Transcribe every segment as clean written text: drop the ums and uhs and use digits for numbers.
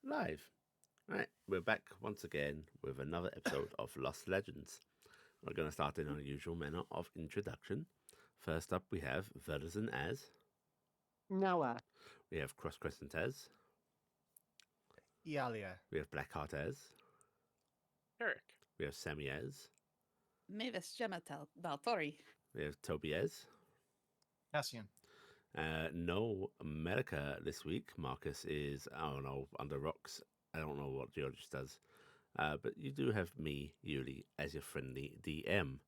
Live. Right, we're back once again with another episode of Lost Legends. We're going to start in our usual manner of introduction. First up, we have Verdazin as, Noah. we have Cross Crescent as, Iala. we have Blackheart as, Taryc. we have Sammi as, Mavis, Jemma, Maltori. we have Tobias. Cassian. No Melaka this week. Markus is, I don't know, under rocks. I don't know what George does. But you do have me, Yuli, as your friendly DM.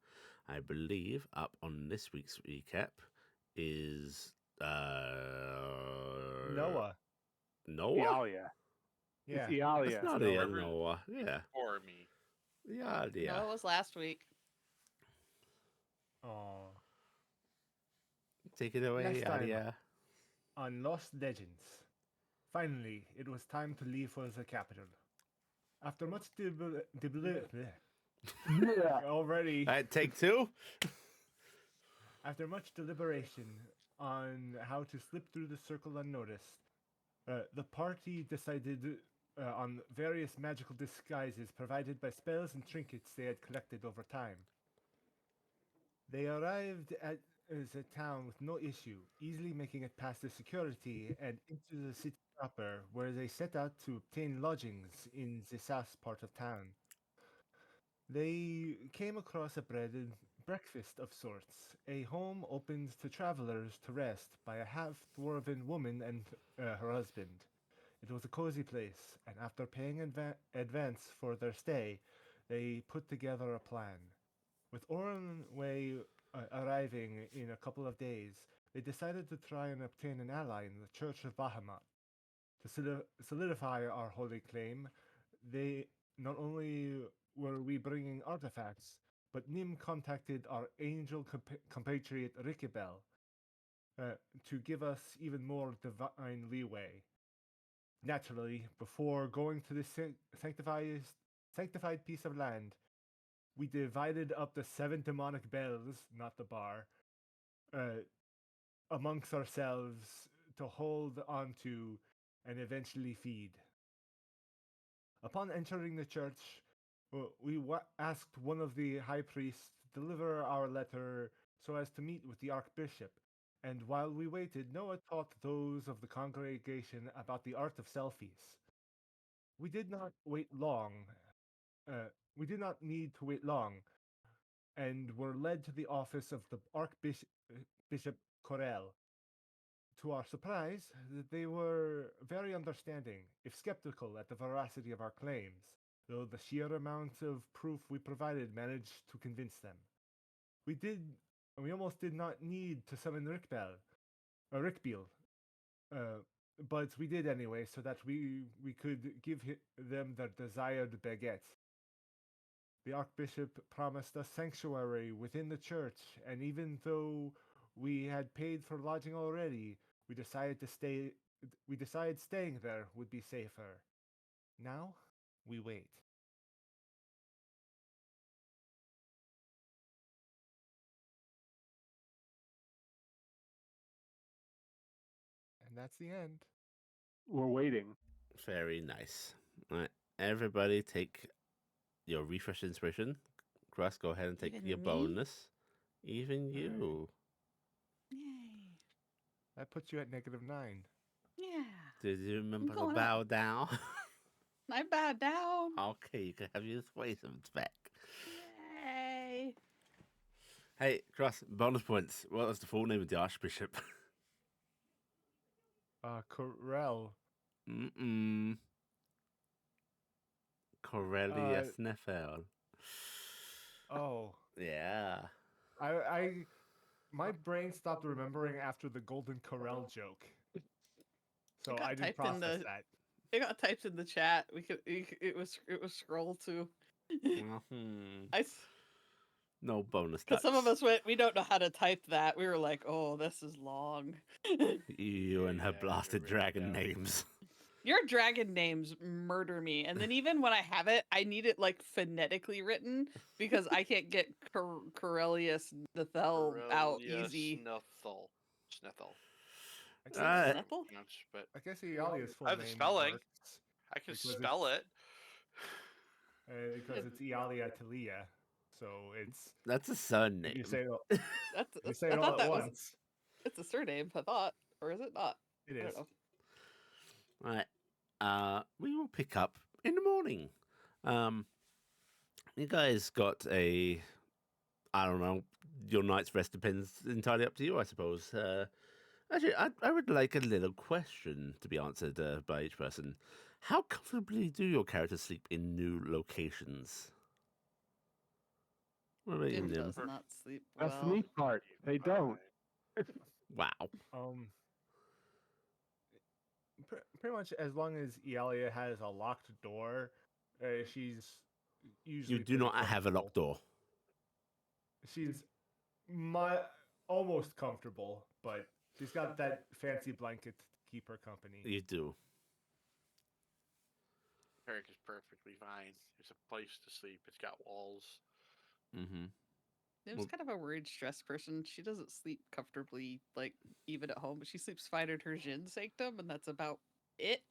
I believe up on this week's recap is Noah. Noah? Ialia. Yeah. It's Ialia. It's not Noah. Noah. Yeah. Or me. Yeah, yeah. No, it was last week. Oh. Take it away, Next time. Adia. On Lost Legends. Finally, it was time to leave for the capital. After much already. All right, take two. After much deliberation on how to slip through the circle unnoticed, the party decided on various magical disguises provided by spells and trinkets they had collected over time. They arrived at the town with no issue, easily making it past the security and into the city proper, where they set out to obtain lodgings in the south part of town. They came across a bread and breakfast of sorts, a home opened to travelers to rest by a half-dwarven woman and her husband. It was a cozy place, and after paying advance for their stay, they put together a plan. With Orenway arriving in a couple of days, they decided to try and obtain an ally in the Church of Bahamut. To solidify our holy claim, they not only were we bringing artifacts, but Nim contacted our angel compatriot Rikibel to give us even more divine leeway. Naturally, before going to this sanctified piece of land, we divided up the 7 demonic bells, not the bar, amongst ourselves to hold onto and eventually feed. Upon entering the church, we asked one of the high priests to deliver our letter so as to meet with the archbishop, and while we waited, Noah taught those of the congregation about the art of selfies. We did not wait long. We did not need to wait long, and were led to the office of the Archbishop Bishop Corel. To our surprise, they were very understanding, if skeptical at the veracity of our claims, though the sheer amount of proof we provided managed to convince them. We almost did not need to summon Rickbeal, but we did anyway, so that we could give them their desired baguette. The Archbishop promised us sanctuary within the church, and even though we had paid for lodging already, we decided staying there would be safer. Now, we wait. And that's the end. We're waiting. Very nice. All right, everybody take your refresh inspiration. Cross, go ahead and take Even your me? bonus. Even All right. you. Yay. That puts you at -9. Yeah. Did you remember to going bow down? I bowed down. Okay, you can have your swayums back. Yay. Hey, Cross, bonus points. What was the full name of the Archbishop? Corel. Mm-mm. Corellius Nefel. Oh. Yeah. My brain stopped remembering after the Golden Corel joke. So got I didn't typed in process that. It got typed in the chat. It was scrolled to. Mhm. No bonus Because some of dice. us went, we don't know how to type that. We were like, oh, this is long. You and her Yeah, blasted you're written dragon down. names. Your dragon names murder me. And then even when I have it, I need it like phonetically written because I can't get Corellius Nethel out easy. Snethel. I guess, Alright. Snethel? But I guess Ialia's full I have the name spelling. works. I can Because spell it. Because it's Iala Talia, so it's That's a if surname. you say it, all- That's if you say I it all thought at that was once, it's a surname. I thought, or is it not? it I is. don't know. Right. We will pick up in the morning. You guys got I don't know, your night's rest depends entirely up to you, I suppose. Actually, I would like a little question to be answered by each person. How comfortably do your characters sleep in new locations? What about you, Dim Nim? does not sleep That's the well. neat part. They don't. Wow. Um, pretty much as long as Iala has a locked door, she's usually You do pretty not have a comfortable. locked door. She's almost comfortable, but she's got that fancy blanket to keep her company. You do. Taryc is perfectly fine. It's a place to sleep. It's got walls. Mm-hmm. Nim's Well- kind of a worried, stressed person. She doesn't sleep comfortably, like even at home, but she sleeps fine in her Jin sanctum, and that's about it.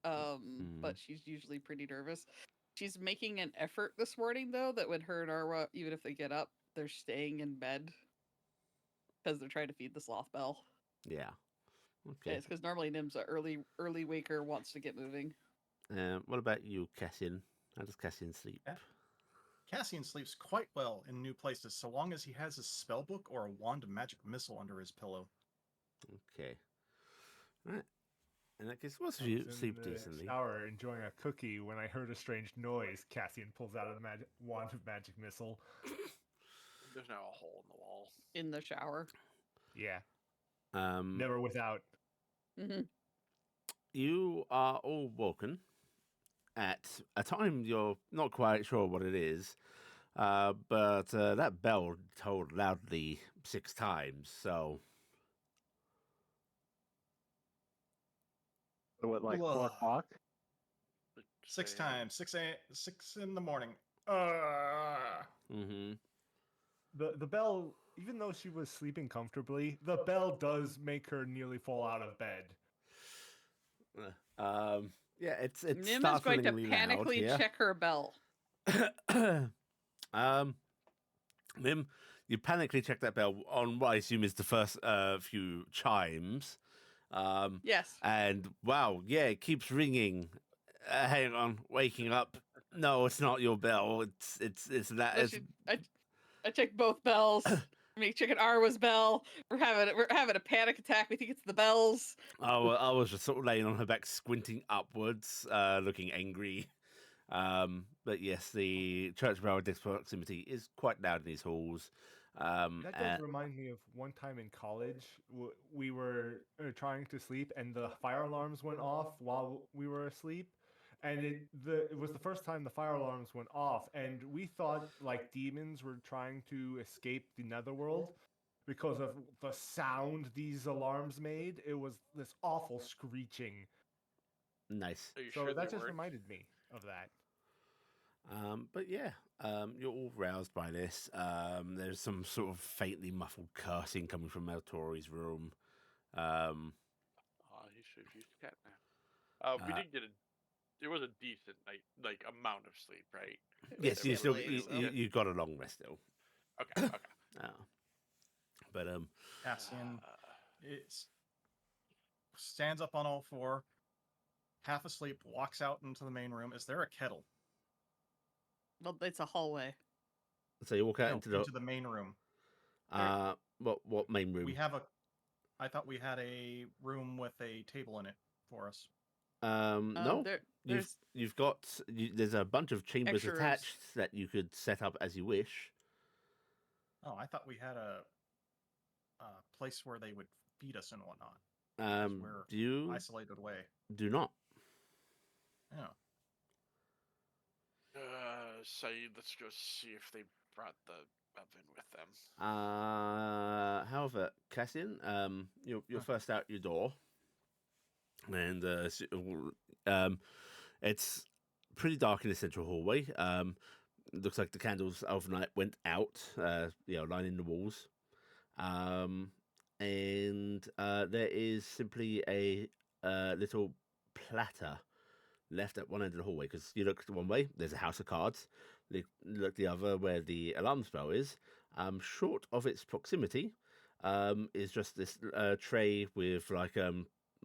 But she's usually pretty nervous. She's making an effort this morning, though, that when her and Arwa, even if they get up, they're staying in bed because they're trying to feed the sloth bell. Yeah. Yeah, Okay. it's because normally Nim's a early waker, wants to get moving. What about you, Cassian? How does Cassian sleep? Yeah. Cassian sleeps quite well in new places, so long as he has his spell book or a wand of magic missile under his pillow. Okay. Right. In that case, most of I you was in sleep the decently. shower enjoying a cookie when I heard a strange noise. Cassian pulls out a wand of magic missile. There's now a hole in the wall. In the shower. Yeah, Um, never without. Hmm. you are all woken at a time you're not quite sure what it is, but that bell tolled loudly 6 times, so So what, like 4 Ugh. o'clock? Like, 6 say- times, 6 in the morning. mm-hmm. The bell, even though she was sleeping comfortably, the bell does make her nearly fall out of bed. Yeah, it's Nim is going to startlingly loud panically here. check her bell. Nim, you panically check that bell on what I assume is the first few chimes. Yes. And wow, yeah, it keeps ringing. Hang on, waking up. No, it's not your bell. It's that. No, It's, I checked both bells. I mean, checking Arwa's bell. We're having a panic attack. We think it's the bells. I was just sort of laying on her back, squinting upwards, looking angry. But yes, the church bell at this proximity is quite loud in these halls. That does remind me of one time in college. We were trying to sleep, and the fire alarms went off while we were asleep. And it was the first time the fire alarms went off, and we thought like demons were trying to escape the netherworld because of the sound these alarms made. It was this awful screeching. Nice. Are you So sure that they just weren't? reminded me of that. But yeah, you're all roused by this. There's some sort of faintly muffled cursing coming from Maltori's room. Oh, he should have used cat now. We Uh, did get it was a decent like amount of sleep, right? yes, you still Definitely, so. you got a long rest still. Okay. But Cassian stands up on all 4, half asleep, walks out into the main room. Is there a kettle? Well, it's a hallway. so you walk out No, into the main room. what main room? We have I thought we had a room with a table in it for us. No, There's you've got there's a bunch of chambers extra rooms. attached that you could set up as you wish. Oh, I thought we had a place where they would feed us and whatnot. 'cause we're Do you isolated away. do not? Yeah. Saeed, let's go see if they brought the oven with them. However, Cassian, you're first out your door, and it's pretty dark in the central hallway. Looks like the candles overnight went out, lining the walls. And there is simply a little platter left at one end of the hallway, because you look one way, there's a house of cards. You look the other where the alarm spell is. Short of its proximity, is just this tray with like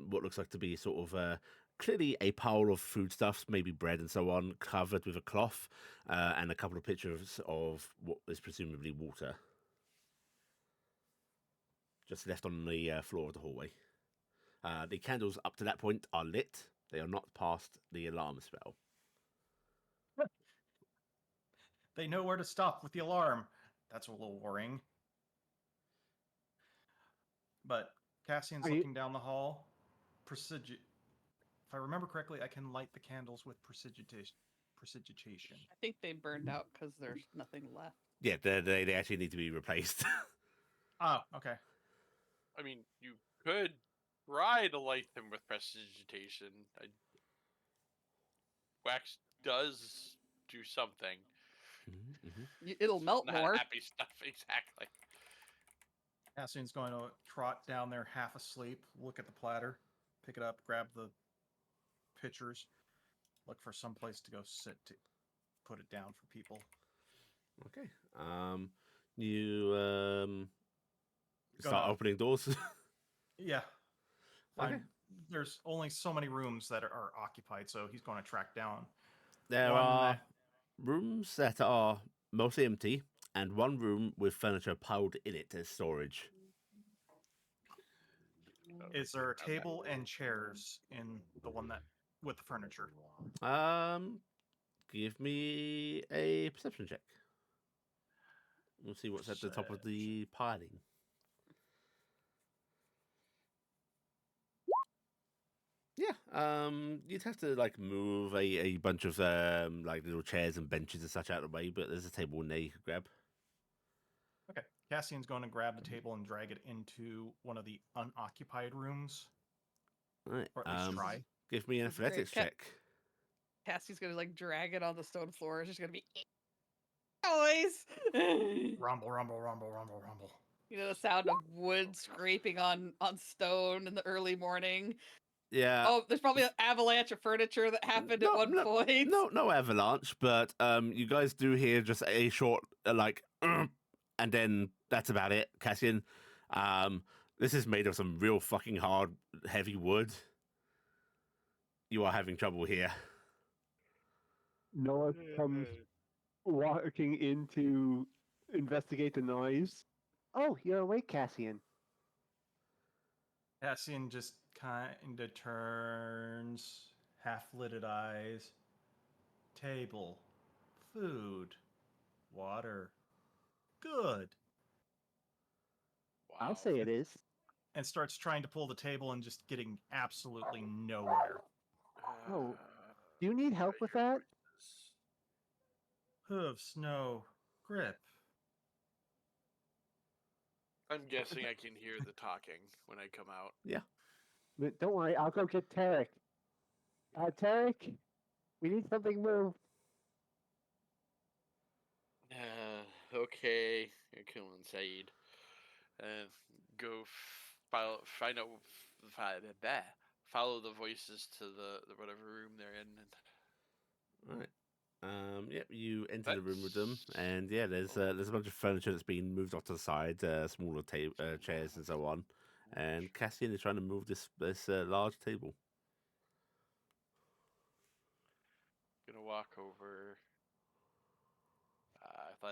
what looks like to be sort of clearly a pile of foodstuffs, maybe bread and so on, covered with a cloth, and a couple of pictures of what is presumably water, just left on the floor of the hallway. The candles up to that point are lit. They are not past the alarm spell. They know where to stop with the alarm. That's a little worrying. But Cassian's looking down the hall. If I remember correctly, I can light the candles with prestidigitation. I think they burned out because there's nothing left. Yeah, they actually need to be replaced. Oh, okay. I mean, you could try to light them with prestidigitation. Wax does do something. It'll melt Not more. happy stuff, exactly. Cassian's going to trot down there half asleep, look at the platter, pick it up, grab the pitchers, look for some place to go sit to put it down for people. Okay. You start opening doors. Yeah. Okay. There's only so many rooms that are occupied, so he's going to track down. There are rooms that are mostly empty, and one room with furniture piled in it as storage. Is there a table and chairs in the one that with the furniture? Give me a perception check. We'll see what's at the top of the piling. Yeah, you'd have to like move a bunch of like little chairs and benches and such out of the way, but there's a table in there you could grab. Okay. Cassian's going to grab the table and drag it into one of the unoccupied rooms. All right. Or at least try. Give me an That's great. athletics check. Cassie's gonna like drag it on the stone floor. It's just gonna be noise. Rumble, rumble, rumble, rumble, rumble. You know the sound of wood scraping on stone in the early morning. Yeah. Oh, there's probably an avalanche of furniture that happened at one point. No avalanche, but you guys do hear just a short like, and then that's about it. Cassian, this is made of some real fucking hard, heavy wood. You are having trouble here. Noah comes walking in to investigate the noise. Oh, you're awake, Cassian. Cassian just kind of turns, half-lidded eyes. Table, food, water. Good. Wow. I'll say it is. And starts trying to pull the table and just getting absolutely nowhere. Oh, do you need help with that? Hooves, no. Grip. I'm guessing I can hear the talking when I come out. Yeah. But don't worry, I'll go get Taryc. Taryc, we need something moved. Okay, I come inside. Go find out, follow the voices to the whatever room they're in. All right. Yep, you enter the room with them, and yeah, there's a bunch of furniture that's been moved off to the side, smaller chairs and so on. And Cassian is trying to move this large table. Gonna walk over.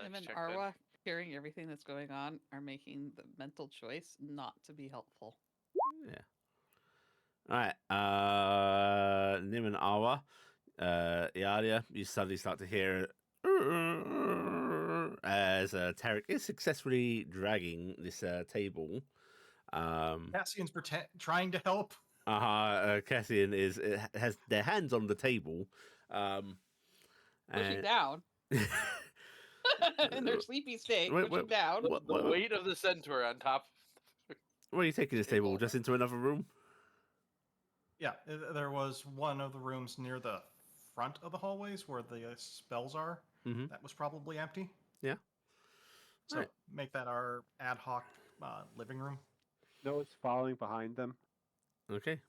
Him and check Arwa, hearing everything that's going on, are making the mental choice not to be helpful. Yeah. All right. Nim and Awa, Iala, you suddenly start to hear as Taryc is successfully dragging this table. Cassian's trying to help. Cassian has their hands on the table. Pushing down. In their sleepy state, pushing down. the weight of the centaur on top. Where are you taking this table? Just into another room? Yeah, there was one of the rooms near the front of the hallways where the spells are. Mm-hmm. That was probably empty. Yeah. So Right. make that our ad hoc living room. Noah's following behind them. Okay.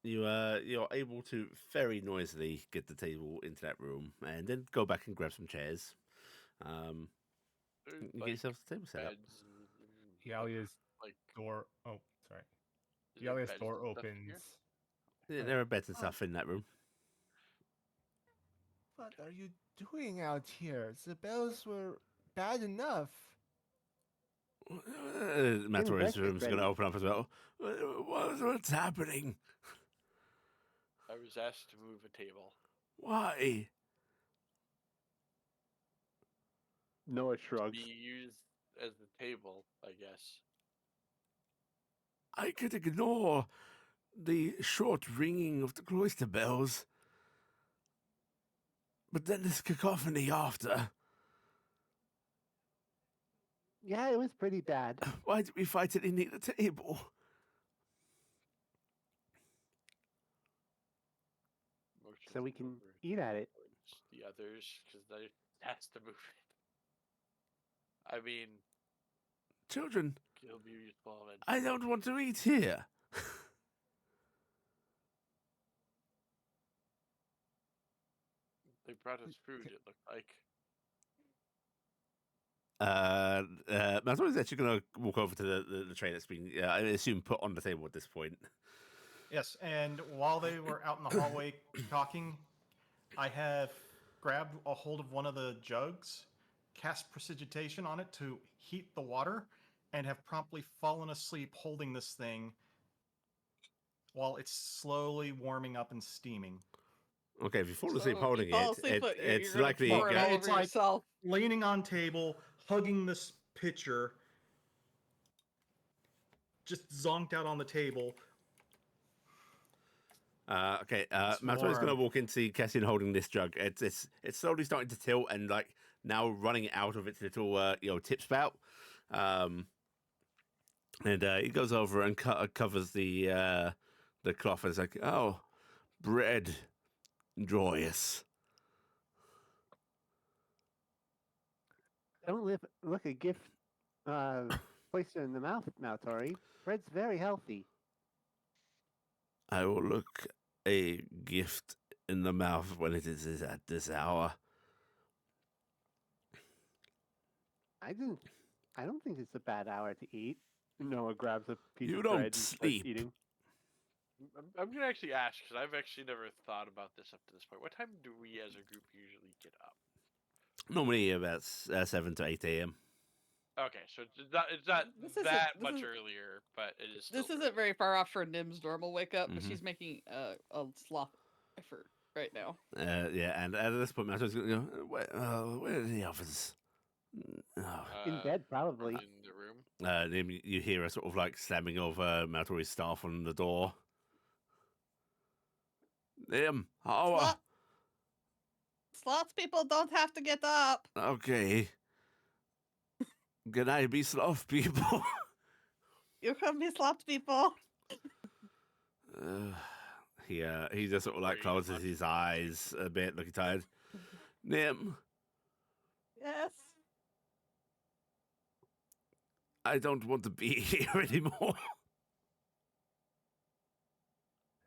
you're able to very noisily get the table into that room, and then go back and grab some chairs. There's, You get like, yourself the table set up. beds and Yalia's like door. Oh, sorry. is there Yalia's beds door and stuff in opens. here? Yeah, there are beds and stuff in that room. What are you doing out here? The bells were bad enough. Maltori's breakfast room's going to ready. open up as well. What's happening? I was asked to move a table. Why? Noah To shrugs. be used as the table, I guess. I could ignore the short ringing of the cloister bells, but then this cacophony after. Yeah, it was pretty bad. Why did we vitally need a table? Motions So we can over eat at it. towards the others because they has to move it. I mean, Children, he'll be useful eventually. I don't want to eat here. They brought us food. It looked like. Maltori's actually going to walk over to the tray that's been, I assume, put on the table at this point. Yes, and while they were out in the hallway talking, I have grabbed a hold of one of the jugs, cast precipitation on it to heat the water, and have promptly fallen asleep holding this thing while it's slowly warming up and steaming. Okay, if you fall asleep So holding you fall it, asleep, but it's you're gonna likely Well, pour it go- all it's over like- yourself. Leaning on table, hugging this pitcher, just zonked out on the table. Okay, It's Maltori's going to warm. walk in, see Cassian holding this jug. It's slowly starting to tilt and like now running out of its little tip spout. And he goes over and covers the cloth and it's like, oh, bread, joyous. Don't look a gift placed in the mouth, Maltori. Bread's very healthy. I will look a gift in the mouth when it is at this hour. I don't think it's a bad hour to eat. Noah grabs a piece You of don't bread and starts sleep. eating. I'm gonna actually ask because I've actually never thought about this up to this point. What time do we, as a group, usually get up? Normally about 7 to 8 a.m. Okay, so it's not This isn't- that this much is- earlier, but it is. This still isn't early. very far off for Nim's normal wake up, but Mhm. she's making a sloth effort right now. Yeah, and at this point, Maltori's going to go, where are the others? Oh. In bed, probably. In the room. Then you hear a sort of like slamming of Maltori's staff on the door. Sloth- Sloth people don't have to get up. Okay. Can I be sloth people? You can be sloth people. He just sort of like Very closes much. his eyes a bit, looking tired. Nim, Yes. I don't want to be here anymore.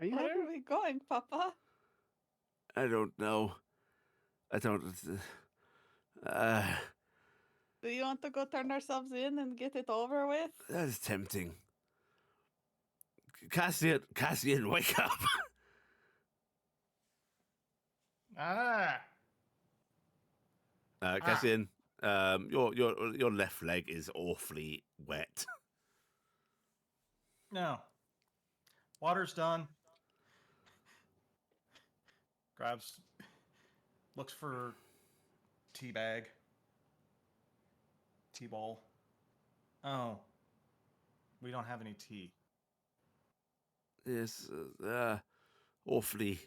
Are you Where happy? are we going, Papa? I don't know. I don't. Do you want to go turn ourselves in and get it over with? That is tempting. Cassian, wake up! Ah! Cassian, your left leg is awfully wet. No. Water's done. Grabs, looks for tea bag, tea bowl. Oh, we don't have any tea. Yes, awfully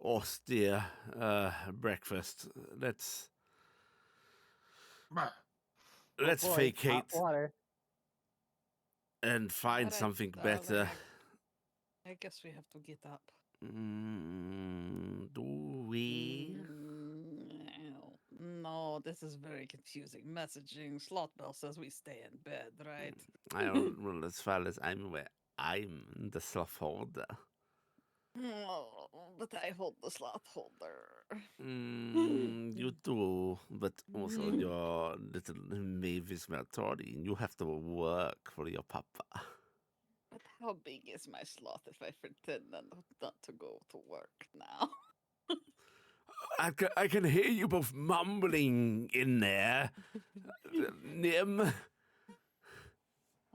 austere breakfast. Let's Oh boy, vacate hot water. and find Alright, something darling, better. I guess we have to get up. Do we? No, this is very confusing messaging. Slothbell says we stay in bed, right? I don't. Well, as far as I'm aware, I'm the sloth holder. Oh, but I hold the slot holder. You do, but also you're little Mavis Maltori, and you have to work for your papa. But how big is my slot if I pretend not to go to work now? I can hear you both mumbling in there. Nim.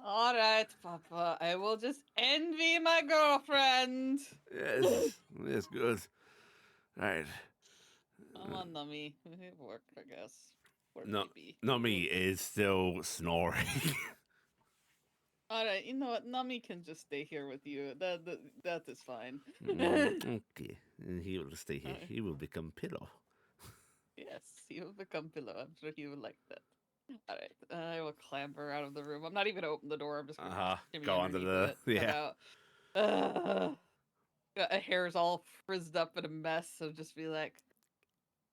All right, Papa. I will just envy my girlfriend. Yes, yes, good. Right. Come on, Nummy. Work, I guess. Or No, maybe. Nami is still snoring. All right, you know what? Nummy can just stay here with you. That is fine. Okay, and he will stay here. Alright. He will become pillow. Yes, he will become pillow. I'm sure he would like that. All right, I will clamber out of the room. I'm not even gonna open the door. I'm just gonna shimmy Go under underneath the it, head out. Hair's all frizzed up in a mess. So just be like,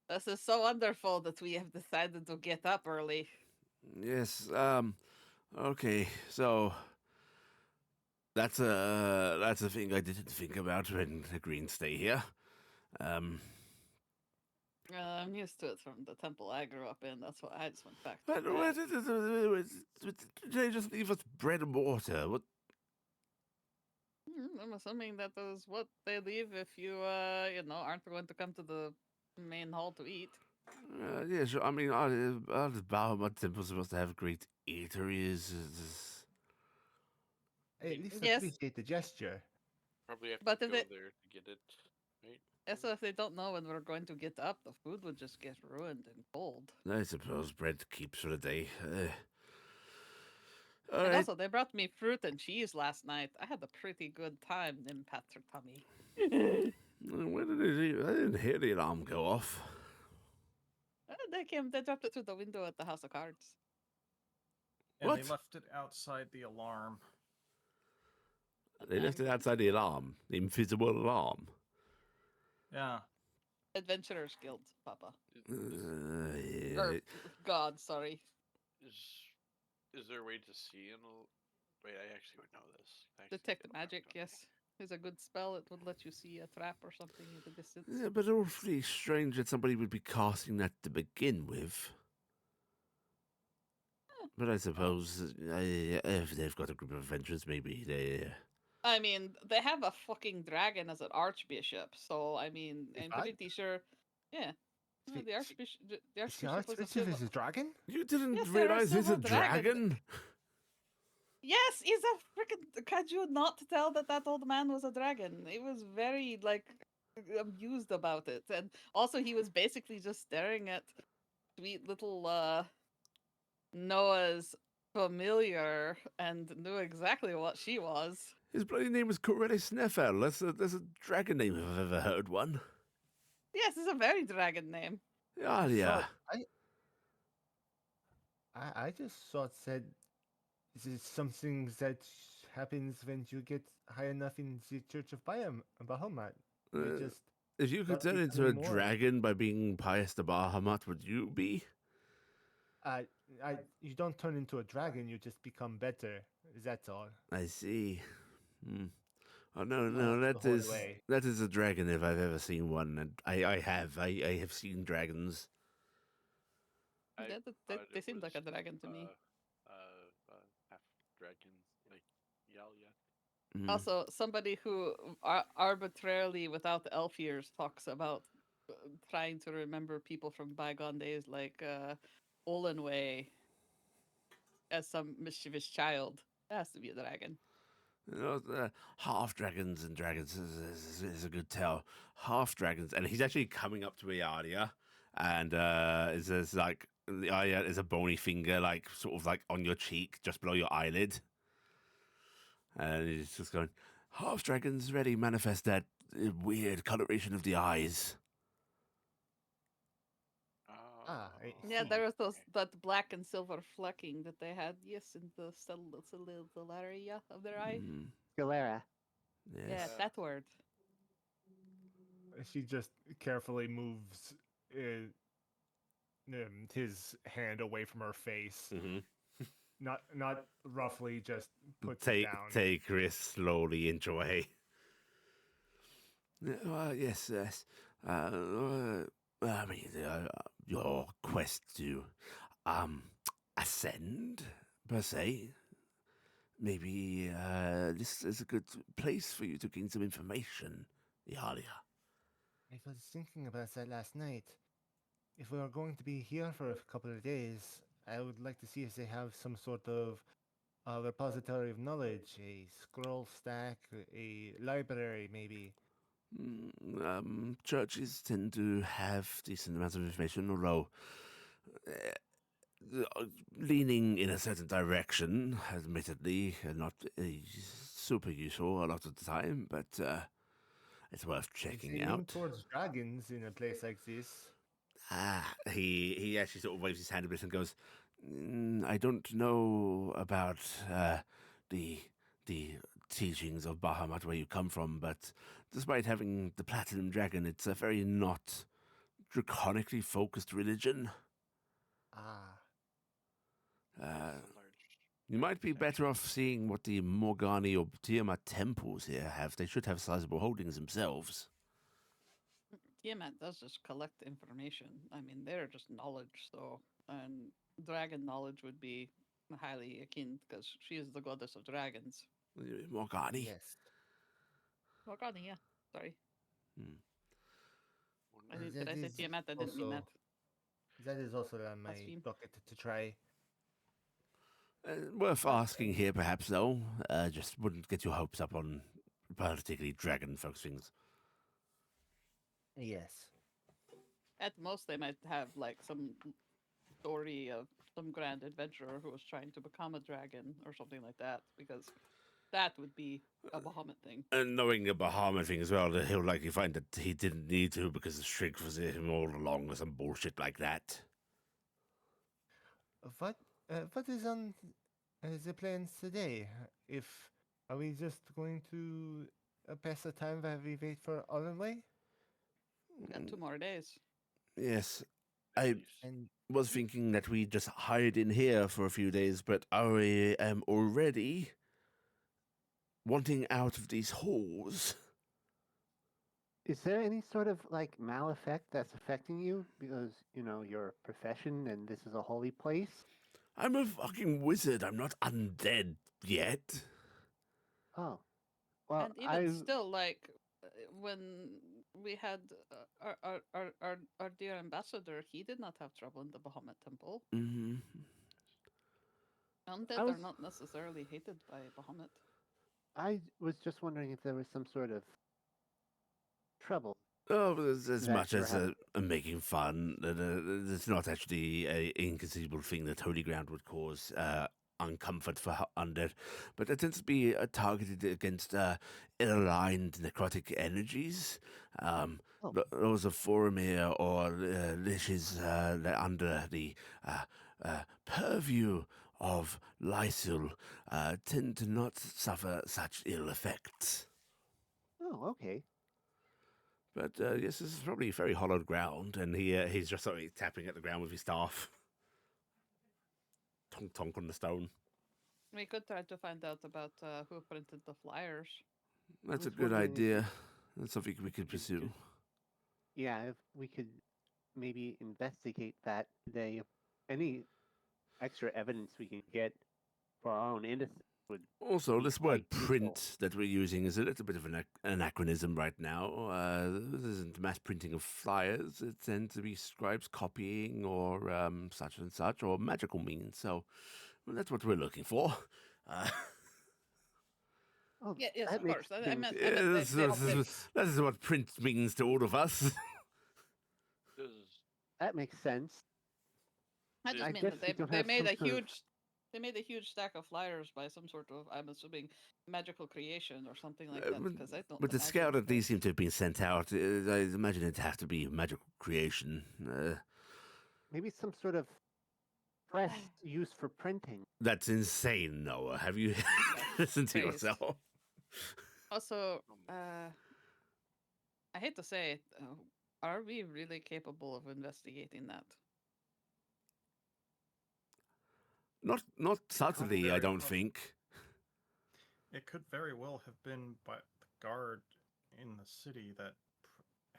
"This is so wonderful that we have decided to get up early." Yes. Okay. So that's a thing I didn't think about when agreeing to stay here. I'm used to it from the temple I grew up in. That's why I just went back to But that. they just leave us bread and water. What? I'm assuming that is what they leave if you, aren't going to come to the main hall to eat. Yeah, sure. I mean, are the Bahamut temples supposed to have great eateries? I at least Yes. appreciate the gesture. Probably have But to if go it- there to get it, right? So if they don't know when we're going to get up, the food would just get ruined and cold. I suppose bread keeps for the day. All And right. also, they brought me fruit and cheese last night. I had a pretty good time in Patrick Tummy. Where did it? I didn't hear the alarm go off. They dropped it through the window at the House of Cards. And they What? left it outside the alarm. They left it outside the alarm, the invisible alarm. Yeah. Adventurers Guild, Papa. Yeah. Or God, sorry. Is there a way to see in a... Wait, I actually would know this. I actually Detect don't magic, know. yes. Is a good spell. It would let you see a trap or something in the distance. Yeah, but awfully strange that somebody would be casting that to begin with. But I suppose if they've got a group of adventurers, maybe they. I mean, they have a fucking dragon as an archbishop, so I mean, Is I'm that- pretty sure. Yeah, See- the archbishop. The The archbishop was a Archbishop silver. is a dragon? You didn't Yes, they're a realize he's a silver dragon. dragon? Yes, he's a freaking. Could you not tell that old man was a dragon? He was very amused about it, and also he was basically just staring at sweet little Noah's familiar and knew exactly what she was. His bloody name was Corelli Sneffel. That's a dragon name if I've ever heard one. Yes, it's a very dragon name. Alia. I just thought said this is something that happens when you get high enough in the Church of Bahamut. You Uh, just If you could start turn into a becoming more. dragon by being pious to Bahamut, would you be? you don't turn into a dragon, you just become better. That's all. I see. Oh no, No, that's the whole way. that is a dragon if I've ever seen one, and I have seen dragons. I They thought it seemed like a was, dragon to me. Half dragon, like Iala. Mm. Also, somebody who arbitrarily, without elf years, talks about trying to remember people from bygone days, like Olenway, as some mischievous child. It has to be a dragon. You know, half dragons and dragons is a good tell. Half dragons, and he's actually coming up to Ialia, and is like Ialia is a bony finger, like sort of like on your cheek, just below your eyelid, and he's just going, half dragons ready, manifest that weird coloration of the eyes. I Yeah, see. there was that black and silver flecking that they had, yes, in the area of their eye. Mm, Galera. yes. Yeah, that word. She just carefully moves his hand away from her face. Mm-hmm. Not roughly, just puts it down. Take Chris slowly inch away. Yes, yes. I mean, your quest to ascend, per se. Maybe this is a good place for you to gain some information, Iala. I was thinking about that last night. If we are going to be here for a couple of days, I would like to see if they have some sort of repository of knowledge, a scroll stack, a library, maybe. Churches tend to have decent amounts of information, although leaning in a certain direction, admittedly, not super useful a lot of the time, but it's worth If checking they lean out. towards dragons in a place like this. He actually sort of waves his hand a bit and goes, I don't know about the teachings of Bahamut where you come from, but despite having the Platinum Dragon, it's a very not draconically focused religion. Ah, You might be better off seeing what the Morgani or Tiamat temples here have. They should have sizable holdings themselves. Tiamat does just collect information. I mean, they're just knowledge, so. And dragon knowledge would be highly akin because she is the goddess of dragons. Morgani? yes. Morgana, yeah. Sorry. Did That I say is Tiamat? I didn't mean that. That is also on my Blaspheme. docket to try. Worth asking here, perhaps, though. Just wouldn't get your hopes up on particularly dragon-folks things. Yes. At most, they might have like some story of some grand adventurer who was trying to become a dragon or something like that, because that would be a Bahamut thing. And knowing a Bahamut thing as well, he'll likely find that he didn't need to because the Shrink was him all along or some bullshit like that. What is on the plans today? If are we just going to pass the time while we wait for Allenway? We got 2 more days. Yes, I And was thinking that we just hide in here for a few days, but I am already wanting out of these halls. Is there any sort of like maleffect that's affecting you because your profession and this is a holy place? I'm a fucking wizard. I'm not undead yet. Oh, well, And even still, like when we had our dear ambassador, he did not have trouble in the Bahamut temple. Mm-hmm. Undead are not necessarily hated by Bahamut. I was just wondering if there was some sort of trouble. Oh, as that much you're as having. making fun. It's not actually an inconceivable thing that Holy Ground would cause uncomfort for undead, but it tends to be targeted against ill-aligned necrotic energies. Those of Boromir or Liches under the purview of Lysul tend to not suffer such ill effects. Oh, okay. But yes, this is probably very hollowed ground, and he's just sort of tapping at the ground with his staff. Tonk tonk on the stone. We could try to find out about who printed the flyers. That's a was good wondering if idea. That's something we could pursue. Yeah, if we could maybe investigate that today. Any extra evidence we can get for our own innocence would Also, be this quite word print that we're using is a little bit of an anachronism right now. This isn't mass printing of flyers. It tends to be scribes copying or such and such, or magical means. So that's what we're looking for. Oh, Yes, that of makes course. I things- meant This is what print means to all of us. that makes sense. I just I mean guess that we don't they have made some a sort of- huge they made a huge stack of flyers by some sort of, I'm assuming, magical creation or something like that. Because I don't. With the imagine scale that these there's- seem to have been sent out, I imagine it'd have to be magical creation. Maybe some sort of press used for printing. That's insane, Noah. Have you listened to Praised. yourself? Also, I hate to say it, are we really capable of investigating that? Not subtly, I very don't well. think. It could very well have been by the guard in the city that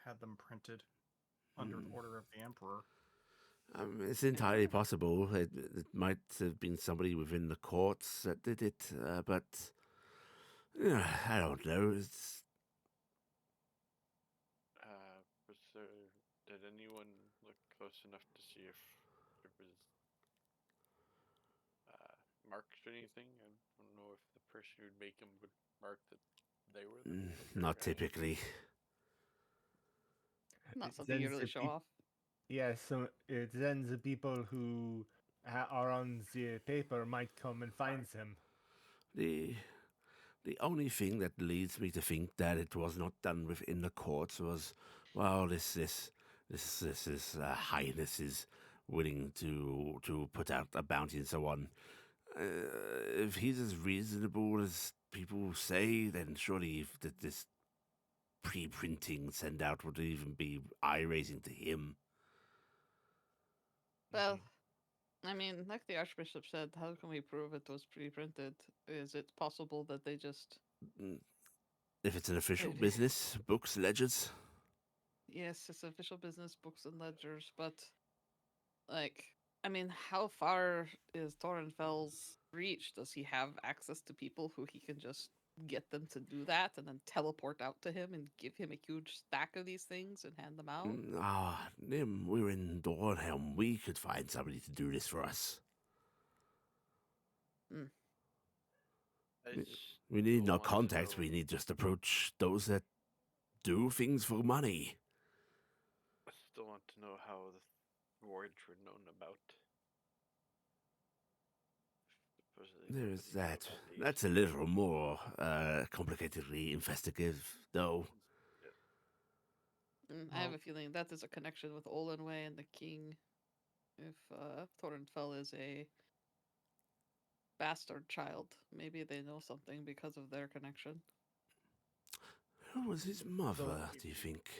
had them printed under order of the Emperor. It's entirely possible. It might have been somebody within the courts that did it, but I don't know. Did anyone look close enough to see if there was marks or anything? I don't know if the person who'd make them would mark that they were the Not guy. typically. Not something you really show off. Yes, so then the people who are on the paper might come and find them. The only thing that leads me to think that it was not done within the courts was, well, this Highness is willing to put out a bounty and so on. If he's as reasonable as people say, then surely this pre-printing send out would even be eye-raising to him. Well, I mean, like the Archbishop said, how can we prove it was pre-printed? Is it possible that they just... If it's an official Maybe. business, books, ledgers? Yes, it's official business, books and ledgers, but, like, I mean, how far is Torrenfel's reach? Does he have access to people who he can just get them to do that and then teleport out to him and give him a huge stack of these things and hand them out? Nim, we're in Dornhelm. We could find somebody to do this for us. We need no contacts. We need just approach those that do things for money. I still want to know how the wards were known about. There's that. That's a little more complicatedly investigative, though. I have a feeling that is a connection with Olenway and the king. If Torrenfell is a bastard child, maybe they know something because of their connection. Who was his mother, do you think?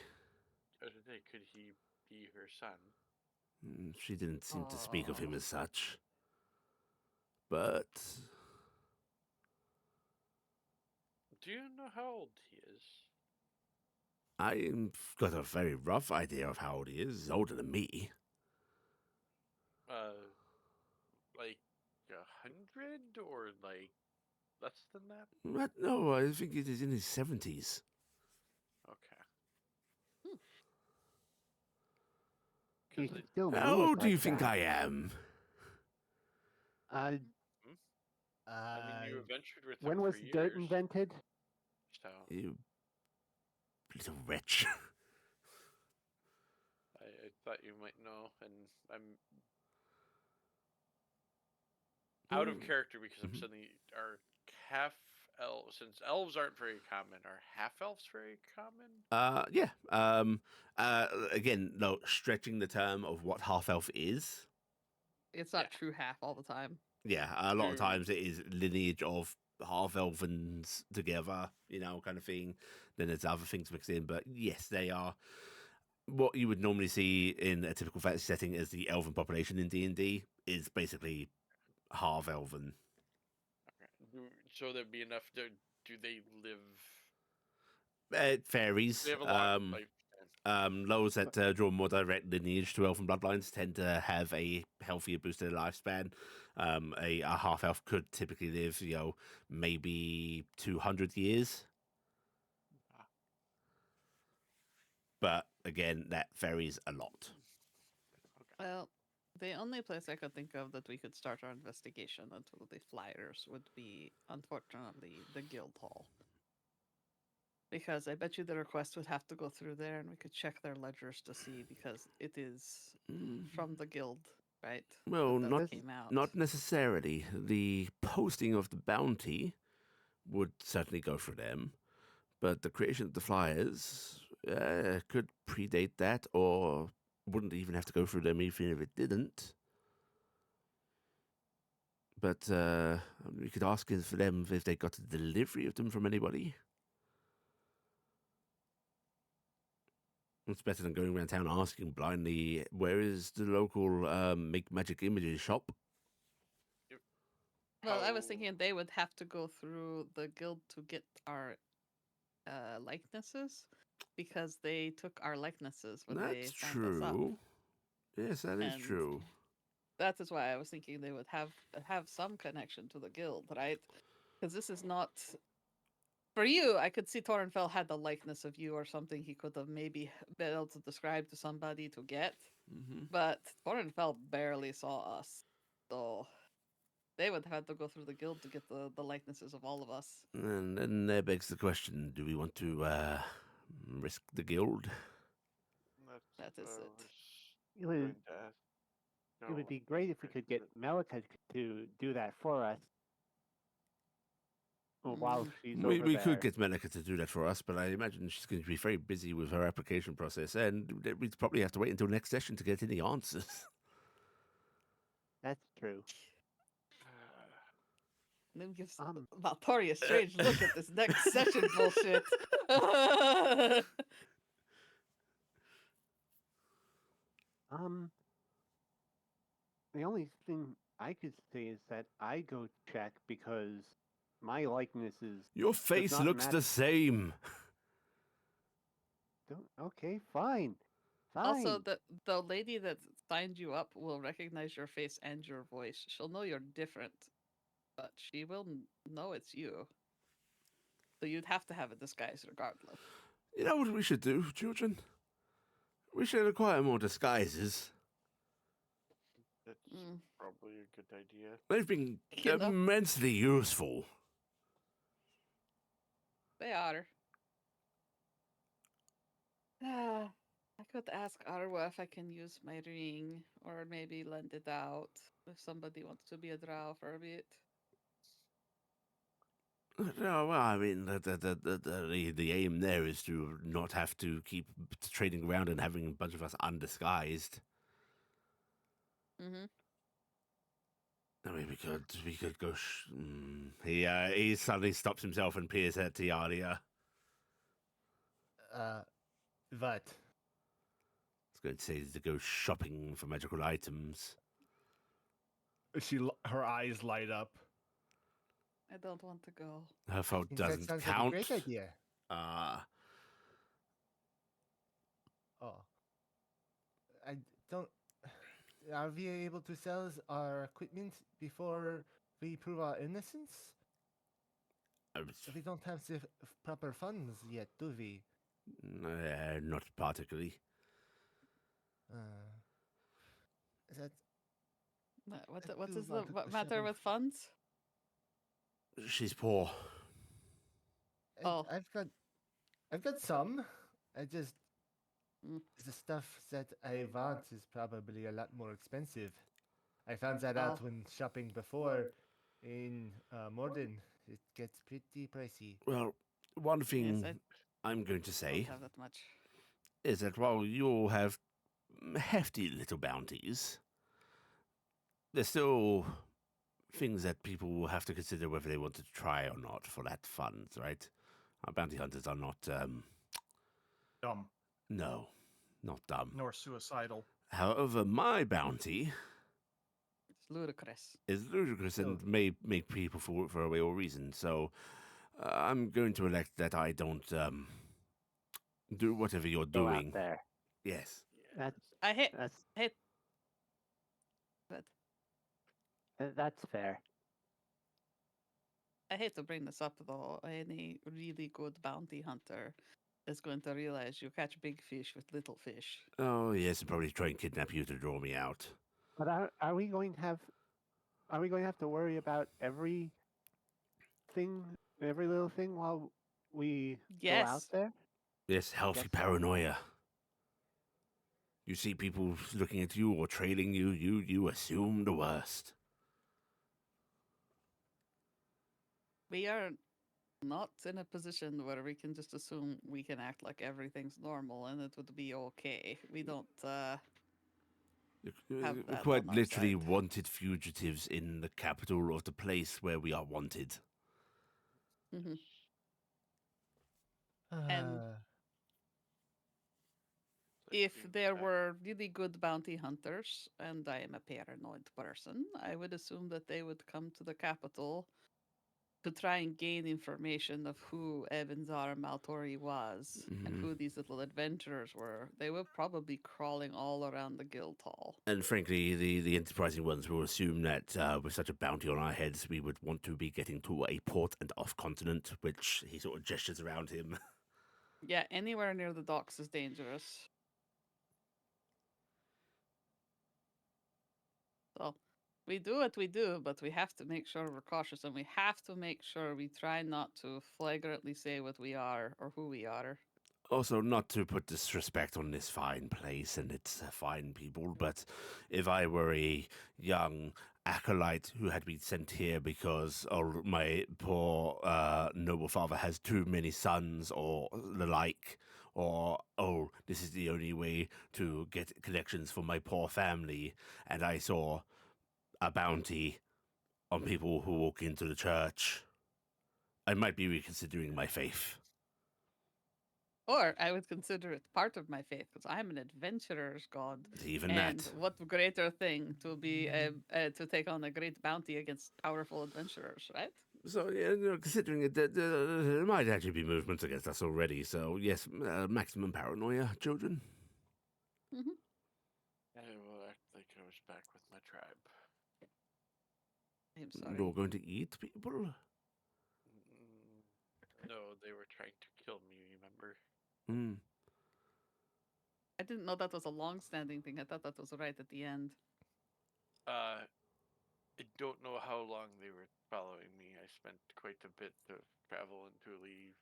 Could he be her son? She didn't seem to speak of him as such. But... Do you know how old he is? I've got a very rough idea of how old he is. He's older than me. Like 100 or like less than that? But no, I think it is in his 70s. Okay. He still How moves old do you like think that. I am? I mean, you adventured with him When was for dirt years, invented? so You little wretch. I thought you might know, and I'm out of character because I'm suddenly are half elves. Since elves aren't very common, are half elves very common? Yeah. Again, no, stretching the term of what half elf is. It's not true half all the time. Yeah, a lot of True. times it is lineage of half elvens together, kind of thing. Then there's other things mixed in, but yes, they are what you would normally see in a typical fantasy setting as the elven population in D&D is basically half elven. Okay. So there'd be enough. Do they live? It varies. They have a long lifespan. Those that draw more direct lineage to elven bloodlines tend to have a healthier boost in their lifespan. A half elf could typically live, maybe 200 years. But again, that varies a lot. Well, the only place I could think of that we could start our investigation until the flyers would be, unfortunately, the guild hall. Because I bet you the request would have to go through there and we could check their ledgers to see, because it is from the guild, right? Well, that came out. not necessarily. The posting of the bounty would certainly go for them, but the creation of the flyers could predate that, or wouldn't even have to go through them even if it didn't. But we could ask for them if they got a delivery of them from anybody. It's better than going around town asking blindly, where is the local make magic images shop? Well, I was thinking they would have to go through the guild to get our likenesses because they took our likenesses when they That's signed us up. true. Yes, that is And true. that is why I was thinking they would have some connection to the guild, right? Because this is not for you. I could see Torrenfell had the likeness of you or something he could have maybe been able to describe to somebody to get, Hmm. but Torrenfell barely saw us, so they would have had to go through the guild to get the likenesses of all of us. And then there begs the question: do we want to risk the guild? That is it. It would, it would be great if we could get Melaka to do that for us. While she's We, over we there. could get Melaka to do that for us, but I imagine she's going to be very busy with her application process, and we'd probably have to wait until next session to get any answers. That's true. And then gives Um, Maltori a strange look at this next session bullshit. The only thing I could say is that I go check because my likeness is. Your face not looks match- the same. Okay, fine. Fine. Also, the lady that signed you up will recognize your face and your voice. She'll know you're different, but she will know it's you. So you'd have to have a disguise regardless. You know what we should do, children? We should acquire more disguises. That's Mm. probably a good idea. They've been You know. immensely useful. They are. I could ask Arwa if I can use my ring, or maybe lend it out if somebody wants to be a drow for a bit. No, well, I mean, the aim there is to not have to keep trading around and having a bunch of us undisguised. Mm-hmm. I mean, we could go. He suddenly stops himself and peers at Talia. What? I was going to say to go shopping for magical items. Her eyes light up. I don't want to go. Her fault That doesn't sounds count. like a great idea. Oh. I don't. Are we able to sell our equipment before we prove our innocence? We don't have the proper funds yet, do we? Not particularly. That I What do is the want to what go matter shopping. with funds? She's poor. Oh. I've got some. I just Mm. the stuff that I want is probably a lot more expensive. I found that out Oh. when shopping before in Morden. It gets pretty pricey. Well, one thing I I'm going to don't say have that much. is that while you all have hefty little bounties, there's still things that people will have to consider whether they want to try or not for that funds, right? Our bounty hunters are not, Dumb no, not dumb. nor suicidal. However, my bounty It's ludicrous. is ludicrous and may make people fall for a real reason, so I'm going to elect that I don't do whatever you're Go out doing. there. Yes. I hate That's but that's fair. I hate to bring this up though. Any really good bounty hunter is going to realize you catch big fish with little fish. Oh, yes, and probably try and kidnap you to draw me out. But are we going to have to worry about every little thing while we go out Yes. there? Yes, healthy Yes. paranoia. You see people looking at you or trailing you, you assume the worst. We are not in a position where we can just assume we can act like everything's normal and it would be okay. We don't have We're that quite on our literally side. wanted fugitives in the capital of the place where we are wanted. Mhm. And if there were really good bounty hunters, and I am a paranoid person, I would assume that they would come to the capital to try and gain information of who Evanzar Maltori was and who these little adventurers were. They were probably crawling all around the guild hall. And frankly, the enterprising ones will assume that with such a bounty on our heads, we would want to be getting to a port and off continent, which he sort of gestures around him. Yeah, anywhere near the docks is dangerous. So we do what we do, but we have to make sure we're cautious, and we have to make sure we try not to flagrantly say what we are or who we are. Also, not to put disrespect on this fine place and its fine people, but if I were a young acolyte who had been sent here because my poor noble father has too many sons or the like, or, this is the only way to get connections for my poor family, and I saw a bounty on people who walk into the church, I might be reconsidering my faith. Or I would consider it part of my faith, because I'm an adventurer's god. Even And that. what greater thing to be to take on a great bounty against powerful adventurers, right? So, considering it, there might actually be movements against us already. So, yes, maximum paranoia, children. Mm-hmm. I will act like I was back with my tribe. I'm sorry. You're going to eat people? No, they were trying to kill me, remember? Mm. I didn't know that was a long-standing thing. I thought that was right at the end. I don't know how long they were following me. I spent quite a bit of travel and to leave,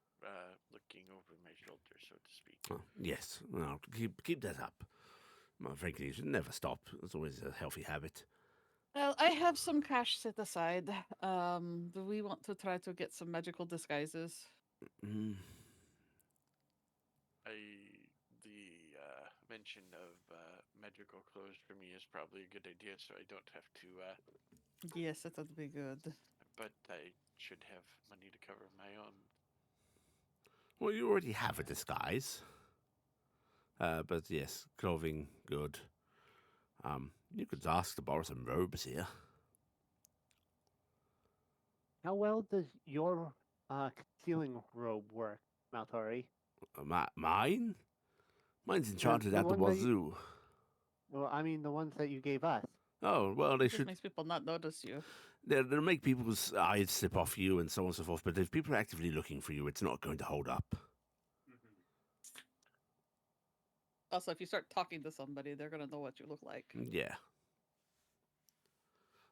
looking over my shoulder, so to speak. Oh, yes, well, keep that up. Well, frankly, you should never stop. It's always a healthy habit. Well, I have some cash set aside. Do we want to try to get some magical disguises? Mm. The mention of magical clothes for me is probably a good idea, so I don't have to. Yes, that would be good. But I should have money to cover my own. Well, you already have a disguise. But yes, clothing, good. You could ask to borrow some robes here. How well does your concealing robe work, Maltori? Mine? Mine's enchanted the at the one that you- wazoo. Well, I mean the ones that you gave us. Oh, well, they This should. makes people not notice you. They'll make people's eyes slip off you and so on and so forth, but if people are actively looking for you, it's not going to hold up. Also, if you start talking to somebody, they're gonna know what you look like. Yeah.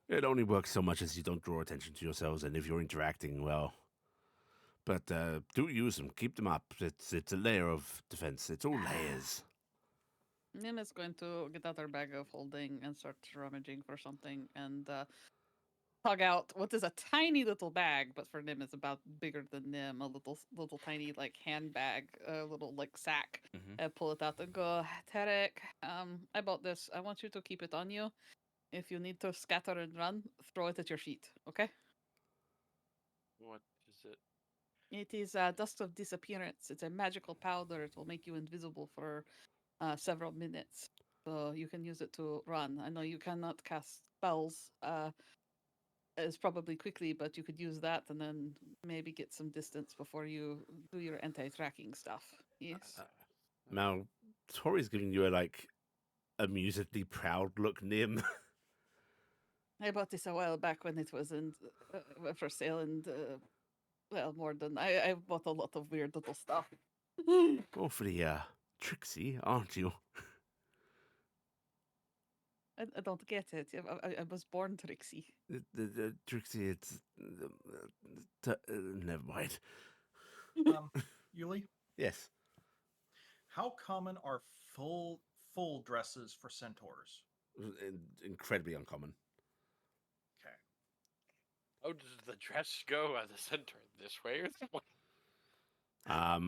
It only works so much as you don't draw attention to yourselves, and if you're interacting, well. But do use them. Keep them up. It's a layer of defense. It's all layers. Nim is going to get out her bag of holding and start rummaging for something and tug out what is a tiny little bag, but for Nim it's about bigger than Nim, a little tiny like handbag, a little like sack. Mhm. Pull it out and go, Taryc, I bought this. I want you to keep it on you. If you need to scatter and run, throw it at your feet, okay? What is it? It is Dust of Disappearance. It's a magical powder. It will make you invisible for several minutes. So you can use it to run. I know you cannot cast spells as probably quickly, but you could use that and then maybe get some distance before you do your anti-tracking stuff. Yes. Now, Tori's giving you a amusedly proud look, Nim. I bought this a while back when it was in for sale, and well, more than I bought a lot of weird little stuff. Awfully tricksy, aren't you? I don't get it. I was born tricksy. The tricksy, it's never mind. Yuli, Yes. how common are full dresses for centaurs? Incredibly uncommon. Okay. How does the dress go at the center? This way or that way?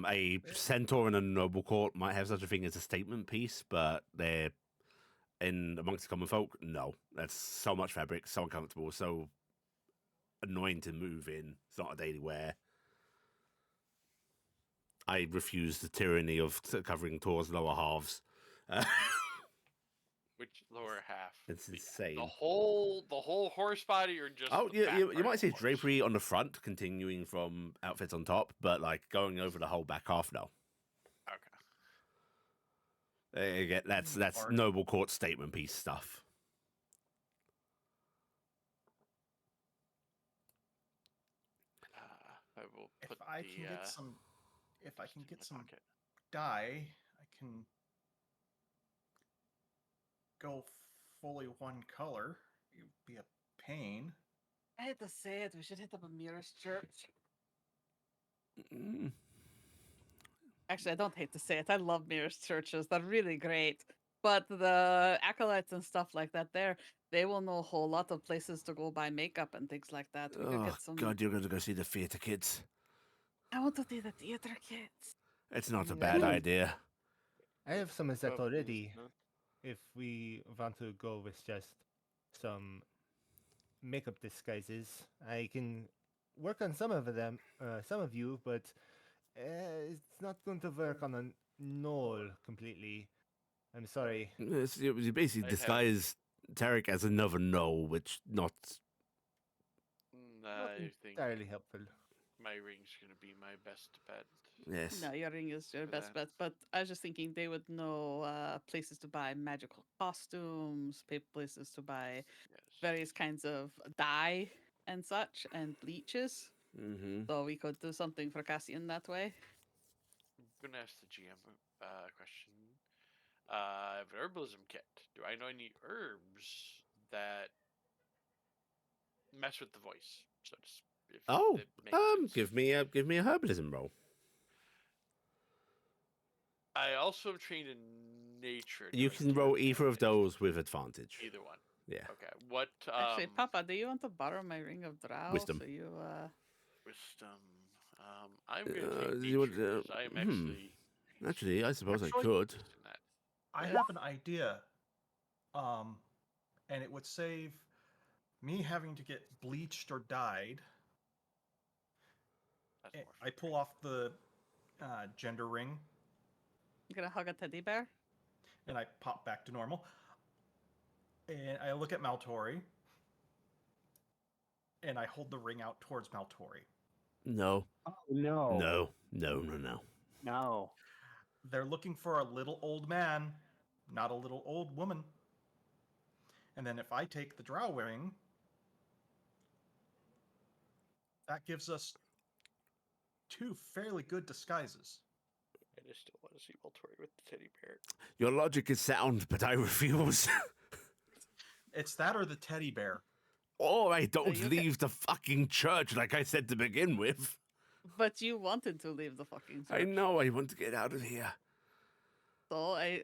A centaur in a noble court might have such a thing as a statement piece, but they're in amongst the common folk. No, that's so much fabric, so uncomfortable, so annoying to move in. It's not a daily wear. I refuse the tyranny of covering Tor's lower halves. Which lower half? It's The insane. whole horse body, or just Oh, the yeah, back you part might of say the horse? drapery on the front, continuing from outfits on top, but like going over the whole back half, no. Okay. Again, that's Or- noble court statement piece stuff. I will If put I the, can get some, if I rest can in get my some pocket. dye, I can go fully one color. It would be a pain. I hate to say it, we should hit up a Mirror's Church. Mm. Actually, I don't hate to say it. I love Mirror's Churches. They're really great. But the acolytes and stuff like that they will know a whole lot of places to go buy makeup and things like that. We could Oh, get some... God, you're going to go see the theatre kids. I want to see the theater kids. It's not a Yeah. bad idea. I have some of that Well, already. no. If we want to go with just some makeup disguises, I can work on some of them, some of you, but it's not going to work on a knoll completely. I'm sorry. You basically I'd have- disguise Taryc as another Knoll, which not... Not I think entirely helpful. my ring's gonna be my best bet. Yes. No, your ring is your For best that. bet. But I was just thinking they would know places to buy magical costumes, places to buy Yes. various kinds of dye and such, and bleaches. Mm-hmm. So we could do something for Cassian that way. I'm gonna ask the GM question. I have an herbalism kit. Do I know any herbs that mess with the voice? So to speak, Oh, that make sense. give me a herbalism roll. I also am trained in nature. Do You I can do roll either of advantage? those with advantage. Either one. Yeah. Okay. What? Actually, Papa, do you want to borrow my ring of drow? Wisdom. So you Wisdom. I'm gonna take you would, nature 'cause I am actually. Actually, I suppose I Actually- could. decent in that. I have an idea. And it would save me having to get bleached or dyed. That's more I pull off the gender ring you gonna hug a teddy bear? and I pop back to normal. And I look at Maltori and I hold the ring out towards Maltori. No. Oh no. No. No, no, no. No. They're looking for a little old man, not a little old woman. And then if I take the drow ring, that gives us two fairly good disguises. I just still want to see Maltori with the teddy bear. Your logic is sound, but I refuse. It's that or the teddy bear. Or I don't you leave the fucking church like I said to begin with. But you wanted to leave the fucking church. I know I want to get out of here. So I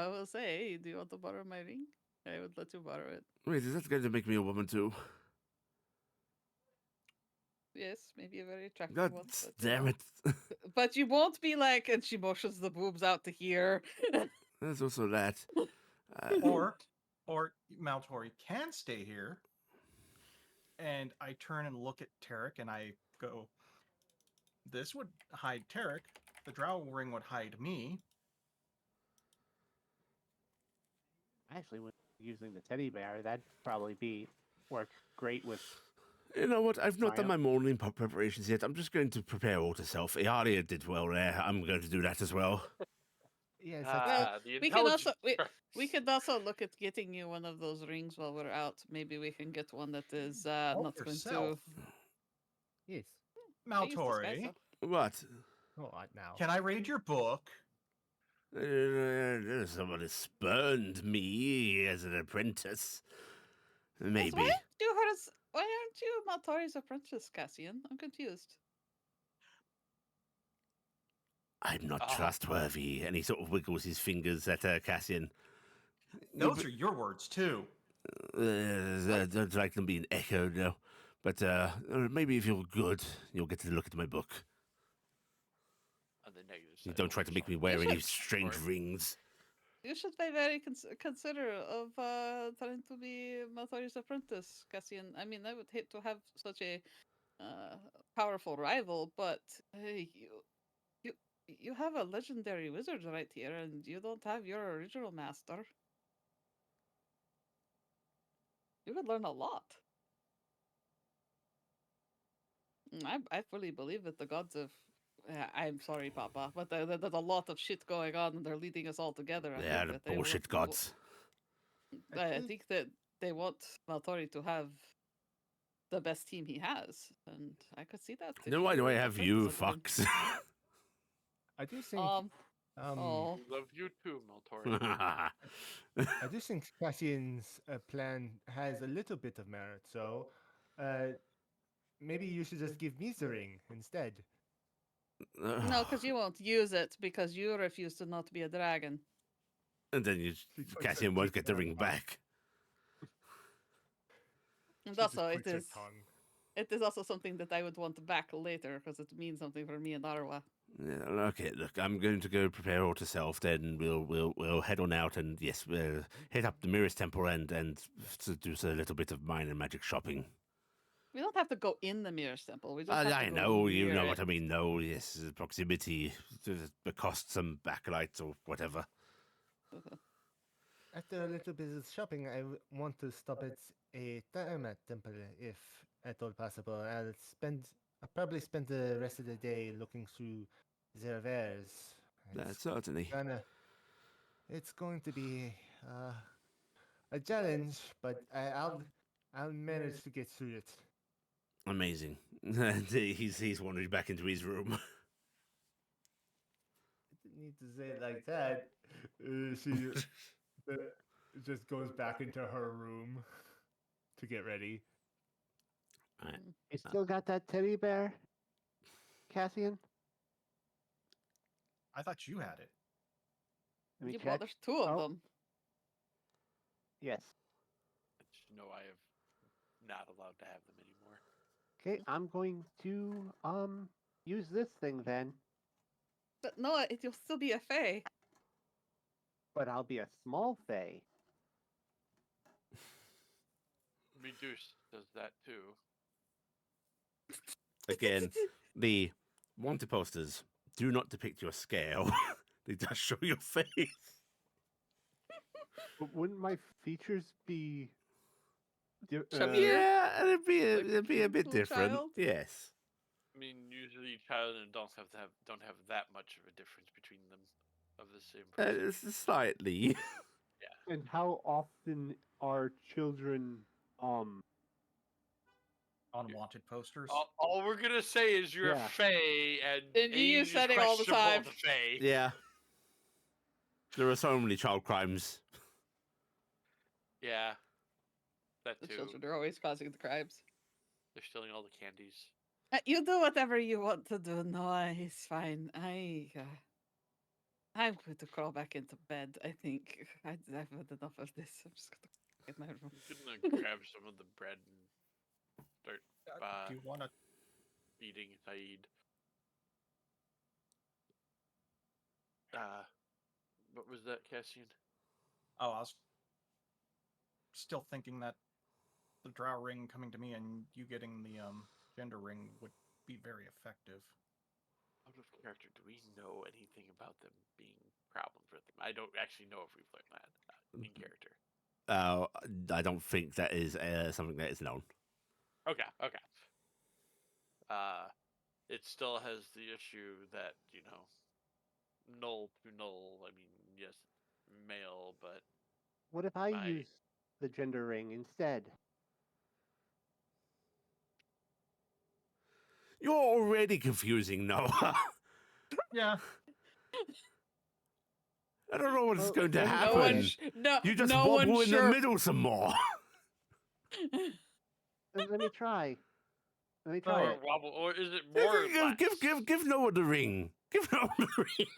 will say, do you want to borrow my ring? I would let you borrow it. Wait, is that going to make me a woman too? Yes, maybe a very attractive God one. But, damn it. But you won't be like, and she motions the boobs out to here. There's also that. Or Maltori can stay here. And I turn and look at Taryc and I go, this would hide Taryc. The drow ring would hide me. Actually, when using the teddy bear, that'd probably work great with. You know what? I've not done Fine. my morning preparations yet. I'm just going to prepare all to self. Iala did well there. I'm going to do that as well. Yes, The we can also intelligence we could also look at getting you one of those rings while we're out. Maybe we can get one that is not going to. yourself. yes. I use disguise, Maltori, though. What? What now? can I read your book? Someone has spurned me as an apprentice. Yes, Maybe. Why aren't you Maltori's apprentice, Cassian? I'm confused. I'm not Ah. trustworthy. And he sort of wiggles his fingers at Cassian. Those are your words, too. I don't like them being echoed, no. But maybe if you're good, you'll get to look at my book. on the negative You side, don't try to make me always wear You any should- strange Or- rings. You should be very considerate of trying to be Maltori's apprentice, Cassian. I mean, I would hate to have such a powerful rival, but you have a legendary wizard right here, and you don't have your original master. You would learn a lot. I fully believe that the gods of. I'm sorry, Papa, but there's a lot of shit going on, and they're leading us all together. They are the bullshit gods. I think that they want Maltori to have the best team he has, and I could see that. Then why do I have you, fucks? I do think. Oh, Love you too, Maltori. I do think Cassian's plan has a little bit of merit. So, maybe you should just give me the ring instead. no, because you won't use it because you refuse to not be a dragon. And then you, She puts Cassian her won't teeth get the in her ring tongue. back. And She just also, bites her tongue. it is also something that I would want back later because it means something for me and Arwa. Yeah, okay, look, I'm going to go prepare all to self. Then we'll head on out and yes, we'll hit up the Mirror's Temple and to do a little bit of minor magic shopping. We don't have to go in the Mirror's Temple. We just have I to go know, you near know it. what I mean. No, yes, proximity, the cost some backlights or whatever. After a little bit of shopping, I want to stop at a Taryc temple if at all possible. I'll probably spend the rest of the day looking through their wares. Certainly. It's going to be a challenge, but I'll manage to get through it. Amazing. he's wandered back into his room. I didn't need to say it like that. She just goes back into her room to get ready. Alright. You still got that teddy bear, Cassian? I thought you had it. Let me Yeah, check. well, there's two of Oh. them. Yes. No, I have not allowed to have them anymore. Okay, I'm going to use this thing then, But no, you'll still be a fae. but I'll be a small fae. Reduce does that too. Again, the wanted posters do not depict your scale. They just show your face. But wouldn't my features be? Chubbier? Yeah, it'd be a bit Little different. child? Yes. I mean, usually child and adults don't have that much of a difference between them of the same person. Slightly. And how often are children Unwanted posters. All we're gonna say is you're Yeah. a fae, and And you use age is setting all the questionable time. to fae. Yeah. There are so many child crimes. Yeah, that The too. children are always causing the crimes. They're stealing all the candies. You do whatever you want to do. No, it's fine. I'm going to crawl back into bed. I think I've had enough of this. I'm just going to get my room. I'm gonna grab some of the bread and start Do you want to? eating Saeed. What was that, Cassian? Oh, I was still thinking that the drow ring coming to me and you getting the gender ring would be very effective. Out of character, do we know anything about them being problems with them? I don't actually know if we've learned that in character. I don't think that is something that is known. Okay. It still has the issue that, null to null. I mean, yes, male, but What if I My- use the gender ring instead? You're already confusing Noah. Yeah. I don't know what's Well, going to then happen. No one, no, You just no wobble one in sure. the middle some more. Let me try. Let me Oh, try or it. wobble, or is it more or less? Give Noah the ring. Give Noah the ring.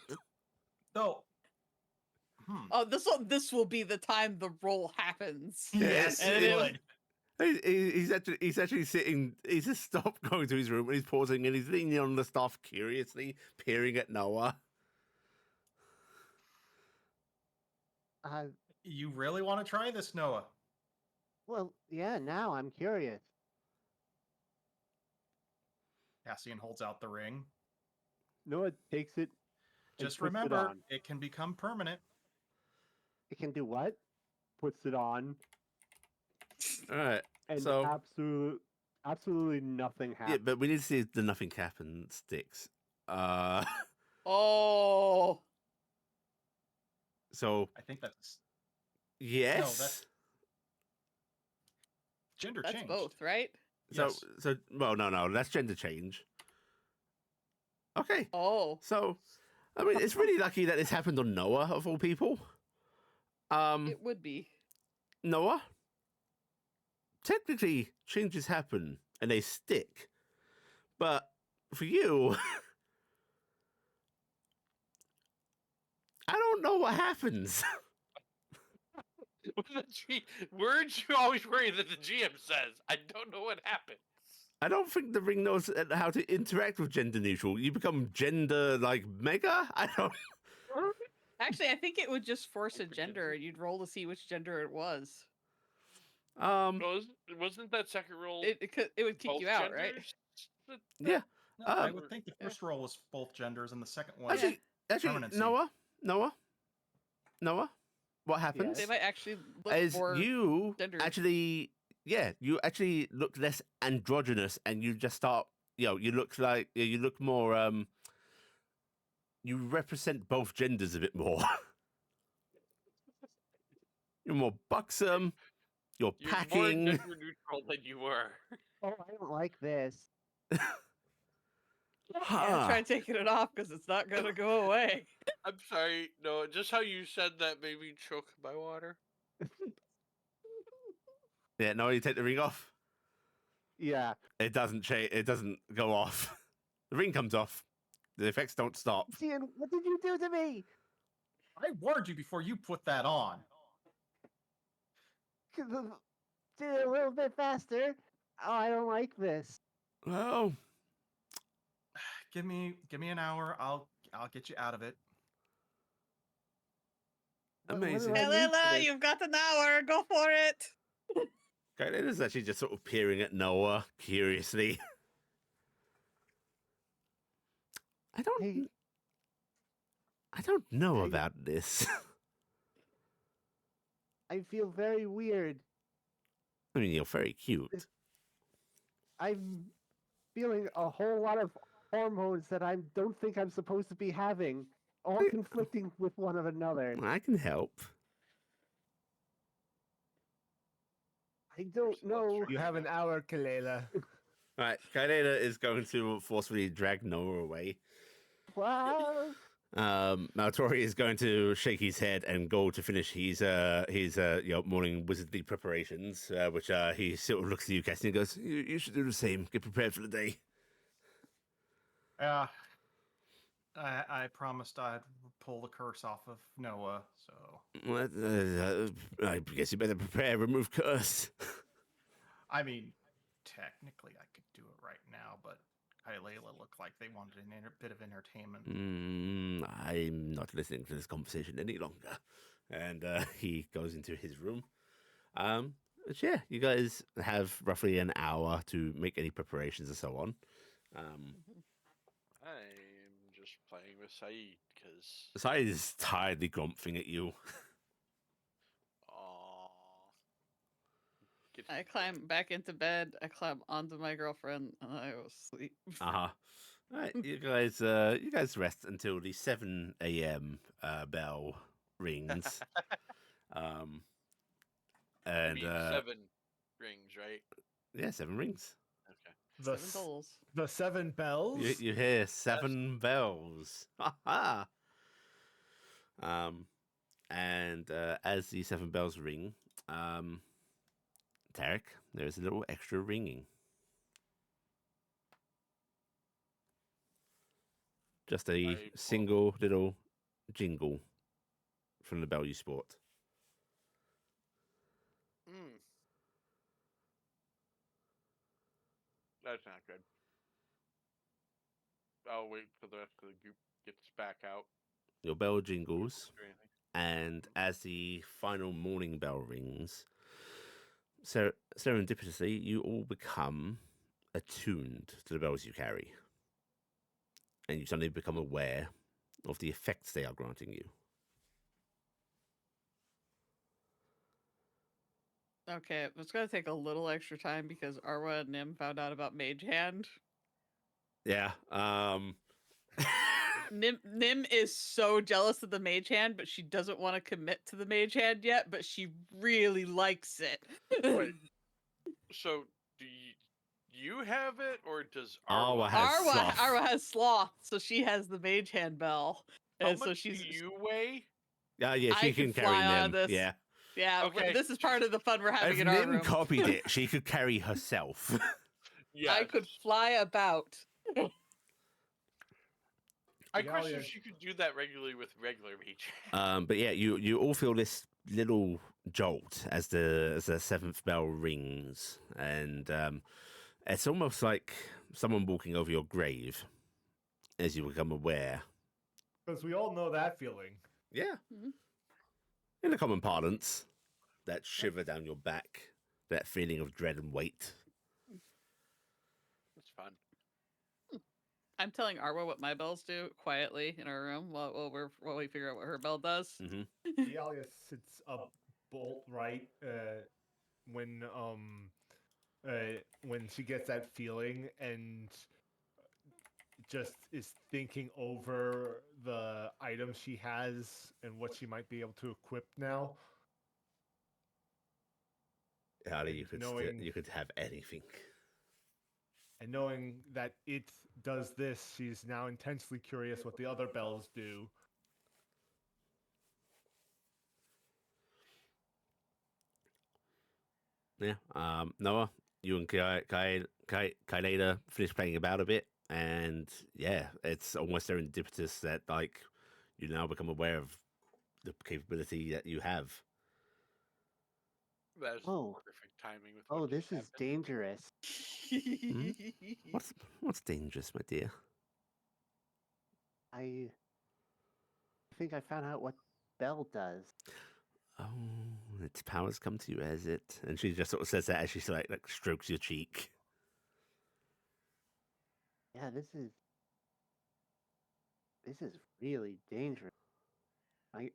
So. Oh, this will be the time the roll happens. Yes, And it it would. He's actually sitting. He's just stopped going to his room and he's pausing and he's leaning on the staff curiously, peering at Noah. You really want to try this, Noah? Well, yeah. Now I'm curious. Cassian holds out the ring. Noah takes it. and Just puts it remember, on. it can become permanent. It can do what? Puts it on. All right. and So absolutely nothing yeah, happened. but we need to see if the nothing happen sticks. Oh, So I think that's yes. gender that's changed. both, right? Yes. So well, no, that's gender change. Okay. Oh, So I mean, it's really lucky that this happened on Noah of all people. it would be. Noah. Technically, changes happen and they stick, but for you, I don't know what happens. Words you always worry that the GM says. I don't know what happened. I don't think the ring knows how to interact with gender neutral. You become gender like mega. I don't. Actually, I think it would just force a gender, and you'd roll to see which gender it was. Wasn't that second roll? It would kick both you out, right? genders? Yeah. No, I would think the first roll was both genders, and the second one. Actually, Permanency. Noah, what happens? They might actually look Is for you genders. actually, you actually look less androgynous, and you just start, you look like you look more, you represent both genders a bit more. You're more buxom. You're You're more packing. gender neutral than you were. Oh, I don't like this. Yeah, try taking it off because it's not gonna go away. I'm sorry. No, just how you said that made me choke my water. Yeah, no, you take the ring off. Yeah. It doesn't change. It doesn't go off. The ring comes off. The effects don't stop. Cassian, what did you do to me? I warned you before you put that on. Did it a little bit faster. Oh, I don't like this. Well, Give me an hour. I'll get you out of it. What do amazing. I need for Lila, this? you've got an hour. Go for it. Kaedena's actually just sort of peering at Noah curiously. I don't. Hey. I don't know Hey. about this. I feel very weird. I mean, you're very cute. I'm feeling a whole lot of hormones that I don't think I'm supposed to be having, all Hey. conflicting with one another. I can help. I don't know. You have an hour, Kalela. All right, Kaedena is going to forcefully drag Noah away. Wow. Maltori is going to shake his head and go to finish his morning wizardly preparations, which he sort of looks at you, Cassian, and goes, you should do the same. Get prepared for the day. I promised I'd pull the curse off of Noah, so Well, I guess you better prepare. Remove curse. I mean, technically I could do it right now, but Layla looked like they wanted a bit of entertainment. I'm not listening to this conversation any longer. And he goes into his room. But yeah, you guys have roughly an hour to make any preparations and so on. I'm just playing with Saeed because. Sai is tiredly grumphing at you. I climb back into bed. I climb onto my girlfriend, and I go sleep. Uh-huh. All right, you guys rest until the 7 a.m. Bell rings. And 7 rings, right? yeah, 7 rings. Okay. The, 7 souls. the 7 bells. You hear 7 bells. Ha And as the 7 bells ring, Taryc, there's a little extra ringing. Just a single little jingle from the bell you sport. That's not good. I'll wait for the rest of the group gets back out. Your bell jingles, or anything. and as the final morning bell rings, serendipitously, you all become attuned to the bells you carry. And you suddenly become aware of the effects they are granting you. Okay, it's gonna take a little extra time because Arwa and Nim found out about Mage Hand. Yeah. Nim is so jealous of the Mage Hand, but she doesn't want to commit to the Mage Hand yet. But she really likes it. Wait. So, do you have it, or does Arwa? Arwa has sloth. Arwa has sloth, so she has the Mage Hand bell, How and much so she's. do you weigh? Yeah, she I can could carry fly on them. this. Yeah. Yeah, Okay. this is part of the fun we're having If in our Nim room. copied it, she could carry herself. Yeah. I could fly about. I Yeah, question yeah. if she could do that regularly with regular mage. But yeah, you all feel this little jolt as the seventh bell rings, and it's almost like someone walking over your grave as you become aware. Because we all know that feeling. Yeah. Mhm. In a common parlance, that shiver down your back, that feeling of dread and weight. That's fun. I'm telling Arwa what my bells do quietly in our room while we figure out what her bell does. Mm-hmm. Iala sits up bolt right when she gets that feeling and just is thinking over the items she has and what she might be able to equip now. Harley, And you could knowing- you could have anything. And knowing that it does this, she's now intensely curious what the other bells do. Yeah. Noah, you and Kaileda finish playing about a bit, and yeah, it's almost serendipitous that like you now become aware of the capability that you have. That's Oh. perfect timing with Oh, what this just is happened. dangerous. What's dangerous, my dear? I think I found out what Bell does. Oh, its powers come to you as it, and she just sort of says that as she like strokes your cheek. Yeah, this is really dangerous. I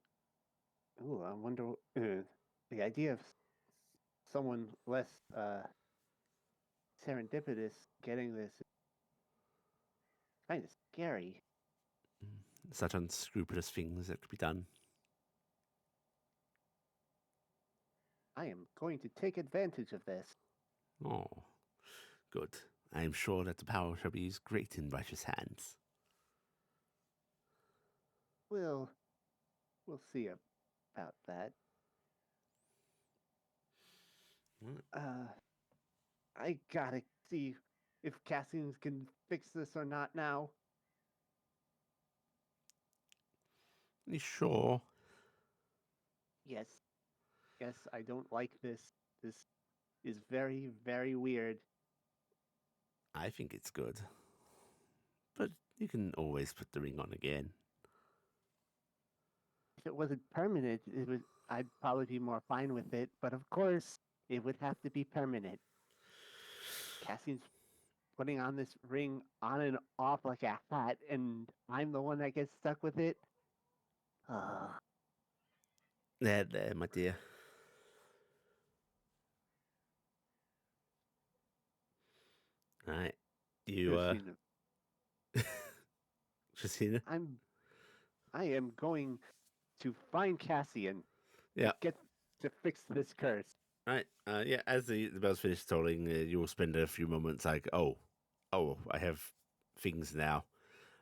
wonder the idea of someone less serendipitous getting this is kind of scary. Such unscrupulous things that could be done. I am going to take advantage of this. Oh, good. I am sure that the power shall be used great in righteous hands. We'll see about that. I gotta see if Cassian can fix this or not now. You sure? Yes, I don't like this. This is very, very weird. I think it's good. But you can always put the ring on again. If it wasn't permanent, I'd probably be more fine with it. But of course, it would have to be permanent. Cassian's putting on this ring on and off like a hat, and I'm the one that gets stuck with it. There, my dear. All right. You, Christina, Christina? I am going to find Cassian. Yeah. Get to fix this curse. All right. Yeah, as the bells finish tolling, you will spend a few moments like, oh, I have things now.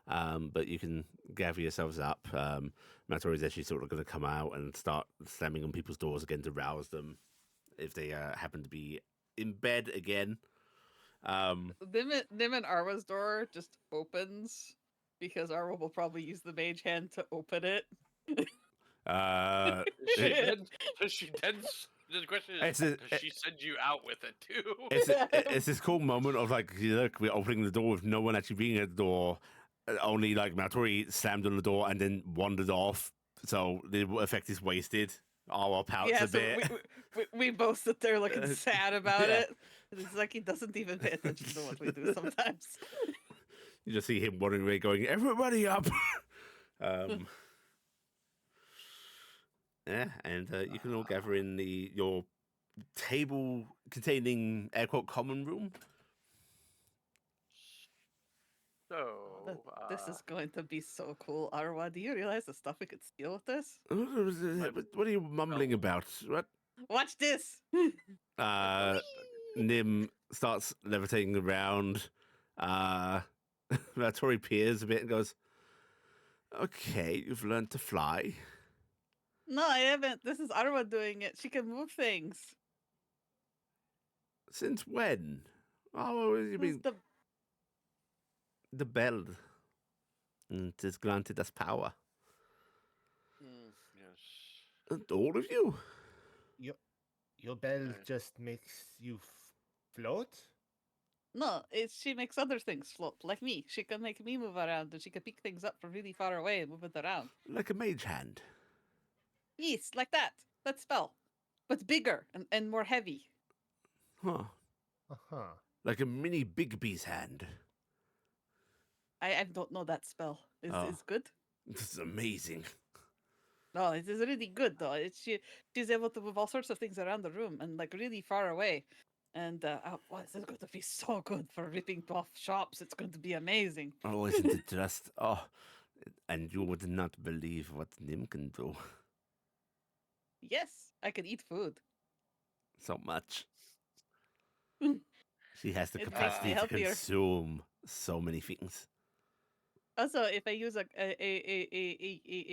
But you can gather yourselves up. Maltori is actually sort of going to come out and start slamming on people's doors again to rouse them if they happen to be in bed again. Nim and Arwa's door just opens because Arwa will probably use the mage hand to open it. Uh, Does she then? The question is, It's does she send you out with it too? it's this cool moment of like, look, we're opening the door with no one actually being at the door. Only like Maltori slammed on the door and then wandered off. So the effect is wasted. Our pouts Yeah, a so bit. we both sit there looking sad about yeah. it. It's like he doesn't even pay attention to what we do sometimes. You just see him wandering away going, everybody up! Yeah, and you can all gather in your table containing air quote common room. So, This is going to be so cool, Arwa. Do you realize the stuff we could steal with this? What are you mumbling about? What? Watch this. Nim starts levitating around. Maltori peers a bit and goes, "Okay, you've learned to fly." No, I haven't. This is Arwa doing it. She can move things. Since when? Oh, you This mean is the the bell? It has granted us power. yes. And all of you. Your bell Right. just makes you float? No, she makes other things float, like me. She can make me move around, and she can pick things up from really far away and move it around. Like a mage hand. Yes, like that. That spell. But bigger and more heavy. Huh. Uh-huh. Like a mini Big B's hand. I don't know that spell. Oh. Is good? This is amazing. No, it is really good though. She's able to move all sorts of things around the room and like really far away. And this is going to be so good for ripping off shops. It's going to be amazing. Oh, isn't it just... Oh, and you would not believe what Nim can do. Yes, I can eat food. So much. She has the It makes me capacity to healthier. consume so many things. Also, if I use a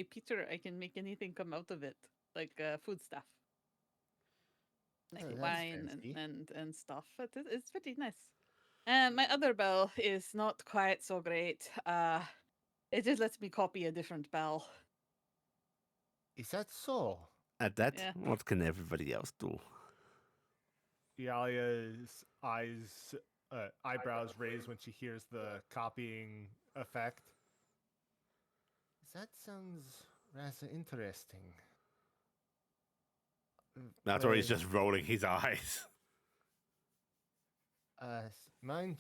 pitcher, I can make anything come out of it, like food stuff, like Oh, that's wine fancy. and stuff. But it's pretty nice. My other bell is not quite so great. It just lets me copy a different bell. Is that so? At that, Yeah. what can everybody else do? Iala's eyebrows raise when she hears the copying effect. That sounds rather interesting. Maltori's Well, just rolling his eyes. Mine.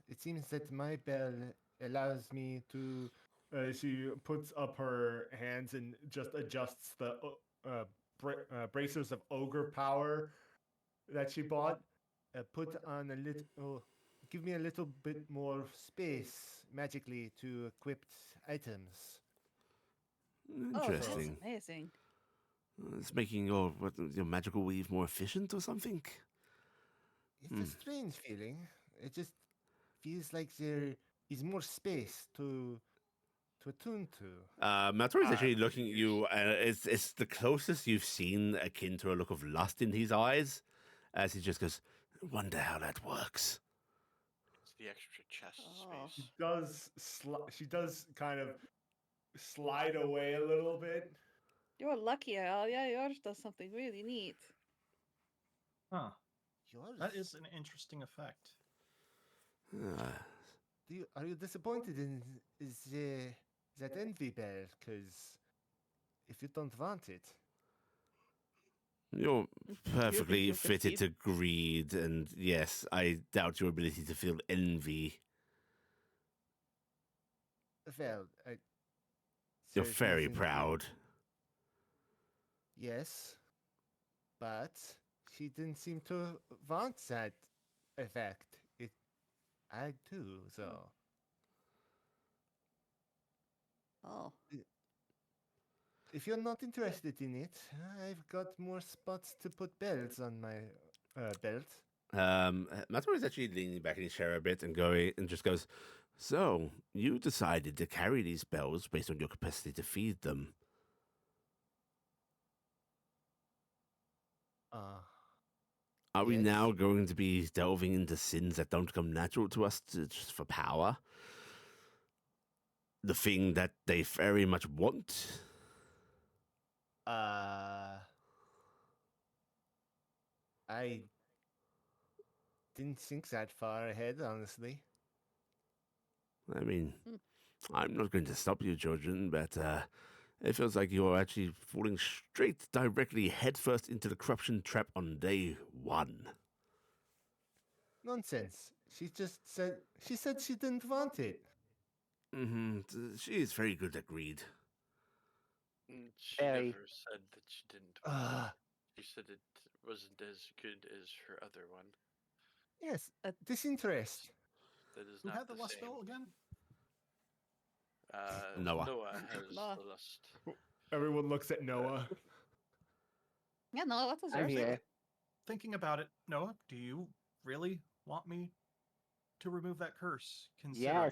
It seems that my bell allows me to. She puts up her hands and just adjusts the bracers of ogre power that she bought. Put on a little. Give me a little bit more space magically to equipped items. Oh, that's Interesting. amazing. It's making your magical weave more efficient or something. It's a strange feeling. It just feels like there is more space to attune to. Maltori's actually looking at you, and it's the closest you've seen akin to a look of lust in his eyes, as he just goes, "Wonder how that works." It's the extra chest Oh. space. She does kind of slide away a little bit. You're lucky, Al. Yeah, yours does something really neat. Huh. Yours? That is an interesting effect. Are you disappointed in that envy bell? Because if you don't want it, You're perfectly you fitted succeed. to greed, and yes, I doubt your ability to feel envy. well, You're there's very nothing proud. Yes, but she didn't seem to want that effect. I do, though. Oh. If you're not interested in it, I've got more spots to put bells on my belt. Matori is actually leaning back in his chair a bit and just goes, "So, you decided to carry these bells based on your capacity to feed them. Are we Yes. now going to be delving into sins that don't come natural to us just for power? The thing that they very much want?" I didn't think that far ahead, honestly. I mean, I'm not going to stop you, children, but it feels like you're actually falling straight directly headfirst into the corruption trap on day one. Nonsense. She said she didn't want it. She is very good at greed. She Very. never said that she didn't want Uh, it. She said it wasn't as good as her other one. Yes, disinterest. That is Who not had the lust same. spell again? Noah. Noah has Noah. the lust. Everyone looks at Noah. Yeah, no, that I'm deserves it. here. Thinking about it, Noah, do you really want me to remove that curse? Considering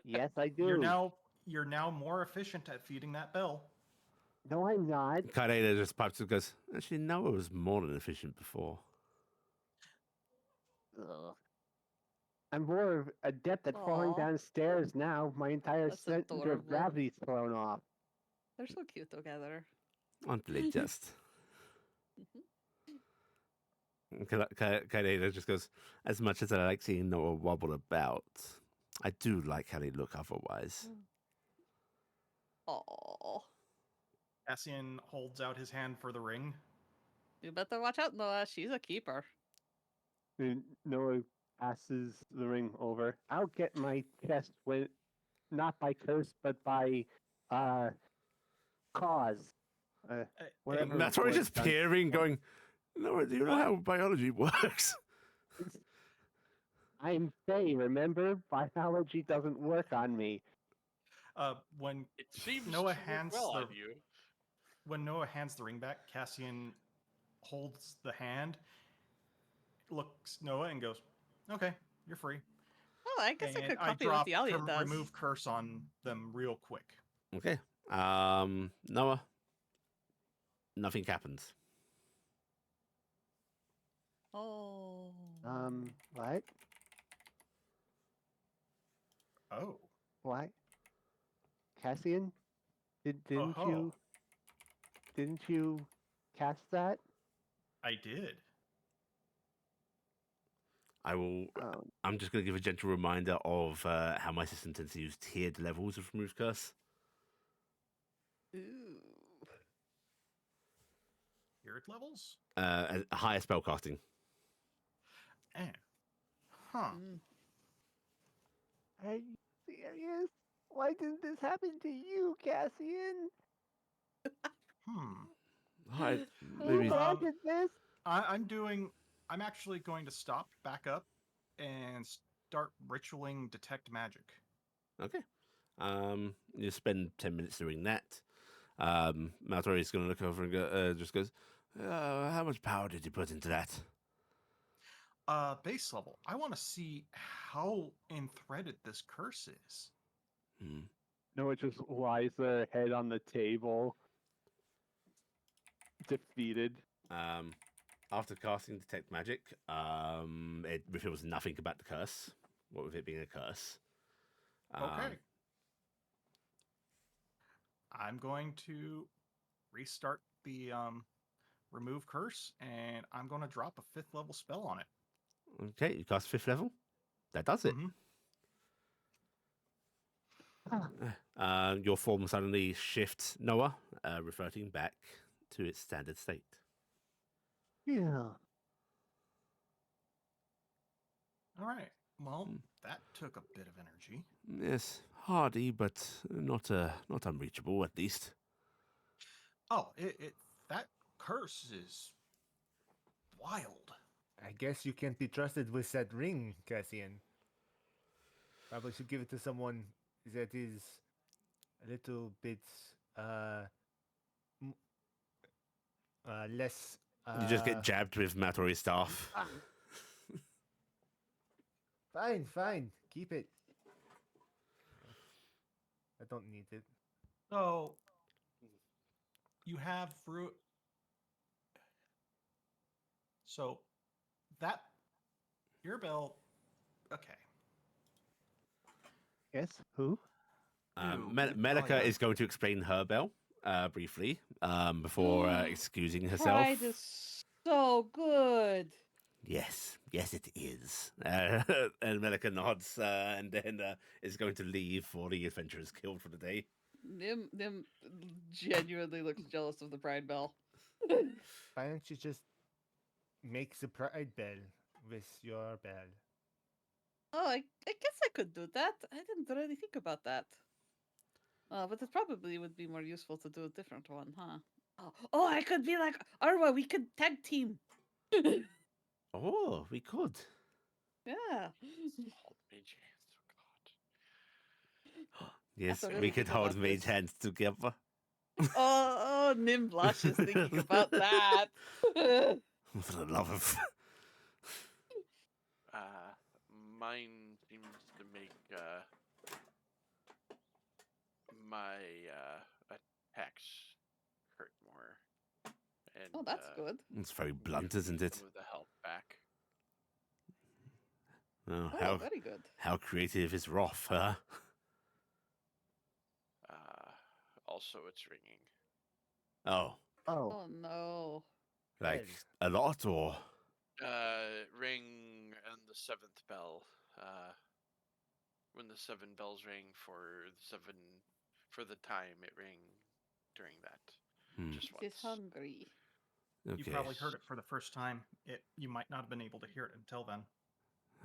Yes, I you're do. now more efficient at feeding that bell. No, I'm not. Kaida just pipes and goes, actually, Noah was more than efficient before. Ugh. I'm more adept at falling Aw. downstairs now. My entire That's center of adorable. gravity's thrown off. They're so cute together. Aren't they just? Mhm. Kaida just goes, as much as I like seeing Noah wobble about, I do like how they look otherwise. Aw. Cassian holds out his hand for the ring. You better watch out, Noah. She's a keeper. And Noah passes the ring over. I'll get my chest when, not by curse, but by cause. Whatever. Maltori's was just done. peering, going, Noah, do you know What? how biology works? I'm Faye, remember? Biology doesn't work on me. When It seems Noah to work hands well the on you. when Noah hands the ring back, Cassian holds the hand, looks Noah, and goes, "Okay, you're free." Oh, I guess I And could I copy what drop the to Alia does. remove curse on them real quick. Okay. Noah, nothing happens. Oh. What? Oh. What? Cassian? Didn't Oh-ho. you cast that? I did. I will. Oh, I'm just going to give a gentle reminder of how my system tends to use tiered levels of remove curse. Ooh. Spirit levels? A higher spellcasting. Eh. Huh. Mm. are you serious? Why didn't this happen to you, Cassian? Hi, You maybe. granted this? I'm actually going to stop, back up, and start ritualing detect magic. Okay. You spend 10 minutes doing that. Maltori is going to look over and just goes, how much power did you put into that? Base level. I want to see how enthreaded this curse is. Noah just lies there, head on the table, defeated. After casting Detect Magic, it reveals nothing about the curse. What with it being a curse? Okay. I'm going to restart the remove curse, and I'm going to drop a 5th level spell on it. Okay, you cast 5th level. That does it. Your form suddenly shifts, Noah, reverting back to its standard state. Yeah. All right. Well, that took a bit of energy. Yes, hardy, but not unreachable, at least. Oh, that curse is wild. I guess you can't be trusted with that ring, Cassian. Probably should give it to someone that is a little bit less. You just get jabbed with Maltori's staff. Fine. Keep it. I don't need it. So, you have So, that your bell. Okay. Yes, who? Melaka Talia. is going to explain her bell briefly before excusing herself. Pride is so good. Yes, it is. And Melaka nods and then is going to leave for the adventurers killed for the day. Nim genuinely looks jealous of the Pride Bell. Why don't you just make the pride bell with your bell? Oh, I guess I could do that. I didn't really think about that. But it probably would be more useful to do a different one, huh? Oh, I could be like Arwa. We could tag team. Oh, we could. Yeah. Hold mage hands. Oh god. Yes, thought we really could good hold about mage this. hands together. Oh, Nim blushes thinking about that. For the love of. Mine seems to make my attacks hurt more, and Oh, that's good. It's very blunt, give me isn't it? some of the health back. Oh, Oh, very good. how creative is Roth, huh? Also, it's ringing. Oh, Oh, Oh no. like a lot, or Ring and the seventh bell. When the 7 bells ring for the time it rang during that. Just She's once. hungry. okay. You probably heard it for the first time. You might not have been able to hear it until then.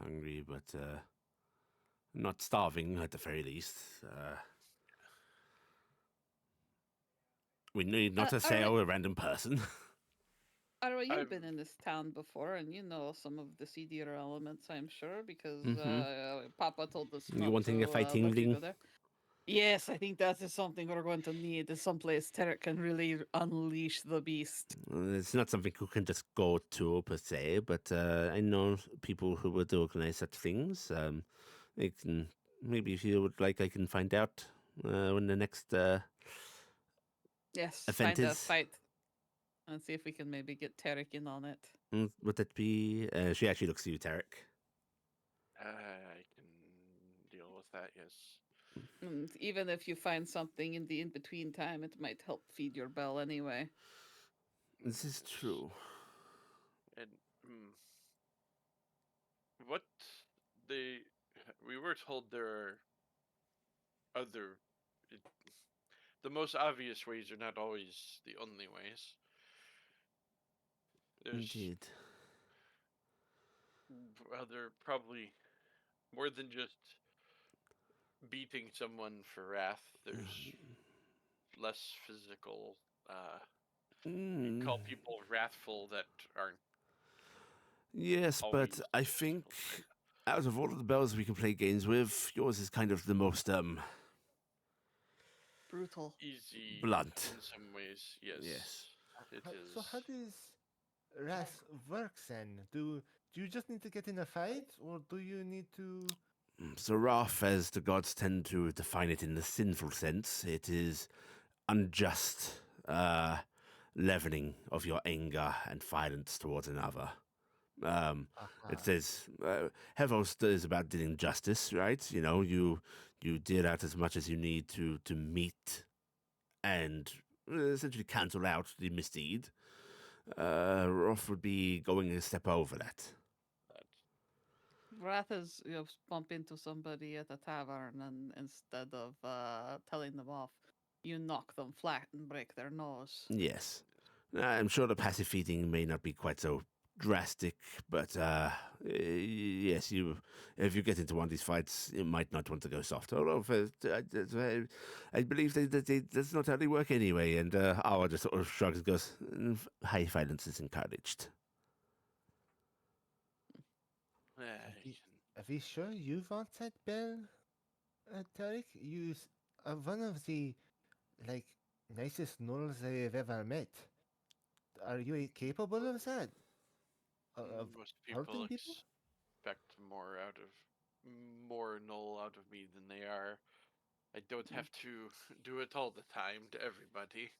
Hungry, but not starving at the very least. We need not are assail a random person. Arwa, you've I've- been in this town before, and you know some of the seedier elements, I'm sure, because Papa told us. You not wanting to, a fight let you tingling? go there. Yes, I think that is something we're going to need. Is someplace Taryc can really unleash the beast. It's not something you can just go to per se, but I know people who would organize such things. They can, maybe if you would like, I can find out when the next Yes, event find a is. fight and see if we can maybe get Taryc in on it. Would that be? She actually looks to you, Taryc. I can deal with that, yes. And even if you find something in the in-between time, it might help feed your bell anyway. This is Yes. true. And what we were told there are other. The most obvious ways are not always the only ways. There's Indeed. other probably more than just beating someone for wrath. There's less physical. You call people wrathful that aren't. Yes, but always I think physical. out of all of the bells we can play games with, yours is kind of the most Brutal. Easy blunt. in some ways. Yes. Yes. It is. So how does wrath work then? Do you just need to get in a fight, or do you need to? So wrath, as the gods tend to define it in the sinful sense, it is unjust leavening of your anger and violence towards another. It says Hevost is about dealing justice, right? You know, you deal out as much as you need to meet and essentially cancel out the misdeed. Wrath would be going a step over that. Wrath is bump into somebody at a tavern, and instead of telling them off, you knock them flat and break their nose. Yes. I'm sure the passive feeding may not be quite so drastic, but yes, if you get into one of these fights, you might not want to go soft. Although I believe that's not how they work anyway. And Awa just sort of shrugs and goes, high violence is encouraged. Are we sure you want that bell, Taryc? You are one of the nicest gnolls I have ever met. Are you capable of that? Of Most hurting people people? expect more null out of me than they are. I don't have to do it all the time to everybody,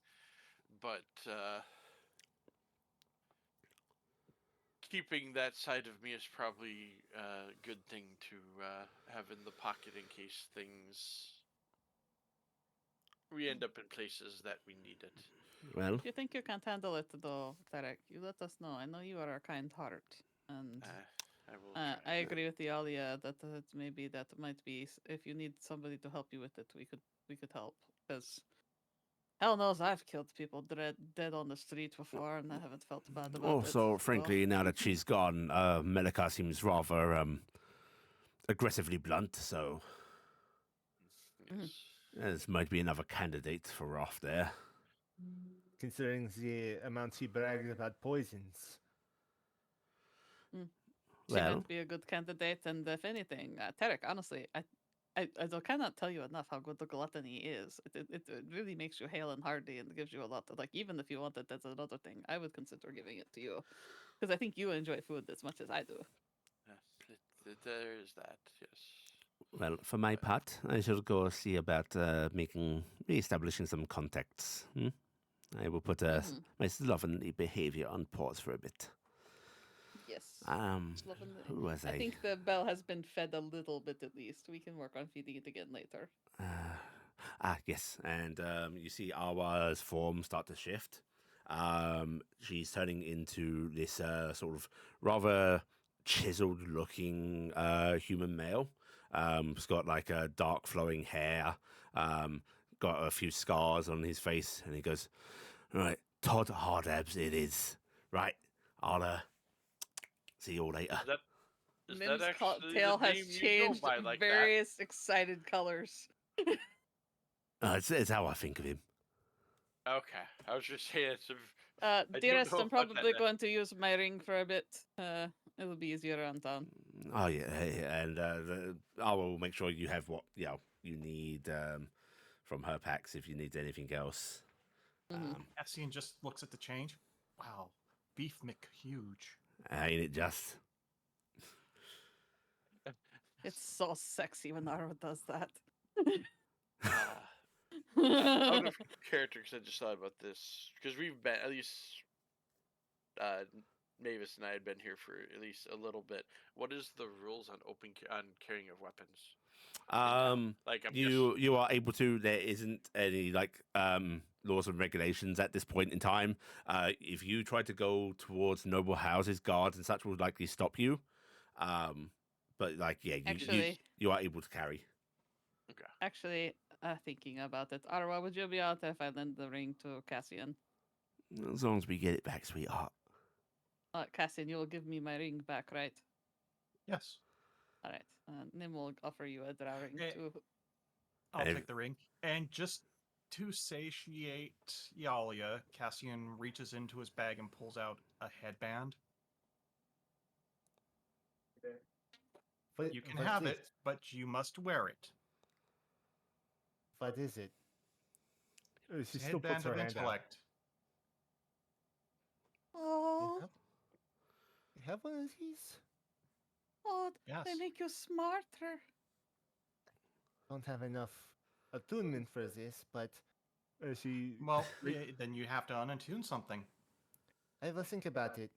but keeping that side of me is probably a good thing to have in the pocket in case we end up in places that we need it. Well, If you think you can't handle it, though, Taryc, you let us know. I know you are a kind heart, and I will try. I agree with Iala that maybe that might be if you need somebody to help you with it, we could help. Because hell knows I've killed people dead on the street before, and I haven't felt bad about it. also, frankly, now that she's gone, Melaka seems rather aggressively blunt, so Yes. this might be another candidate for Wrath there. considering the amount she bragged about poisons. She Well, might be a good candidate, and if anything, Taryc, honestly, I cannot tell you enough how good the gluttony is. It really makes you hale and hearty and gives you a lot of, like, even if you want it, that's another thing. I would consider giving it to you. Because I think you enjoy food as much as I do. There is that, yes. well, for my part, I shall go see about re-establishing some contacts. I will put my slovenly behavior on pause for a bit. Yes. Slovenly. Who was I think the bell has been fed a little bit at least. We can work on feeding it again later. Yes, and you see Awa's form start to shift. She's turning into this sort of rather chiseled-looking human male. He's got like a dark flowing hair, got a few scars on his face, and he goes, "Right, Todd Hardabs, it is. Right, I'll see you all later." Is Mim's that actually tail the has name you go changed by like various excited colors. It's how I think of him. that? Okay, I was just saying it's. don't Dearest, know I'm about that probably now. going to use my ring for a bit. It'll be easier around town. Oh yeah, and I will make sure you have what you need from her packs if you need anything else. Cassian just looks at the change. Wow, beef huge. Ain't it just? It's so sexy when Arwa does that. Out of character, because I just thought about this because we've been at least Mavis and I had been here for at least a little bit. What is the rules on on carrying of weapons? Like You are able to. There isn't any laws and regulations at this point in time. If you try to go towards noble houses, guards and such will likely stop you. But Actually- you are able to carry. Actually, thinking about it, Arwa, would you be out if I lend the ring to Cassian? As long as we get it back, sweetheart. Cassian, you will give me my ring back, right? Yes, All right. Nim will offer you a drow ring Eh, too. I'll Hey. take the ring. And just to satiate Iala, Cassian reaches into his bag and pulls out a headband. You can have it, but you must wear it. What is it? She It's a still puts headband her of hand out. intellect. Oh, You have one of these? Yes. they make you smarter. Don't have enough attunement for this, but she. Well, then you have to unattune something. I will think about it.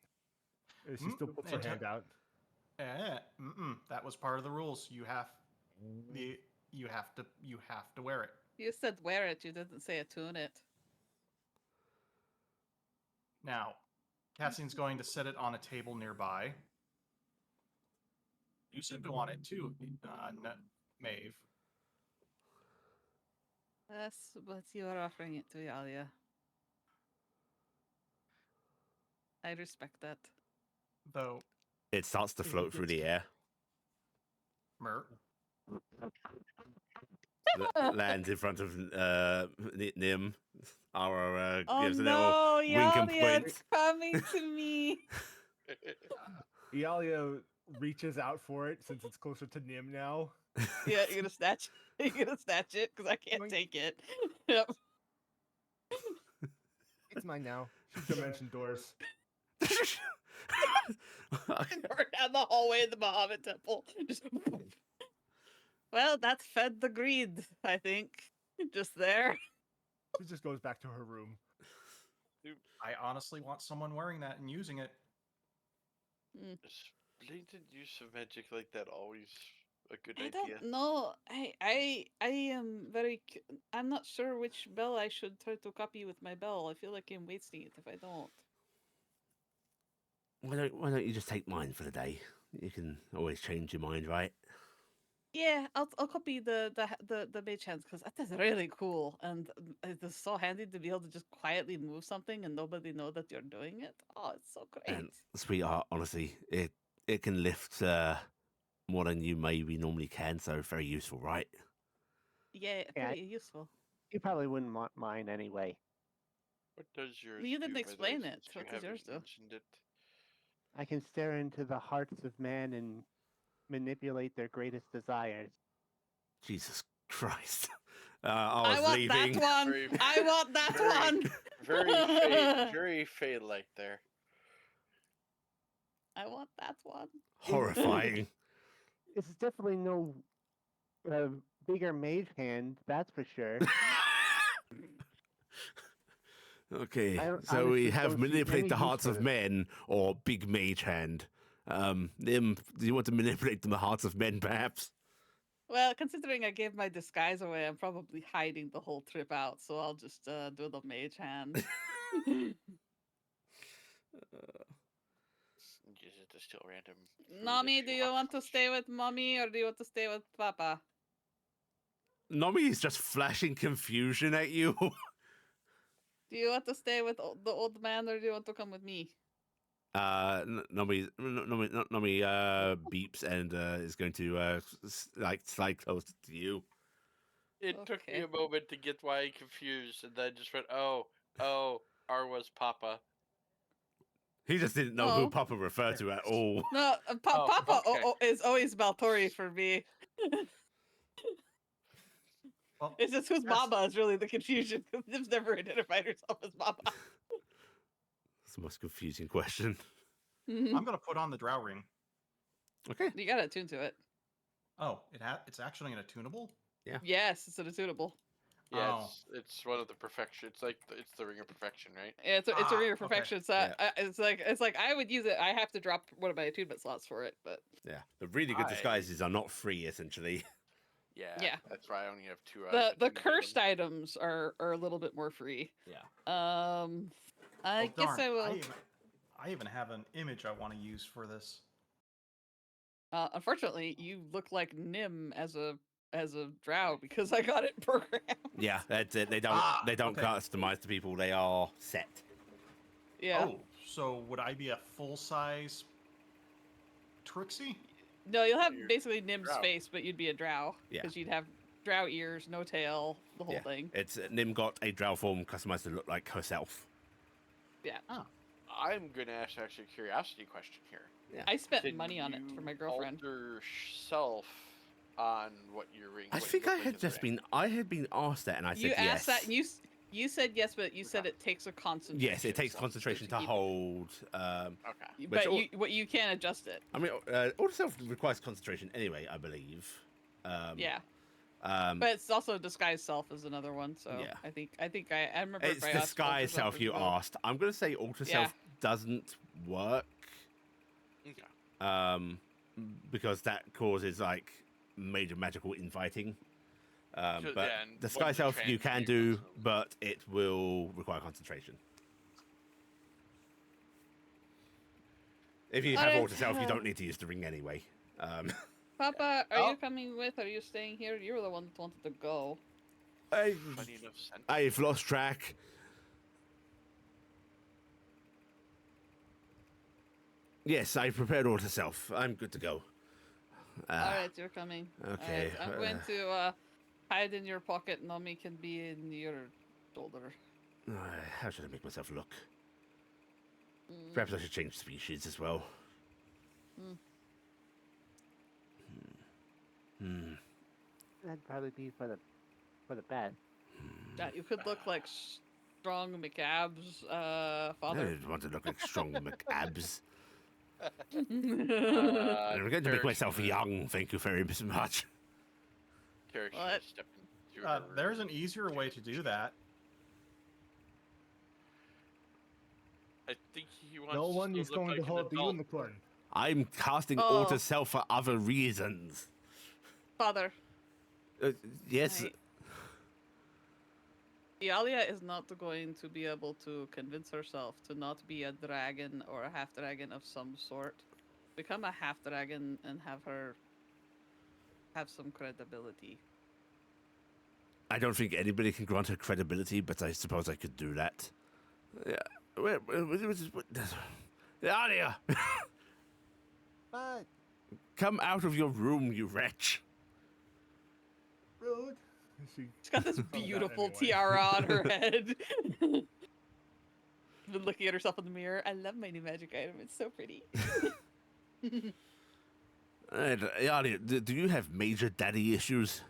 She still puts her hand out. That was part of the rules. You have to wear it. You said wear it. You didn't say attune it. Now, Cassian's going to set it on a table nearby. You seem to want it too, Maeve. Yes, but you are offering it to Yalia. I respect that. Though, It starts to float through the air. Lands in front of Nim. Our Oh gives a no, little wink and Yalia, point. it's coming to me. Ialia reaches out for it since it's closer to Nim now. Yeah, you're gonna snatch. You're gonna snatch it because I can't Boink. take it. Yep. It's mine now. She's dimension doors. Or down the hallway in the Bahamut temple. Just. Well, that fed the greed. I think. Just there. She just goes back to her room. I honestly want someone wearing that and using it. Is blatant use of magic like that always a good I idea? don't know. I am very. I'm not sure which bell I should try to copy with my bell. I feel like I'm wasting it if I don't. Why don't you just take mine for the day? You can always change your mind, right? Yeah, I'll copy the mage hands because that is really cool and it is so handy to be able to just quietly move something and nobody know that you're doing it. Oh, it's so great. And sweetheart, honestly, it can lift more than you maybe normally can, so very useful, right? Yeah, Yeah, pretty useful. You probably wouldn't want mine anyway. What does yours You didn't do, by the way, explain it. since you What does yours haven't do? mentioned it? I can stare into the hearts of men and manipulate their greatest desires. Jesus Christ. I I was want leaving. that one. Very- I want that very- one. Very fade-like there. I want that one. Horrifying. It's definitely no bigger mage hand, that's for sure. Okay, I so we honestly have don't see manipulate any the use hearts for of this. men or big mage hand. Nim, do you want to manipulate the hearts of men, perhaps? Well, considering I gave my disguise away, I'm probably hiding the whole trip out, so I'll just do the mage hand. Use it to steal random. food if Mommy, do you want to much. stay with Mommy or do you want to stay with Papa? Nomi is just flashing confusion at you. Do you want to stay with the old man or do you want to come with me? Nomi beeps and is going to slide close to you. It took me Okay. a moment to get why I confused, and then just went, oh, R was Papa. He just didn't know who No. Papa referred to at all. No, Oh, Papa okay. is always Maltori for me. Well, It's just who's Yes. Mama is really the confusion. They've never identified herself as Mama. That's the most confusing question. I'm gonna put on the drow ring. Okay. You gotta attune to it. Oh, it's actually an attunable. Yes, it's an attunable. Yeah, Oh. it's one of the perfection. It's like it's the ring of perfection, right? Yeah, it's a Ah, ring of okay. perfection. So Yeah. it's like I would use it. I have to drop one of my attunement slots for it, but Yeah. The really good I- disguises are not free, essentially. Yeah. That's why I only have 2 the items. cursed items are a little bit more free. Yeah. I Oh, guess darn, I will. I even have an image I want to use for this. Unfortunately, you look like Nim as a drow because I got it programmed. Yeah, that's it. They don't Okay. customize the people. They are set. Yeah. Oh, so would I be a full size Trixie? No, you'll have You're basically Nim's drow. face, but you'd be a drow. Yeah. Because you'd have drow ears, no tail, the whole Yeah. thing. It's Nim got a drow form customized to look like herself. Yeah. I'm gonna ask actually a curiosity question here. I spent Can money on it for my you girlfriend. alter self on what your ring? I what you think look I like had in the just ring? been asked that, and I said You yes. asked that, and you said yes, but you said it takes a concentration. Yes, it takes so concentration to keep it. hold. Okay. which But you can adjust it. I mean, auto self requires concentration anyway, I believe. Yeah. But But it's also disguise self is another one. So Yeah. I think I remember. it's if I asked disguise Ultra self you as well. asked. I'm gonna say auto Yeah. self doesn't work. Okay. Because that causes like major magical infighting. But yeah, and the once sky you self you can transmute, do, that's a- but it will require concentration. If you have Alright. auto self, you don't need to use the ring anyway. Papa, are Oh. you coming with? Are you staying here? You were the one that wanted to go. Funny enough, sentence. I've lost track. Yes, I prepared auto self. I'm good to go. All right, you're coming. okay, Alright, I'm going to hide in your pocket. Nomi can be in your shoulder. How should I make myself look? Mm, Perhaps I should change species as well. That'd probably be for the best. yeah, you could look like strong McAb's I father. don't want to look like strong McAbs. Uh, I'm going to make Taryc's myself gonna- young, thank you very much. Taryc's gonna What? step into her There's an easier way to do that. I think he wants. No one to is look going like to an hold the adult. unicorn. I'm casting Oh. auto self for other reasons. Father, Yes, Iala is not going to be able to convince herself to not be a dragon or a half dragon of some sort. Become a half dragon and have her have some credibility. I don't think anybody can grant her credibility, but I suppose I could do that. Yeah. Talia, But come out of your room, you wretch. Rude. She She's got this that beautiful anyway. tiara on her head. been looking at herself in the mirror. I love my new magic item. It's so pretty. Iala, do you have major daddy issues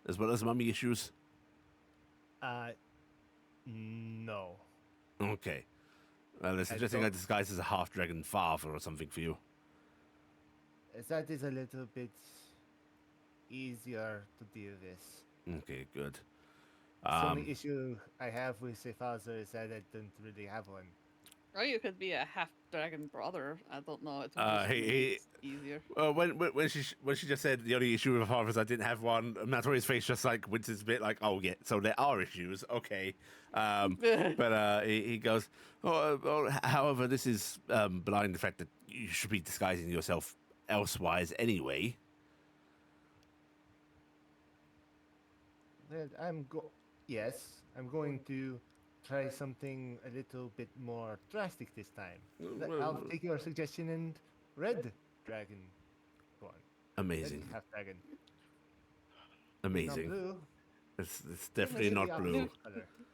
as well as mummy issues? No. Okay. Well, they're suggesting I disguise as a half-dragon father or something for you. That is a little bit easier to deal with. Okay, good. The only issue I have with a father is that I don't really have one. Or you could be a half dragon brother. I don't know. It's easier. When she just said the only issue with her father is I didn't have one, Maltori's face just like winces a bit, like, oh yeah, so there are issues, okay. But he goes, however, this is belying the fact that you should be disguising yourself elsewise anyway. Well, yes, I'm going to try something a little bit more drastic this time. I'll take your suggestion and red dragon one. Amazing. Half dragon. Amazing. Not blue. It's definitely not blue.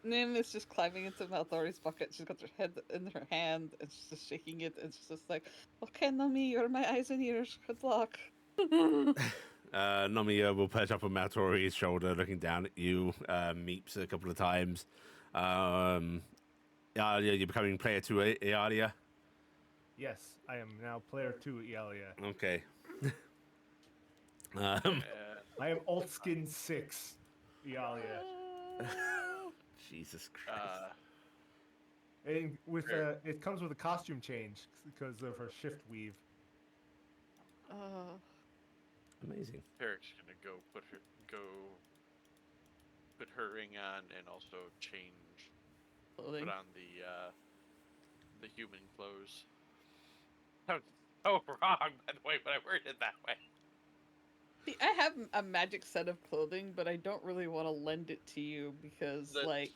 Nim is just climbing into Maltori's bucket. She's got her head in her hand and she's just shaking it. And she's just like, okay, Nami, you're my eyes and ears. Good luck. Nami will perch up on Maltori's shoulder, looking down at you. Meeps a couple of times. Iala, you're becoming player 2, Iala? Yes, I am now player 2, Iala. Okay. I am alt skin 6, Iala. Jesus Christ. And it comes with a costume change because of her shift weave. Amazing. Taryk's gonna go put her ring on and also change, Clothing. put on the human clothes. That was so wrong, by the way, but I worded it that way. See, I have a magic set of clothing, but I don't really want to lend it to you because, That's like,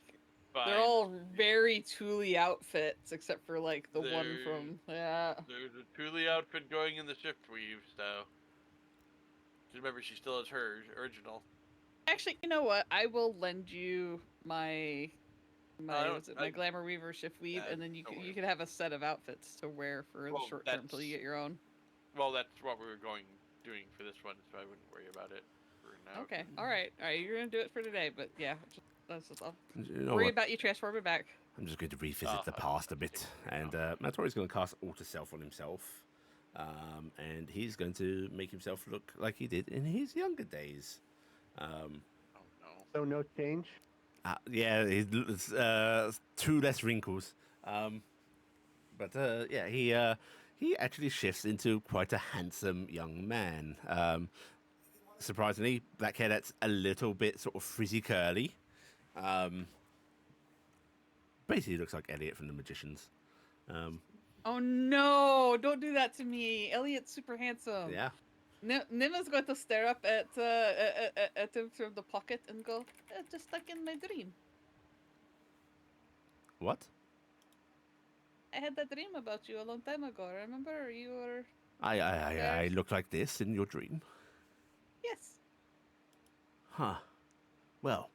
fine. they're all very Thule outfits, except for, like, the one from, yeah. There's a Thule outfit going in the shift weave, so. Just remember, she still has her original. Actually, you know what? I will lend you my Glamour Weaver shift weave, and then you can have a set of outfits to wear for the short term until you get your own. Well, that's what we were doing for this one, so I wouldn't worry about it for now. Okay, all right. You're gonna do it for today, but yeah, I'll You know worry what? about you transforming back. I'm just going to revisit the past a bit. And Maltori's going to cast Alter Self on himself. And he's going to make himself look like he did in his younger days. Oh no. So no change? Yeah, it's 2 less wrinkles. But he actually shifts into quite a handsome young man. Surprisingly, black hair that's a little bit sort of frizzy curly. Basically looks like Elliot from The Magicians. Oh no! Don't do that to me. Elliot's super handsome. Yeah. Nima's going to stare up at him from the pocket and go, just like in my dream. What? I had that dream about you a long time ago. Remember, you were. I look like this in your dream. Yes. Huh. Well.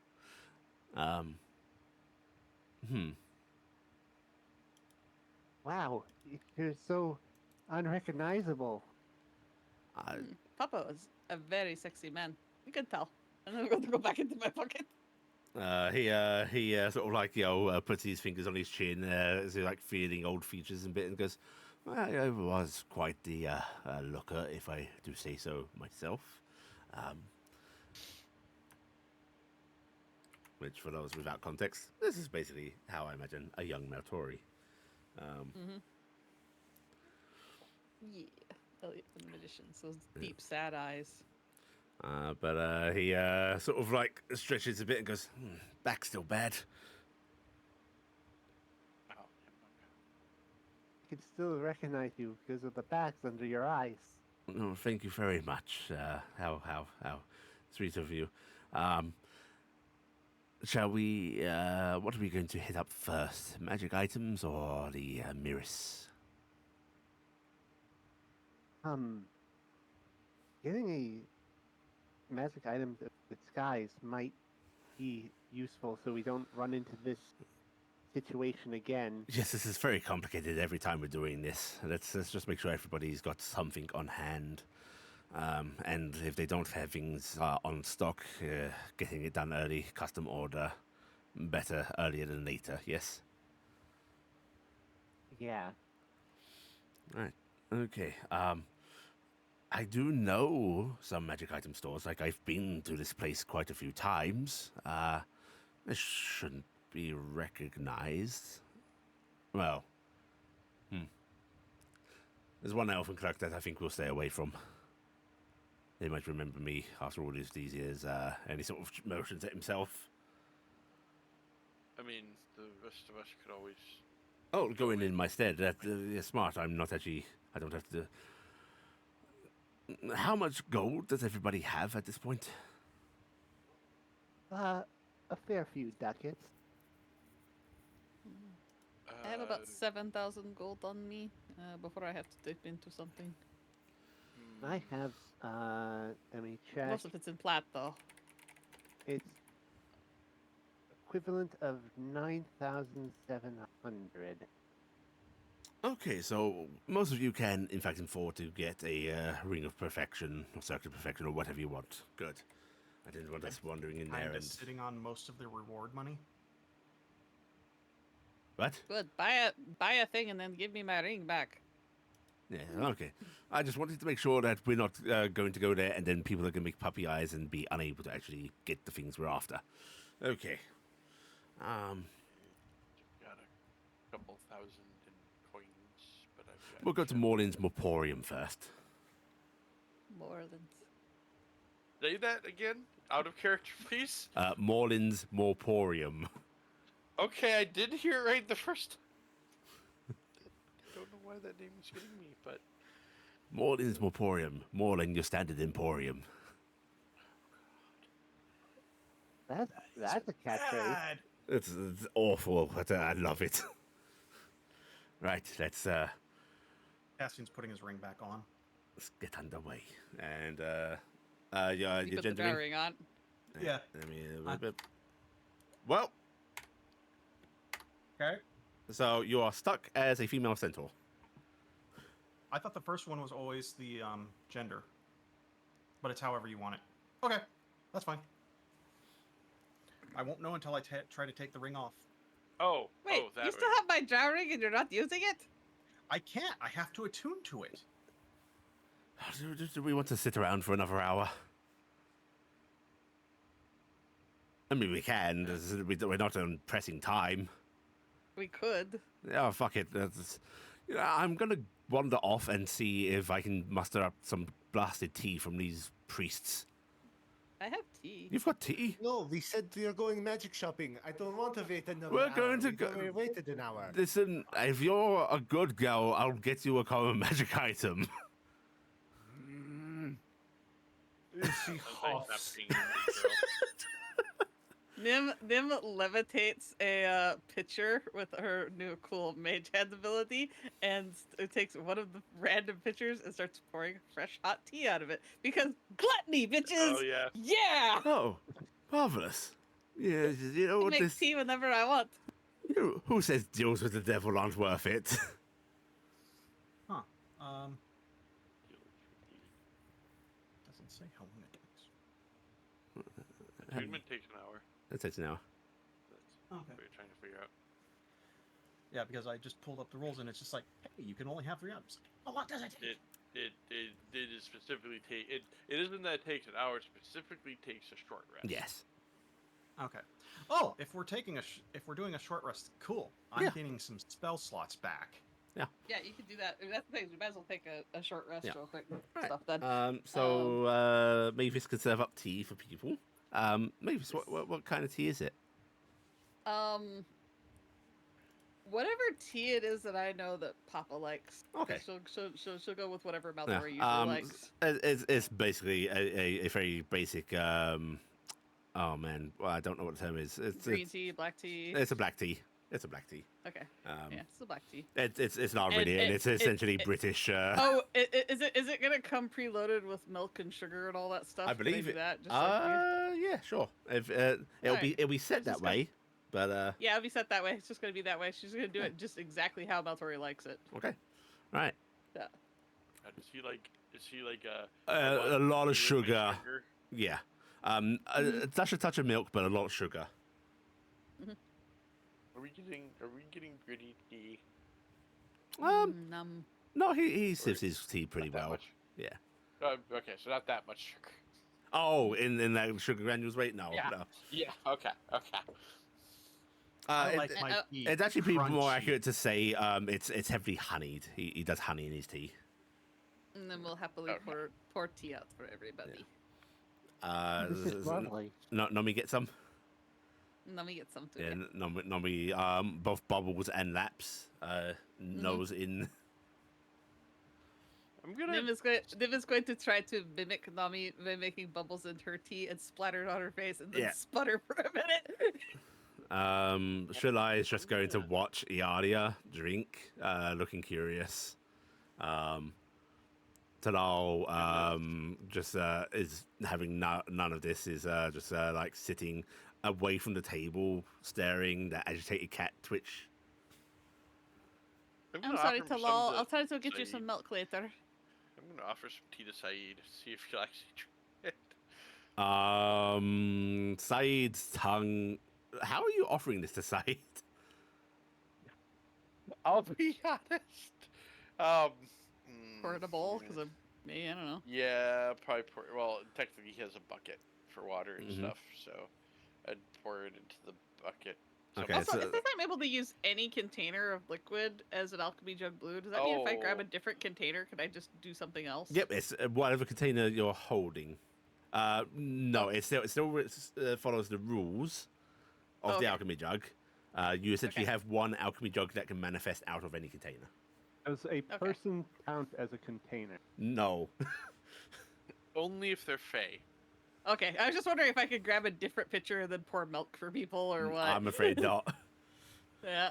Wow, you're so unrecognizable. Papa was a very sexy man. You can tell. And I'm going to go back into my pocket. He sort of like puts his fingers on his chin, as he like feeling old features and bit, and goes, "Well, I was quite the looker, if I do say so myself." Which, for those without context, this is basically how I imagine a young Maltori. Yeah, Elliot from the Magicians. Those deep, sad eyes. But he sort of like stretches a bit and goes, "Back's still bad." I can still recognize you because of the backs under your eyes. Oh, thank you very much. How sweet of you. Shall we? What are we going to hit up first? Magic items or the mirrors? Getting a magic item disguise might be useful so we don't run into this situation again. Yes, this is very complicated every time we're doing this. Let's just make sure everybody's got something on hand. And if they don't have things on stock, getting it done early, custom order, better earlier than later, yes? Yeah. Right. Okay. I do know some magic item stores. Like, I've been to this place quite a few times. This shouldn't be recognized. Well, there's one elfin clerk that I think we'll stay away from. They might remember me after all these years, and he sort of motions at himself. I mean, the rest of us could always. Oh, go in my stead. That's smart. I'm not actually. I don't have to. How much gold does everybody have at this point? A fair few ducats. I have about 7,000 gold on me before I have to dip into something. I have, let me check. Most of it's in plat, though. It's equivalent of 9,700. Okay, so most of you can, in fact, afford to get a Ring of Perfection, or Circuit of Perfection, or whatever you want. Good. I didn't want us wandering in there Kinda and... sitting on most of the reward money. What? Good. Buy a thing and then give me my ring back. Yeah, okay. I just wanted to make sure that we're not going to go there and then people are going to make puppy eyes and be unable to actually get the things we're after. Okay. Got a couple thousand in coins, but I've got. We'll go to Morlin's Morporium first. More than. Say that again, out of character, please. Morlin's Morporium. Okay, I did hear it right the first time. I don't know why that name is getting me, but Morlin's Morporium. Morlin, your standard emporium. That's a catchphrase. It's awful, but I love it. Right, let's Cassian's putting his ring back on. get underway. And You your put the gender dry ring? ring on. Yeah. Let me a little bit. Well, Okay. so you are stuck as a female centaur. I thought the first one was always the gender, but it's however you want it. Okay, that's fine. I won't know until I try to take the ring off. Wait, that you still way. have my dry ring and you're not using it? I can't. I have to attune to it. Do we want to sit around for another hour? I mean, we can. We're not on pressing time. We could. Oh, fuck it. I'm going to wander off and see if I can muster up some blasted tea from these priests. I have tea. You've got tea? No, we said we are going magic shopping. I don't want to wait another We're hour. going to We go- already waited an hour. Listen, if you're a good girl, I'll get you a common magic item. She Like huffs. not being a big girl. Nim levitates a pitcher with her new cool mage hand ability, and it takes one of the random pitchers and starts pouring fresh hot tea out of it because gluttony, bitches. Oh yeah. Yeah. Oh, marvelous. Yeah, you know I what make this... tea whenever I want. Who says deals with the devil aren't worth it? Huh. Doesn't say how long it takes. Attunement takes an hour. That takes an hour. That's Okay. what you're trying to figure out. Yeah, because I just pulled up the rules and it's just like, hey, you can only have 3 hours. How long does it take? It is specifically it isn't that it takes an hour. It specifically takes a short rest. Yes. Okay. Oh, if we're taking if we're doing a short rest, cool. I'm Yeah. getting some spell slots back. Yeah, you can do that. That's the thing. We might as well take a short rest Yeah. real quick. and Right. Stuff then. Mavis can serve up tea for people. Mavis, what kind of tea is it? Whatever tea it is that I know that Papa likes. Okay. She'll go with whatever Yeah, Maltori usually likes. It's basically a very basic. Oh man, well, I don't know what the term is. Green tea, black tea. It's a black tea. It's a black tea. Okay. Yeah, it's a black tea. It's not And really, and it's essentially British. Oh, is it gonna come preloaded with milk and sugar and all that stuff? I believe Maybe it. That, just like Yeah, sure. If it'll Alright. be set that Just way. But Yeah, it'll be set that way. It's just gonna be that way. She's gonna do it just exactly how Maltori likes it. okay, right. Is he like A lot of with sugar. Yeah. A touch of milk, but a lot of sugar. Are we getting gritty tea? No, he sips his tea pretty Not that well. much? Yeah. Okay, so not that much sugar. Oh, in that sugar granules weight? No, Yeah. no. Yeah. Okay. I like my uh, tea. It's actually pretty more crunchy. accurate to say it's heavily honeyed. He does honey in his tea. And then we'll happily Okay. pour tea out for everybody. This is lovely. Nomi get some. Let me get some too. Yeah, Nomi both bubbles and laps nose in. I'm gonna. Nim is going to try to mimic Nami by making bubbles in her tea and splatter it on her face and then Yeah. sputter for a minute. Shilla is just going to watch Iala drink, looking curious. Talal just is having none of this. Is just like sitting away from the table, staring. That agitated cat twitch. I'm I'm gonna sorry, offer some Talal. to I'll try to get you Saeed. some milk later. I'm gonna offer some tea to Saeed. See if he'll actually drink it. Saeed's tongue. How are you offering this to Saeed? I'll be honest. Pour it in a bowl because I'm maybe I don't know. Yeah, probably pour. Well, technically, he has a bucket for water and Mhm. stuff, so I'd pour it into the bucket. Okay, Also, so- if I'm able to use any container of liquid as an alchemy jug blue, does that mean if I grab a Oh. different container, can I just do something else? Yep, it's whatever container you're holding. No, it still follows the rules of Okay. the alchemy jug. You essentially Okay. have one alchemy jug that can manifest out of any container. Does a person count as a container? No. Only if they're fey. Okay, I was just wondering if I could grab a different pitcher and then pour milk for people or what. I'm afraid not. Yeah.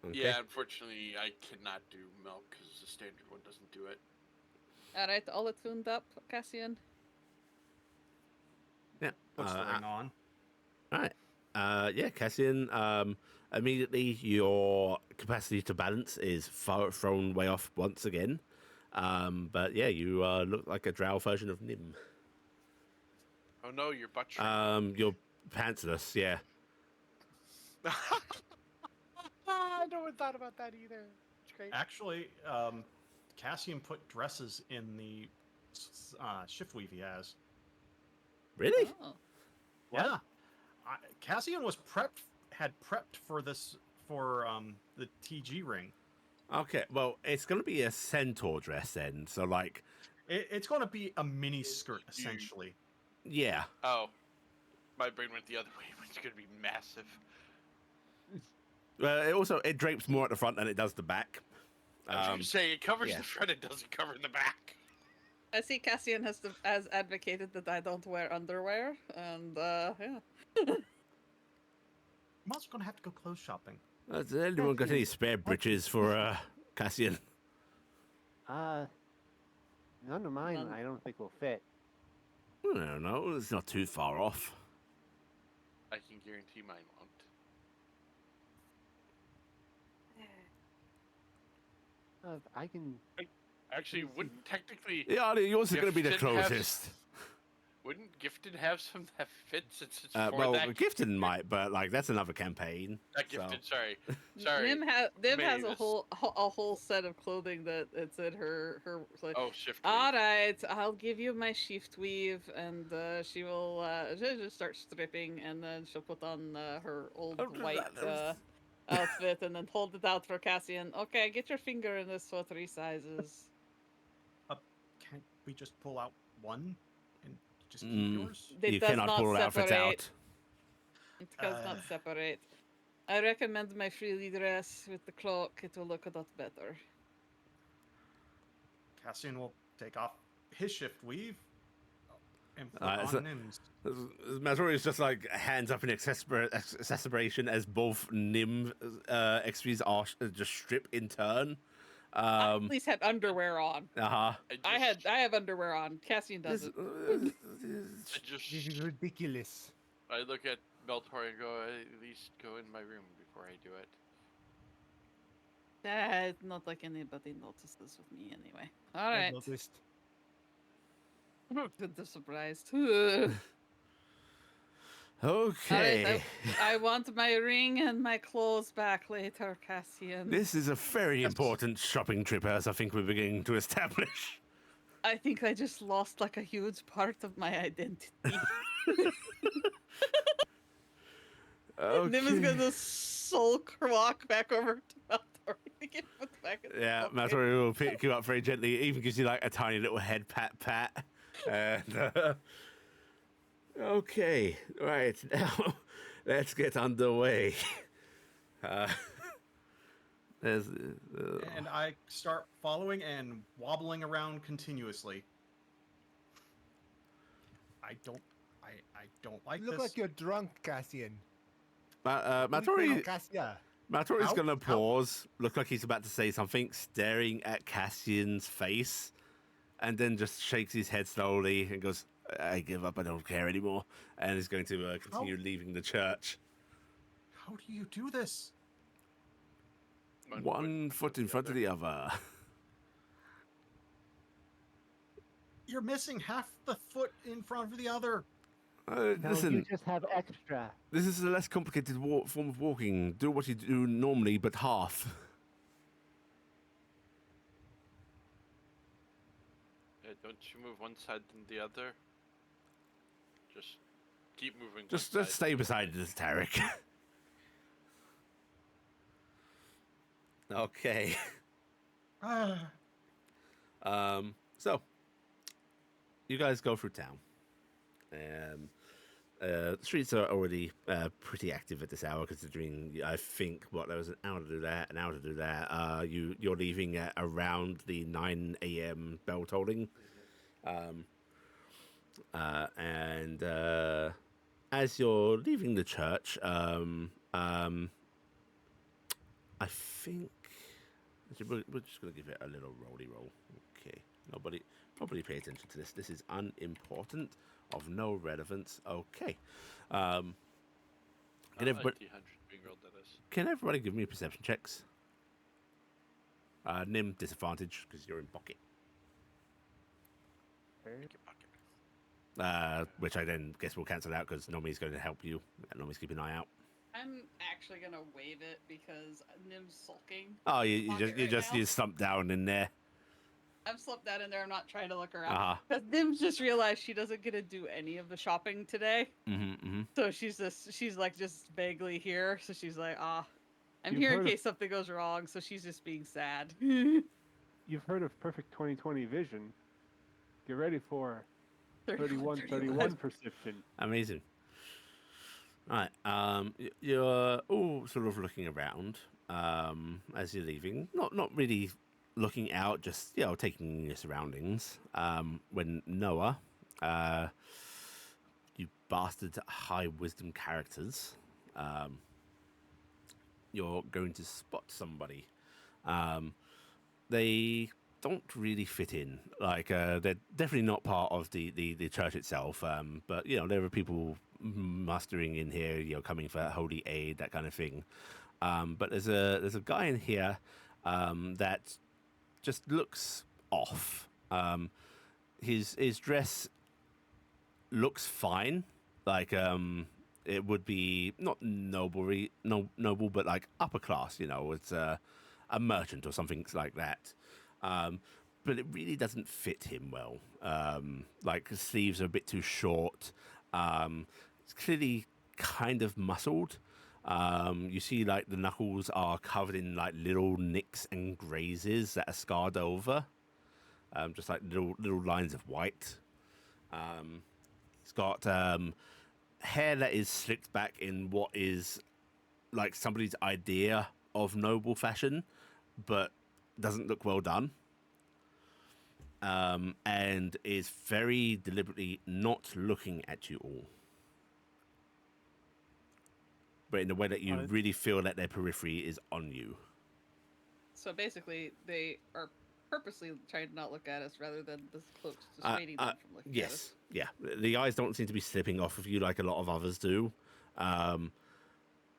Okay. Yeah, unfortunately, I cannot do milk because the standard one doesn't do it. Alright, all tuned up, Cassian. Yeah. Puts the ring on. All right. Yeah, Cassian. Immediately, your capacity to balance is thrown way off once again. But yeah, you look like a drow version of Nim. Oh no, your butt shrink. You're pantsless. Yeah. No one thought about that either. It's great. Actually, Cassian put dresses in the shift weave he has. Really? Oh. Yeah, Cassian was had prepped for this for the TG ring. Okay. Well, it's gonna be a centaur dress then. So like, It's going to be a mini skirt essentially. yeah. Oh, my brain went the other way. It's gonna be massive. It drapes more at the front than it does the back. I was gonna say it covers yeah. the front, it doesn't cover the back. I see Cassian has advocated that I don't wear underwear, and yeah. I'm also going to have to go clothes shopping. Has anyone got any spare britches for Cassian? None of mine. None. I don't think will fit. I don't know. It's not too far off. I can guarantee mine won't. I can. Actually, wouldn't technically Yeah, yours is going to be the Gifted have- closest. wouldn't Gifted have some that fit since it's for Well, that? Gifted might, but like that's another campaign. Not so- Gifted. Sorry. Nim has a Mavis. whole set of clothing that it's in her. Like, Oh, shift. weave. all right, I'll give you my shift weave, and she will she'll just start stripping, and then she'll put on her old white outfit, and then hold it out for Cassian. Okay, get your finger in this for 3 sizes. Can't we just pull out one and just keep Mm. yours? It You does cannot not pull outfits separate. out. It does not separate. I recommend my frilly dress with the cloak. It will look a lot better. Cassian will take off his shift weave and put Alright, on so- Nim's. Maltori is just like hands up in exasperation as both Nim XPs are just strip in turn. I at least had underwear on. Uh-huh. I have underwear on. Cassian doesn't. I This just. is ridiculous. I look at Maltori go at least go in my room before I do it. It's not like anybody notices with me anyway. All I've right. noticed. Good surprised. All Okay. right, I want my ring and my clothes back later, Cassian. This is a very important shopping trip, as I think we're beginning to establish. I think I just lost like a huge part of my identity. Okay. Nim is gonna sulk walk back over to Maltori to get put back in the Yeah, pocket. Maltori will pick you up very gently. It even gives you like a tiny little head pat. And, okay, right, now let's get underway. There's, And I start following and wobbling around continuously. I don't like You look this. like you're drunk, Cassian. Maltori, Cassia. Maltori's Ow, gonna ow. pause, look like he's about to say something, staring at Cassian's face, and then just shakes his head slowly and goes, I give up, I don't care anymore, and is going to continue leaving the church. How do you do this? One foot in front of the other. You're missing half the foot in front of the other. No, Listen, you just have extra. this is a less complicated form of walking. Do what you do normally, but half. Don't you move one side then the other? Just keep moving. Just one side. stay beside this, Taryc. Okay. So you guys go through town. The streets are already pretty active at this hour, considering I think there was an hour to do that, an hour to do that. You're leaving at around the 9 a.m. bell tolling, and as you're leaving the church, I think we're just gonna give it a little roll. Okay, nobody pay attention to this. This is unimportant, of no relevance. Okay. Can everybody, Like the 100 being rolled at us. can everybody give me perception checks? Nim, disadvantage because you're in pocket. Which I then guess will cancel out because Nomi's going to help you. Nomi's keeping an eye out. I'm actually gonna wave it because Nim's sulking. Oh, you Pocket right just now. slumped down in there. I'm slumped down in there. I'm not trying to look around. Uh-huh. Because Nim's just realized she doesn't get to do any of the shopping today. Mm-hmm. So she's like just vaguely here. So she's like, I'm You've here in heard of- case something goes wrong. So she's just being sad. You've heard of perfect 20/20 vision. Get ready for 31/31 perception. Amazing. Right. You're all sort of looking around as you're leaving. Not really looking out, just taking in your surroundings. When Noah, you bastard high wisdom characters, you're going to spot somebody. They don't really fit in. Like they're definitely not part of the church itself. But there are people mustering in here, coming for holy aid, that kind of thing. But there's a guy in here that just looks off. His dress looks fine. Like it would be not noble, but like upper class. It's a merchant or something like that. But it really doesn't fit him well. Like his sleeves are a bit too short. It's clearly kind of muscled. You see like the knuckles are covered in like little nicks and grazes that are scarred over. Just like little lines of white. He's got hair that is slicked back in what is like somebody's idea of noble fashion, but doesn't look well done. And is very deliberately not looking at you all. But in a way that you really feel that their periphery is on you. So basically, they are purposely trying to not look at us rather than the cloaks dissuading them from looking at us. Yes, yeah. The eyes don't seem to be slipping off of you like a lot of others do. There's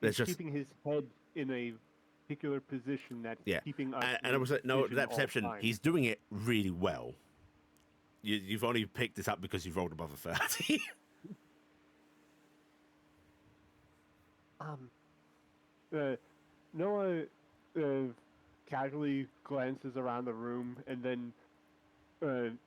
He's just keeping his head in a particular position that's Yeah. keeping us. and I was like, no, vision that all perception. time. He's doing it really well. You've only picked this up because you've rolled above a 30. Noah casually glances around the room and then turns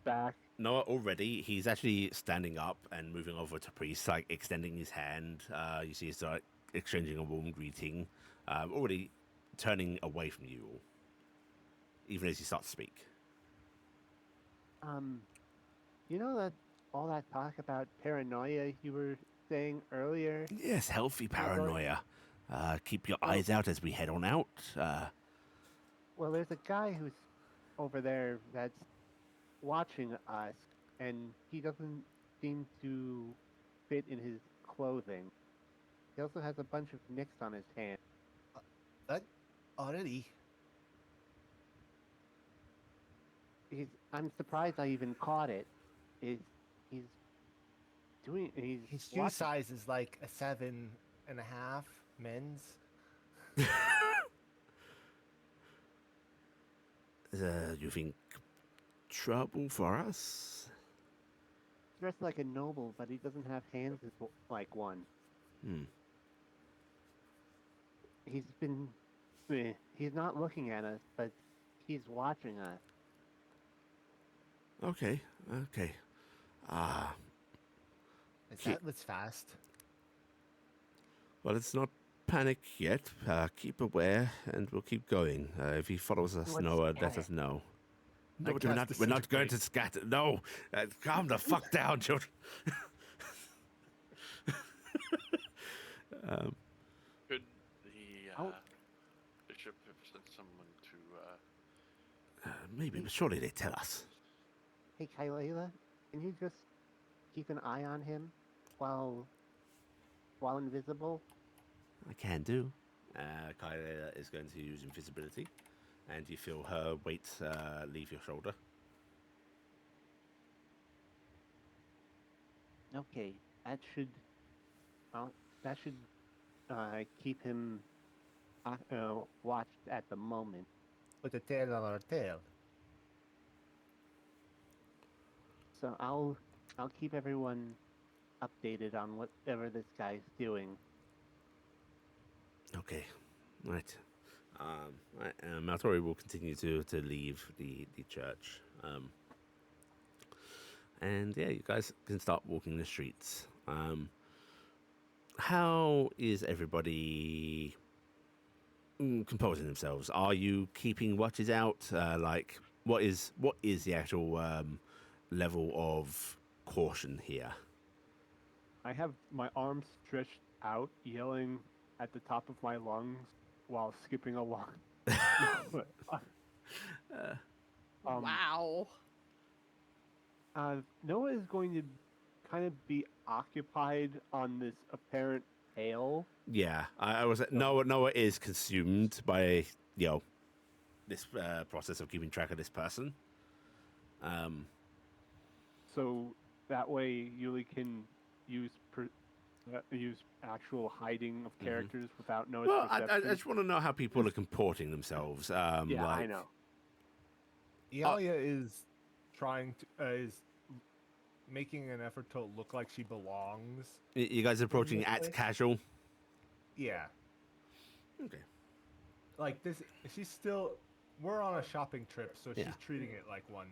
back. Noah already, he's actually standing up and moving over to Priest, like extending his hand. You see he's like exchanging a warm greeting, already turning away from you all, even as he starts to speak. You know that all that talk about paranoia you were saying earlier? Yes, healthy paranoia. Keep your eyes out as we head on out. Well, there's a guy who's over there that's watching us, and he doesn't seem to fit in his clothing. He also has a bunch of nicks on his hand. That already. I'm surprised I even caught it. He's His shoe watching. size is like a 7.5 men's. You think trouble for us? Dressed like a noble, but he doesn't have hands like one. He's not looking at us, but he's watching us. Okay. That was fast. Well, it's not panic yet. Keep aware, and we'll keep going. If he follows us, What's Noah, let panic? us know. I No, we're not. cast We're not going to disintegrate. scatter. No, calm the fuck down, children. Could the Oh. bishop have sent someone to? Maybe, but surely they tell us. Hey, Kylela, can you just keep an eye on him while invisible? I can do. Kyla is going to use invisibility, and you feel her weight leave your shoulder. Okay, that should keep him watched at the moment. With a tail on our tail. So I'll keep everyone updated on whatever this guy's doing. Okay, right. Maltori will continue to leave the church. And yeah, you guys can start walking the streets. How is everybody composing themselves? Are you keeping watches out? What is the actual level of caution here? I have my arms stretched out, yelling at the top of my lungs while skipping along. Wow. Noah is going to kind of be occupied on this apparent tale. Yeah, I was Noah is consumed by this process of keeping track of this person. So that way Yuli can use actual hiding of characters without Noah's Well, I perception. just want to know how people are comporting themselves. Yeah, I know. Iala is trying to is making an effort to look like she belongs. You guys are approaching this at place? casual. Yeah. Okay. Like this, she's still. We're on a shopping trip, so she's Yeah. treating it like one.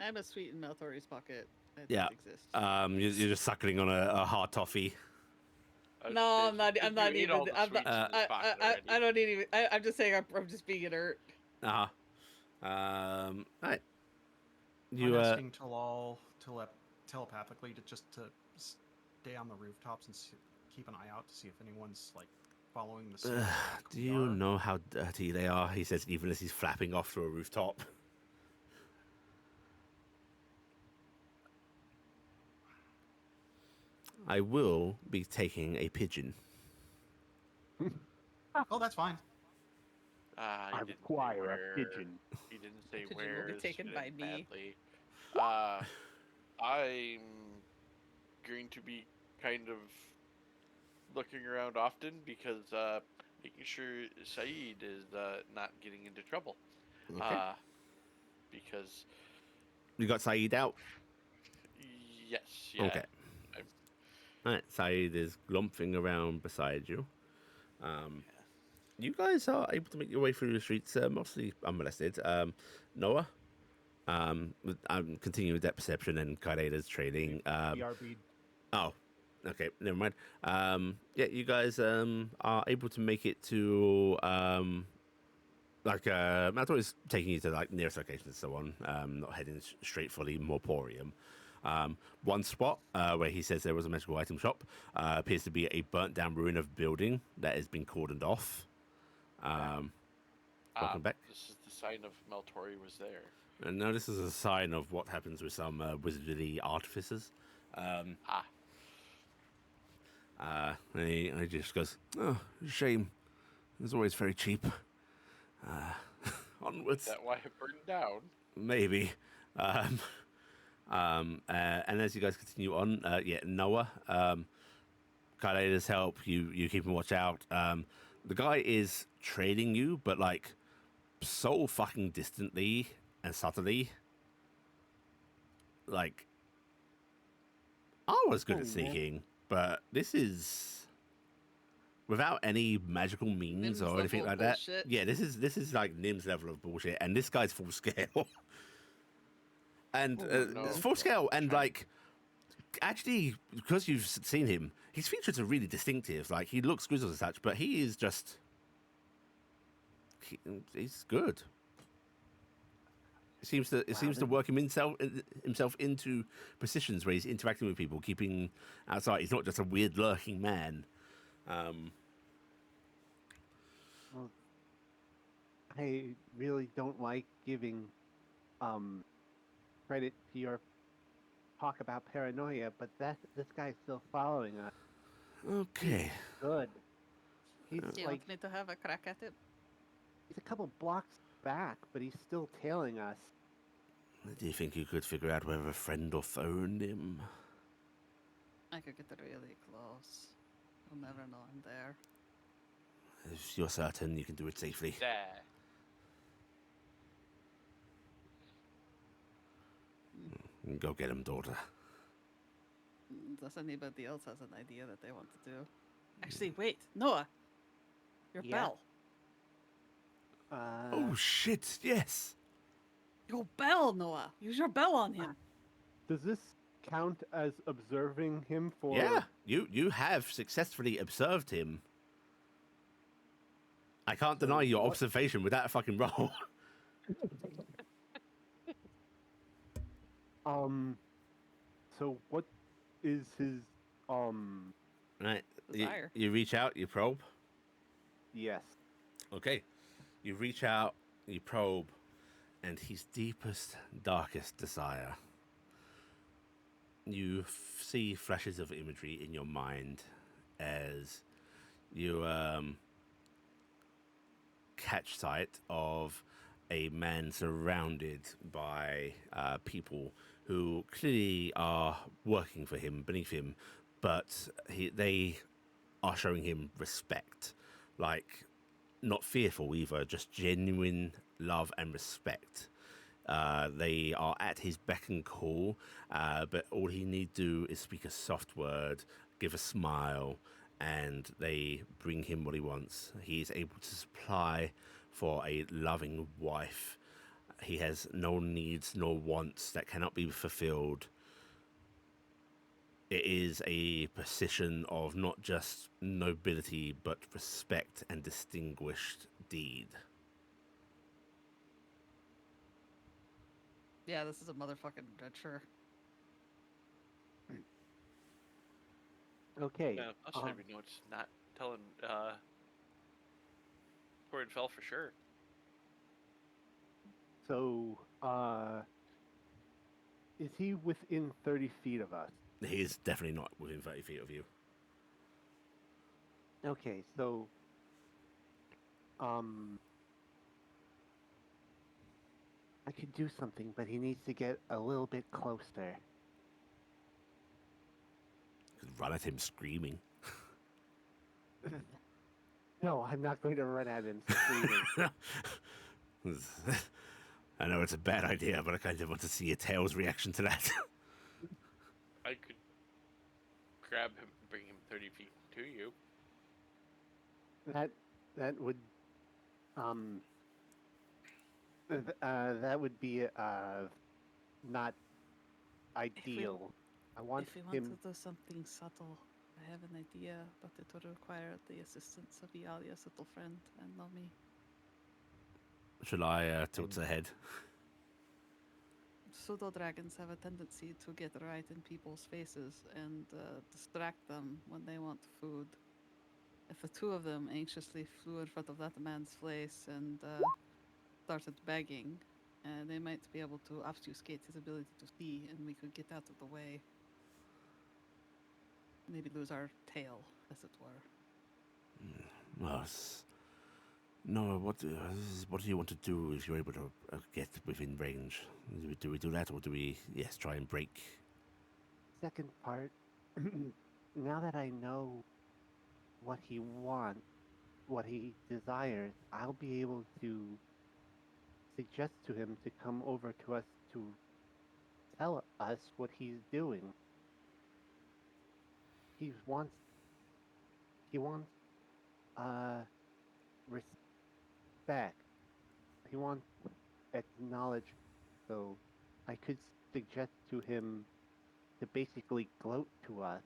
I have a sweet in Maltori's pocket. That Yeah. exists. You're just suckling on a hard toffee. No, I'm not. Did I'm not you eat even. all the I'm sweets not, in this pocket I already? don't need even. I'm just saying. I'm just being inert. Right. I'm You asking Talal telepathically to stay on the rooftops and keep an eye out to see if anyone's like following the. same path do we you are. know how dirty they are? He says, even as he's flapping off through a rooftop. I will be taking a pigeon. Oh, that's fine. He I didn't say require where. a pigeon. He didn't say Pigeon will where. be this taken fit by in me. badly. I'm going to be kind of looking around often because making sure Saeed is not getting into trouble. Okay. Because You got Saeed out. yes, yeah. Okay. All right. Saeed is lumping around beside you. You guys are able to make your way through the streets mostly unmolested. Noah, I'm continuing with that perception and Kaida's trading. BRB. Oh, okay, never mind. Yeah, you guys are able to make it to Maltori's taking you to like nearest locations and so on. Not heading straight for the Morporium. One spot where he says there was a magical item shop appears to be a burnt down ruin of building that has been cordoned off. Welcome back. This is the sign of Maltori was there. And now this is a sign of what happens with some wizardly artificers. And he just goes, "Oh, shame. It's always very cheap." Onwards. Is that why it burned down? Maybe. And as you guys continue on, Noah, Kaida's help. You keep him watch out. The guy is trading you, but like so fucking distantly and subtly. Like, I was good at sneaking, but this is without any magical means Nim's or anything level like that. bullshit. Yeah, this is like Nim's level of bullshit, and this guy's full scale. And no. it's full scale, and like, actually, because you've seen him, his features are really distinctive. Like, he looks grizzled and such, but he is just, he's good. It seems to work himself into positions where he's interacting with people, keeping outside. He's not just a weird lurking man. Well, I really don't like giving credit to your talk about paranoia, but this guy's still following us. Okay. Good. He's Do you like want me to have a crack at it? he's a couple blocks back, but he's still tailing us. Do you think you could figure out whether a friend or phoned him? I could get really close. You'll never know I'm there. If you're certain you can do it safely. There. Go get him, daughter. Unless anybody else has an idea that they want to do. Actually, wait, Noah! Your Yeah? bell. Oh shit! Yes. Your bell, Noah! Use your bell on him! Does this count as observing him for? Yeah. You have successfully observed him. I can't deny your what- observation with that fucking roll. So what is his Right. You, Desire. you reach out, you probe. yes. Okay. You reach out, you probe, and his deepest, darkest desire. You see flashes of imagery in your mind as you catch sight of a man surrounded by people who clearly are working for him, beneath him, but they are showing him respect. Like, not fearful either, just genuine love and respect. They are at his beck and call, but all he need do is speak a soft word, give a smile, and they bring him what he wants. He is able to supply for a loving wife. He has no needs nor wants that cannot be fulfilled. It is a position of not just nobility, but respect and distinguished deed. Yeah, this is a motherfucking adventure. Okay. Yeah, I'll say we know it's not telling Corin fell for sure. So, is he within 30 feet of us? He is definitely not within 30 feet of you. Okay, so, I could do something, but he needs to get a little bit closer. run at him screaming. No, I'm not going to run at him screaming. I know it's a bad idea, but I kind of want to see a Tails reaction to that. I could grab him and bring him 30 feet to you. That would that would be not ideal. I want If we want him. to do something subtle, I have an idea, but it would require the assistance of Ialia's little friend and not me. Shall I tilt ahead? Pseudo dragons have a tendency to get right in people's faces and distract them when they want food. If the two of them anxiously flew in front of that man's face and started begging, they might be able to obfuscate his ability to see, and we could get out of the way. Maybe lose our tail, as it were. Well, no, what do you want to do if you're able to get within range? Do we do that, or do we, try and break? Second part. Now that I know what he wants, what he desires, I'll be able to suggest to him to come over to us to tell us what he's doing. He wants respect. He wants acknowledgement. So I could suggest to him to basically gloat to us,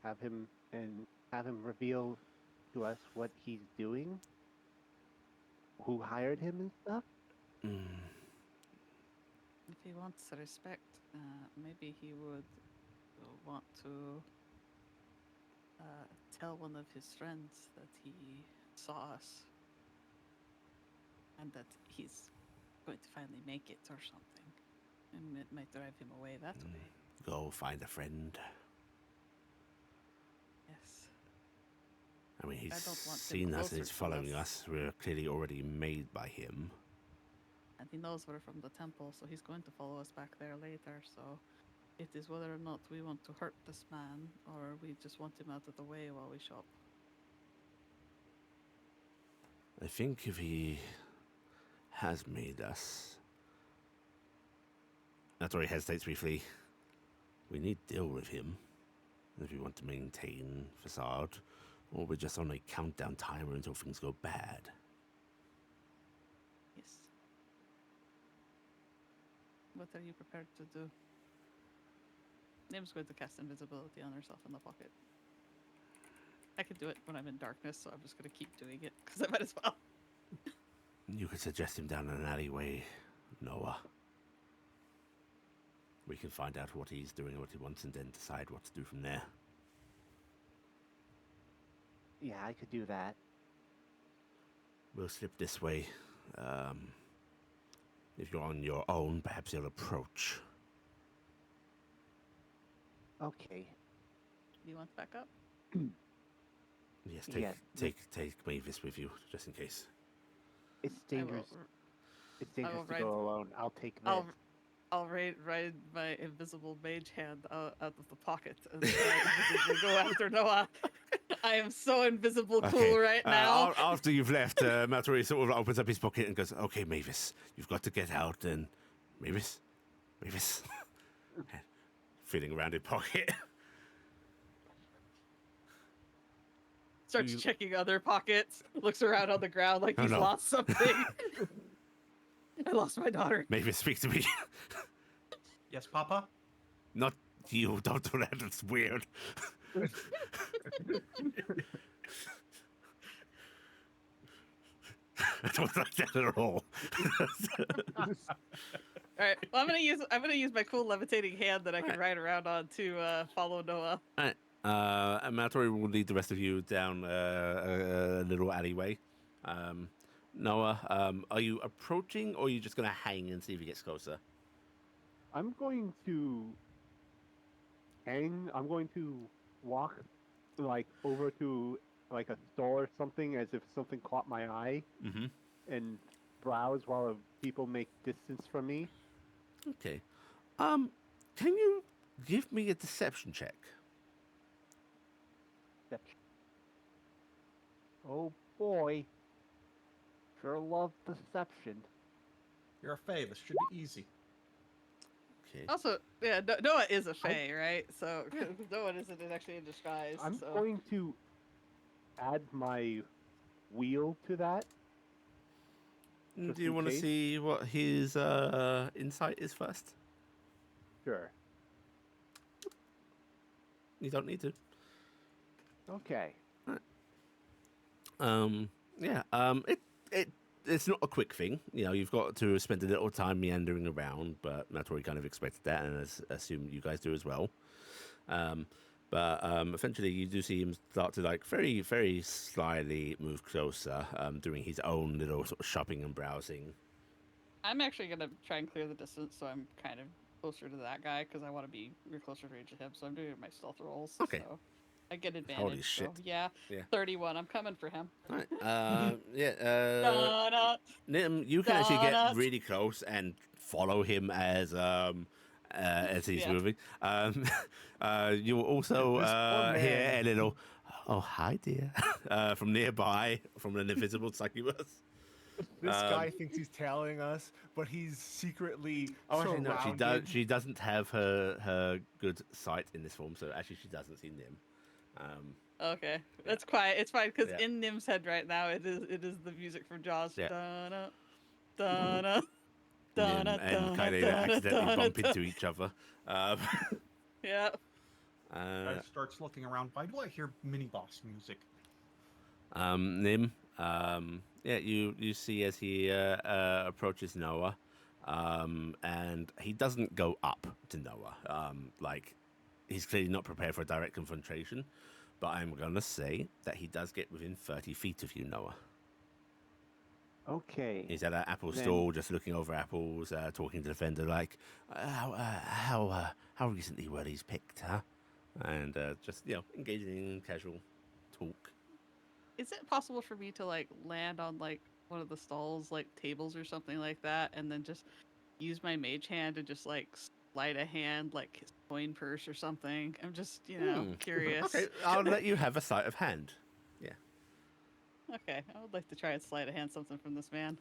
have him reveal to us what he's doing, who hired him and stuff. If he wants respect, maybe he would want to tell one of his friends that he saw us and that he's going to finally make it or something. And it might drive him away that way. Go find a friend. Yes. I mean, he's I don't want him seen us and closer he's to following us. us. We're clearly already made by him. And he knows we're from the temple, so he's going to follow us back there later. So it is whether or not we want to hurt this man or we just want him out of the way while we shop. I think if he has made us... Maltori hesitates briefly. We need to deal with him if we want to maintain facade, or we're just on a countdown timer until things go bad. Yes. What are you prepared to do? Name's going to cast invisibility on herself in the pocket. I can do it when I'm in darkness, so I'm just going to keep doing it, because I might as well. You could suggest him down an alleyway, Noah. We can find out what he's doing, what he wants, and then decide what to do from there. Yeah, I could do that. We'll slip this way. If you're on your own, perhaps you'll approach. Okay. Do you want backup? Yes, Yes. take Mavis with you, just in case. It's I will dangerous. It's dangerous will to ride- go alone. I'll take this. I'll ride my invisible mage hand out of the pocket and invisibly go after Noah. I am so invisible cool right now. After you've left, Maltori sort of opens up his pocket and goes, "Okay, Mavis, you've got to get out." And Mavis, feeling around his pocket. Starts checking other pockets. Looks around on the ground like he's lost something. I lost my daughter. Mavis, speak to me. Yes, Papa? Not you. Don't do that. It's weird. I don't like that at all. All right. Well, I'm gonna use my cool levitating hand that I can ride around on to follow Noah. All right. Maltori will lead the rest of you down a little alleyway. Noah, are you approaching, or are you just going to hang and see if he gets closer? I'm going to hang. I'm going to walk like over to like a store or something, as if something caught my eye, and browse while people make distance from me. Okay. Can you give me a deception check? Oh boy. Sure love deception. You're a fae. This should be easy. Okay. Also, yeah, Noah is a fae, right? So Noah isn't actually in disguise. I'm so. going to add my wheel to that. Just Do you in want to case? see what his insight is first? Sure. You don't need to. Okay. Yeah. It's not a quick thing. You know, you've got to spend a little time meandering around, but Maltori kind of expected that, and assumed you guys do as well. But eventually, you do see him start to like very, very slyly move closer, doing his own little sort of shopping and browsing. I'm actually gonna try and clear the distance, so I'm kind of closer to that guy because I want to be closer to range to him. So I'm doing my stealth rolls. Okay. So I get advantage. Holy So shit. yeah, Yeah. 31. I'm coming for him. All right. Yeah. Da-da, Nim, you can actually get da-da. really close and follow him as he's Yeah. moving. You'll also This poor hear man. a little, "Oh, hi, dear," from nearby, from an invisible succubus. This guy thinks he's tailing us, but he's secretly Oh, actually, no, she surrounded. does. She doesn't have her good sight in this form, so actually, she doesn't see Nim. Okay, that's quiet. It's fine because Yeah. in Nim's head right now, it is the music from Jaws. Yeah. Da-da, da-da, Nim da-da, and da-da, Kaileda da-da, accidentally da-da, bump da-da. into each other. Yeah. Guy starts looking around. Why do I hear mini boss music? Nim, yeah, you see as he approaches Noah, and he doesn't go up to Noah. Like, he's clearly not prepared for a direct confrontation, but I'm gonna say that he does get within 30 feet of you, Noah. Okay. He's at an apple Then- stall, just looking over apples, talking to the vendor, like, how recently were these picked, huh? And just, engaging in casual talk. Is it possible for me to like land on like one of the stalls, like tables or something like that, and then just use my mage hand to just like slide a hand, like his coin purse or something? I'm just, curious. Okay, I'll let you have a sight of hand. Yeah. Okay, I would like to try and slide a hand something from this man.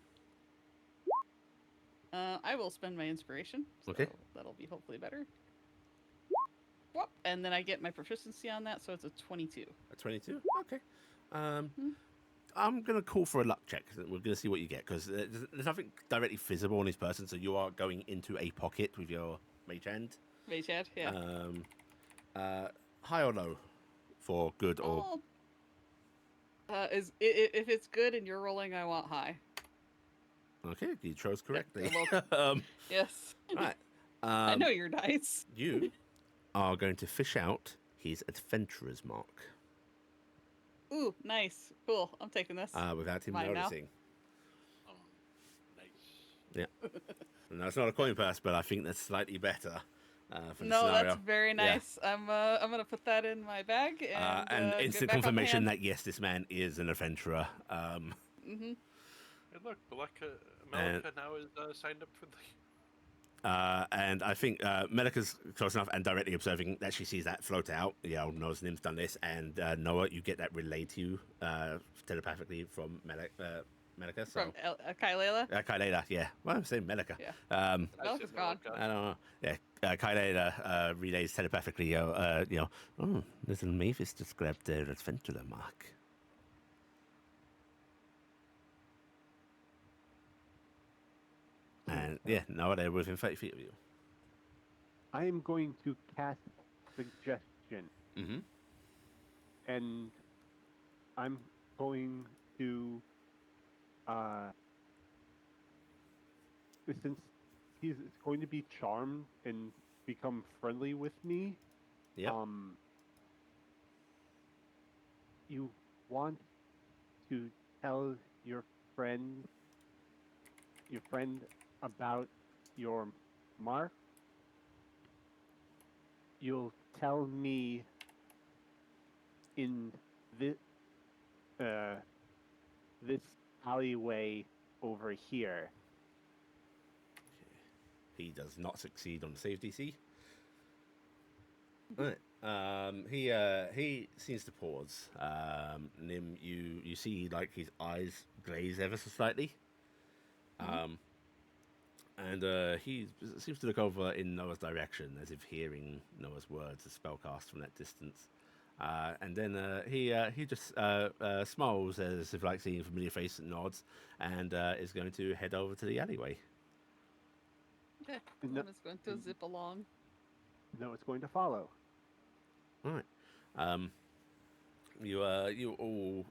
I will spend my inspiration. So Okay. that'll be hopefully better. Whoop, and then I get my proficiency on that, so it's a 22. A 22? Okay. I'm going to call for a luck check. We're going to see what you get, because there's nothing directly visible on his person, so you are going into a pocket with your mage hand. Mage hand, yeah. High or low for good or... Oh. If it's good and you're rolling, I want high. Okay, you chose correctly. Yes. Right. I know your dice. You are going to fish out his adventurer's mark Ooh, nice. Cool. I'm taking this. without him Mine now? noticing. Nice. No, it's not a coin purse, but I think that's slightly better for the No, scenario. that's very Yeah. nice. I'm gonna put that in my bag and get instant back on confirmation hand. that yes, this man is an adventurer. Mhm. Hey, look, Melaka now is signed up for the. And I think Melaka's close enough and directly observing that she sees that float out. Knows Nim's done this, and Noah, you get that relayed to you telepathically from Melaka. So. From Kailela. Kaileda, yeah. Well, I'm saying Melaka. Yeah. I Melaka's said gone. Melaka. I don't know. Yeah, Kaileda relays telepathically, oh, little Mavis just grabbed their adventurer mark. And yeah, now they're within 30 feet of you. I am going to cast suggestion, Mm-hmm. and I'm going to, since he's going to be charmed and become friendly with me, Yep. you want to tell your friend about your mark. You'll tell me in this this alleyway over here. He does not succeed on the save DC. Alright. He seems to pause. Nim, you see like his eyes glaze ever so slightly. Um, and he seems to look over in Noah's direction as if hearing Noah's words, a spellcast from that distance. And then he just smiles as if like seeing a familiar face and nods, and is going to head over to the alleyway. Okay, No- I'm just going to zip along. No, it's going to follow. All right. You all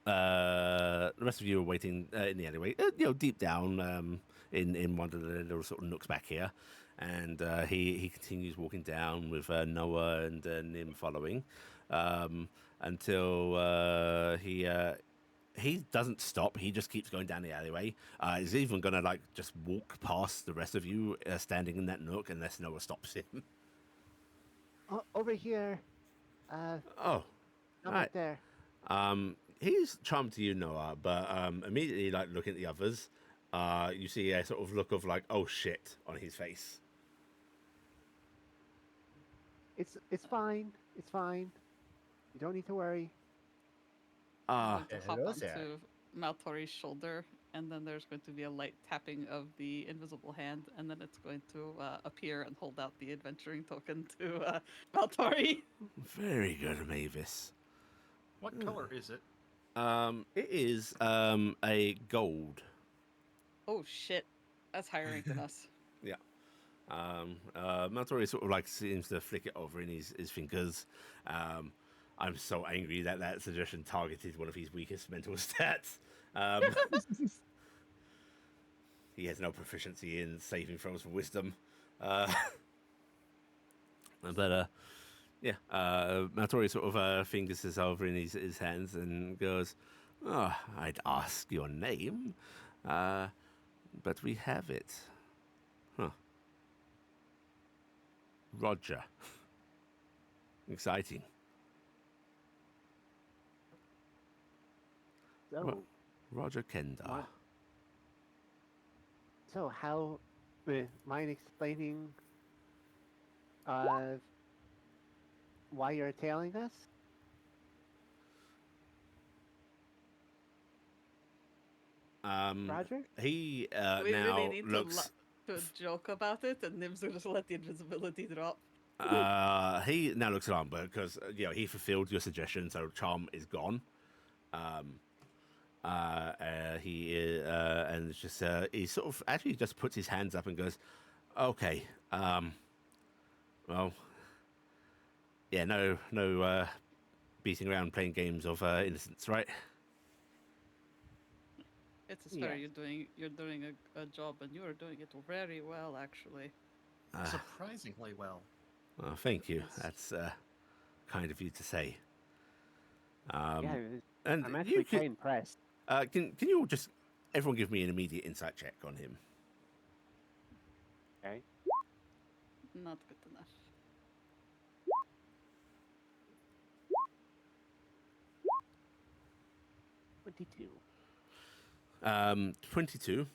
the rest of you are waiting in the alleyway, deep down in one of the little sort of nooks back here, and he continues walking down with Noah and Nim following, until he doesn't stop. He just keeps going down the alleyway. He's even gonna like just walk past the rest of you standing in that nook unless Noah stops him. Oh, over here. Oh, I'm right. up there. He's charmed to you, Noah, but immediately, like looking at the others, you see a sort of look of like, "Oh shit," on his face. It's fine. It's fine. You don't need to worry. Ah, I'm going to hop hello, onto sir. Maltori's shoulder, and then there's going to be a light tapping of the invisible hand, and then it's going to appear and hold out the adventuring token to Maltori. very good, Mavis. What color is it? It is a gold. Oh shit, that's higher rank than us. Yeah. Maltori sort of like seems to flick it over in his fingers. I'm so angry that that suggestion targeted one of his weakest mental stats. He has no proficiency in saving throws for wisdom. But yeah, Maltori sort of fingers this over in his hands and goes, "Oh, I'd ask your name, but we have it. Huh. Roger. Exciting. So, Roger Kendar. What? so how? Mind explaining why you're tailing us? Roger? He We now really need looks. to joke about it, and Nim's going to let the invisibility drop. He now looks alarmed because he fulfilled your suggestion, so charm is gone. And it's just he sort of actually just puts his hands up and goes, "Okay, well, yeah, no beating around playing games of innocence, right?" It's a fair. Yes. You're doing a job, and you are doing it very well, actually. Surprisingly well. Thank you. Yes. That's kind of you to say. Yeah, And I'm you actually can, quite impressed. can you all just everyone give me an immediate insight check on him? Okay. Not good enough. 22. 22.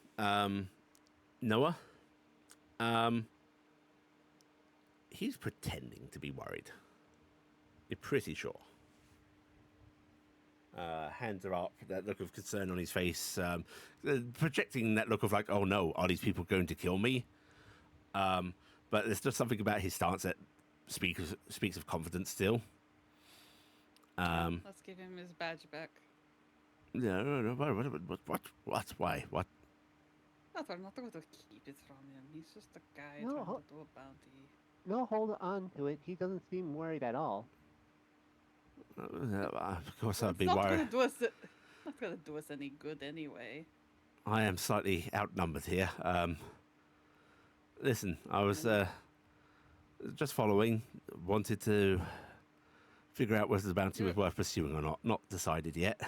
Noah. He's pretending to be worried. You're pretty sure. Hands are up, that look of concern on his face, projecting that look of like, "Oh no, are these people going to kill me?" But there's just something about his stance that speaks of confidence still. Let's give him his badge back. No, what, why, what? No, we're not going to keep it from him. He's just a guy No, trying to do a bounty. No, hold on to it. He doesn't seem worried at all. Of course, I'd It's be not worried. going to do us. Not going to do us any good anyway. I am slightly outnumbered here. Listen, I was just following, wanted to figure out whether the bounty was worth pursuing or not. Not decided yet.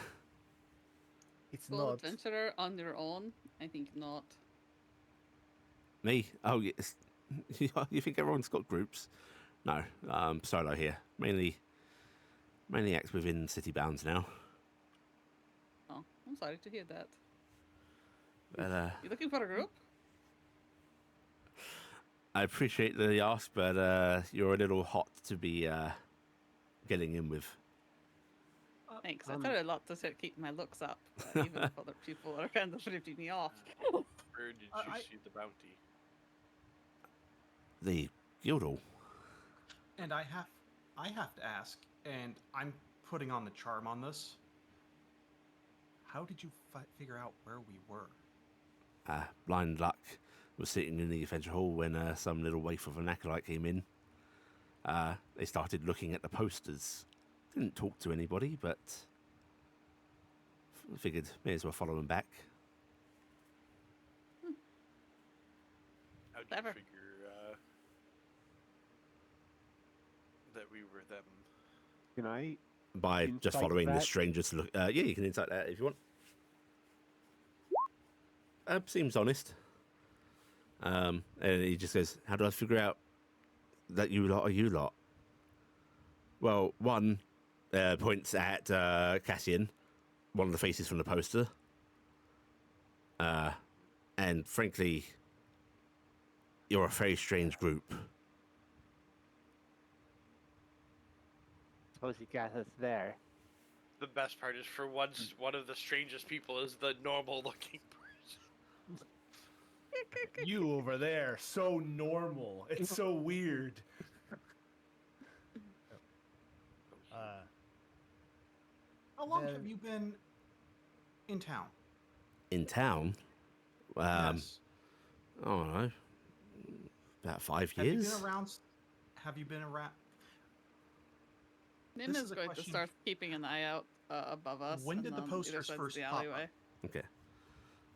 It's Full not. adventurer on your own? I think not. Me? Oh, yes. You think everyone's got groups? No, solo here. Mainly acts within city bounds now. Oh, I'm sorry to hear that. But You looking for a group? I appreciate the ask, but you're a little hot to be getting in with. Thanks. I try a lot to keep my looks up, even if other people are kind of ripping me off. Where did you see the bounty? The Guildhall. And I have to ask, and I'm putting on the charm on this. How did you figure out where we were? Blind luck. Was sitting in the adventure hall when some little waif of an acolyte came in. They started looking at the posters. Didn't talk to anybody, but figured may as well follow them back. How'd you Clever. figure that we were them? Can I? By just Insight following the that? strangers to look. Yeah, you can insight that if you want. Seems honest. And he just goes, "How do I figure out that you lot are you lot?" Well, one points at Cassian, one of the faces from the poster. And frankly, you're a very strange group. Suppose he got us there. The best part is for once, one of the strangest people is the normal-looking person. You over there, so normal. It's so weird. How long Then- have you been in town? In town, Yes. I don't know, about 5 Have years. you been around? Have you been around? Nim This is is a going to question- start keeping an eye out above us. When and did the on either posters sides of first the pop up? alleyway. Okay.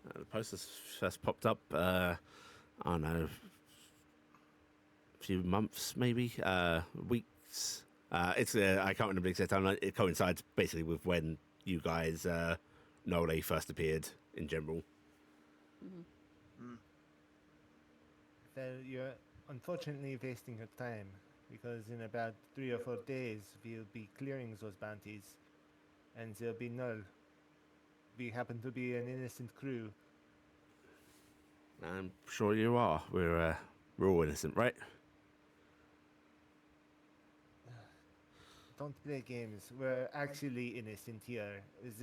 The posters first popped up, I don't know, a few months, maybe, weeks. It's I can't remember the exact time. It coincides basically with when you guys know they first appeared in general. So you're unfortunately wasting your time, because in about 3 or 4 days we'll be clearing those bounties, and they'll be null. We happen to be an innocent crew. I'm sure you are. We're all innocent, right? Don't play games. We're actually innocent here. Is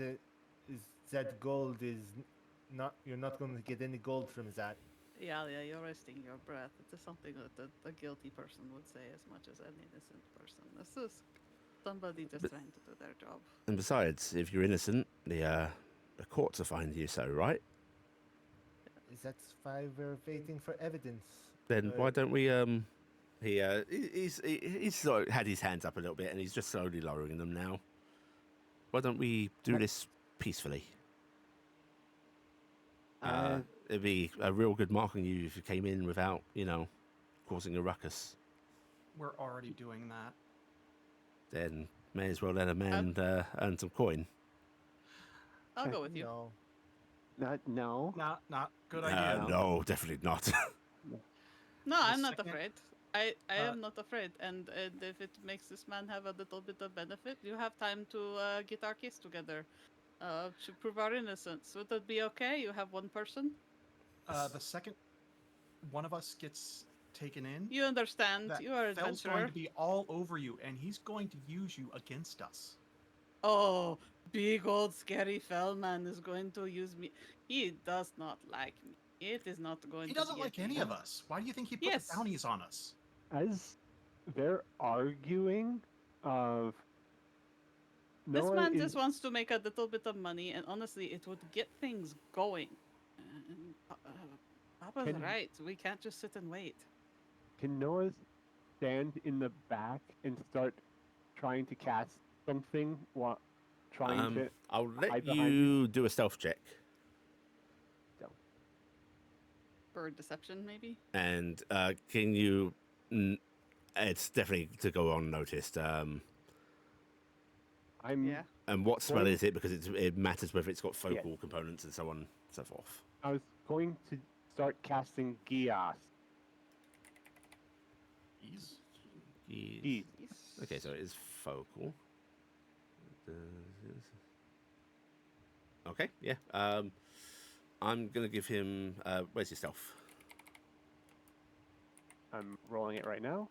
that gold is not? You're not going to get any gold from that. Yeah, you're wasting your breath. It is something that a guilty person would say as much as an innocent person. This is somebody just trying to do their job. And besides, if you're innocent, the courts will find you so, right? That's why we're waiting for evidence. Then why don't we he's sort of had his hands up a little bit and he's just slowly lowering them now. Why don't we do this peacefully? It'd be a real good mark on you if you came in without, causing a ruckus. We're already doing that. Then may as well let a man earn some coin. I'll go with you. No. No. Not good idea. No, definitely not. No, I'm not second- afraid. I am not afraid. And if it makes this man have a little bit of benefit, you have time to get our case together to prove our innocence. Would that be okay? You have one person? The second one of us gets taken in, You understand. that You are an Fell's going adventurer. to be all over you, and he's going to use you against us. Oh, big old scary fell man is going to use me. He does not like me. It is not going He to doesn't be like a any thing. of us. Why do you think he put Yes. the bounties on us? As they're arguing, of This Noah man is, just wants to make a little bit of money, and honestly, it would get things going. Papa's Can- right. We can't just sit and wait. Can Noah stand in the back and start trying to cast something while trying to? I'll let hide behind you do a stealth check. For deception, maybe? And can you? It's definitely to go unnoticed. I'm Yeah. And what spell Well- is it? Because it matters whether it's got focal components and so on and so forth. I was going to start casting Gias. He's Geese. Okay, so it is focal. Okay, yeah. I'm gonna give him. Where's your stealth? I'm rolling it right now.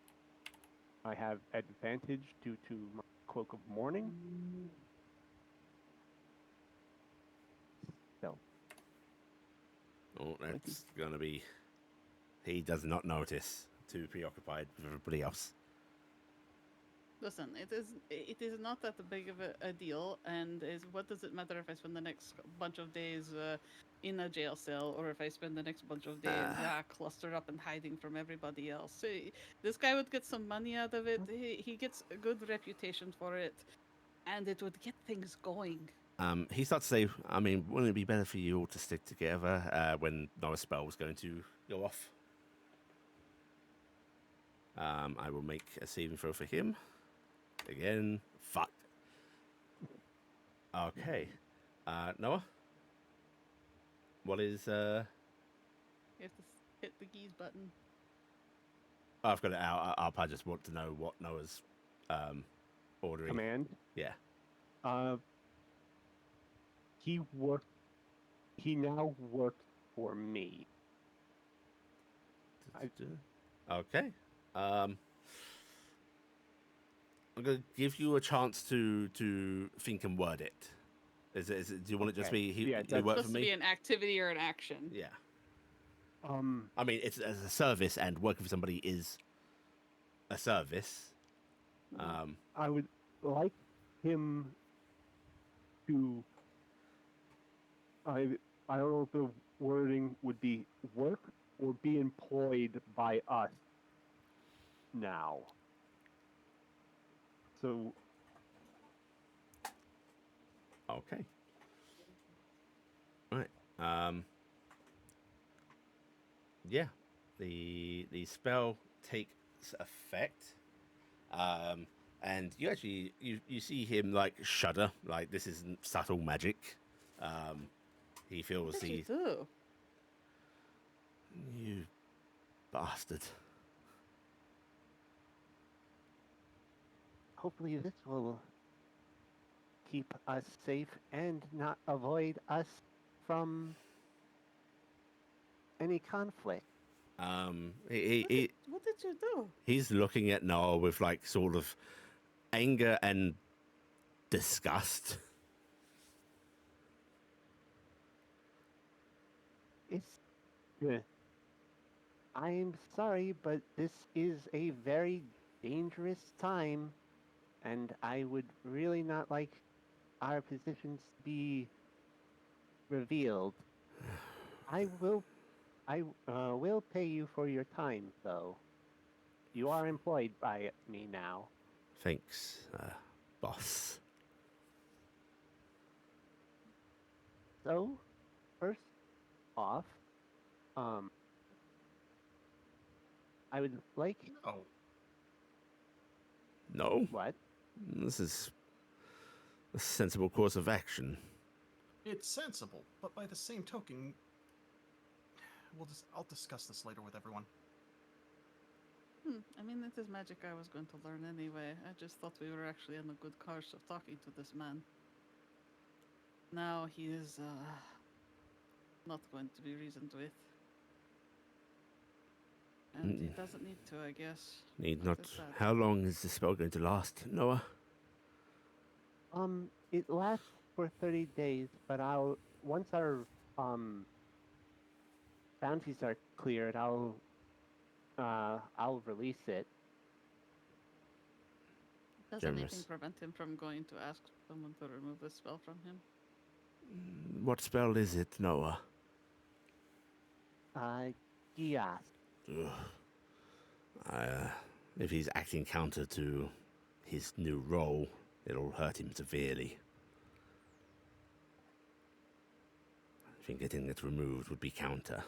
I have advantage due to my Cloak of Mourning. So, Oh, that's gonna be. He does not notice. Too preoccupied with everybody else. Listen, it is not that big of a deal, and what does it matter if I spend the next bunch of days in a jail cell, or if I spend the next bunch of days clustered up and hiding from everybody else? This guy would get some money out of it. He gets a good reputation for it, and it would get things going. He starts to say, I mean, wouldn't it be better for you all to stick together when Noah's spell was going to go off? I will make a saving throw for him. Again, fuck. Okay. Noah? What is... You have to hit the keys button. I've got it out. I just want to know what Noah's ordering. command. Yeah. He now works for me. Okay. I'm going to give you a chance to think and word it. Is it do you want it just Okay. be Yeah, you that's work for Supposed to me? be an activity or an action. Yeah. Um, I mean, it's as a service, and working for somebody is a service. I would like him to. I don't know if the wording would be work or be employed by us now. So Okay. All right. Yeah. The spell takes effect. And you actually you see him like shudder, like this isn't subtle magic. He feels What did you the do? you bastard. hopefully this will keep us safe and not avoid us from any conflict. What did you do? He's looking at Noah with like sort of anger and disgust. It's. I'm sorry, but this is a very dangerous time, and I would really not like our positions to be revealed. I will pay you for your time, though. You are employed by me now. Thanks, boss. So, first off, I would like Oh, No, what? this is a sensible course of action. it's sensible, but by the same token, I'll discuss this later with everyone. I mean, it is magic I was going to learn anyway. I just thought we were actually on a good course of talking to this man. Now he is not going to be reasoned with. And he doesn't need to, I guess. Need That not. is sad. How long is the spell going to last, Noah? It lasts for 30 days, but once our bounties are cleared, I'll release it. Does anything Generous. prevent him from going to ask someone to remove the spell from him? What spell is it, Noah? Yes. If he's acting counter to his new role, it'll hurt him severely. I think getting it removed would be counter.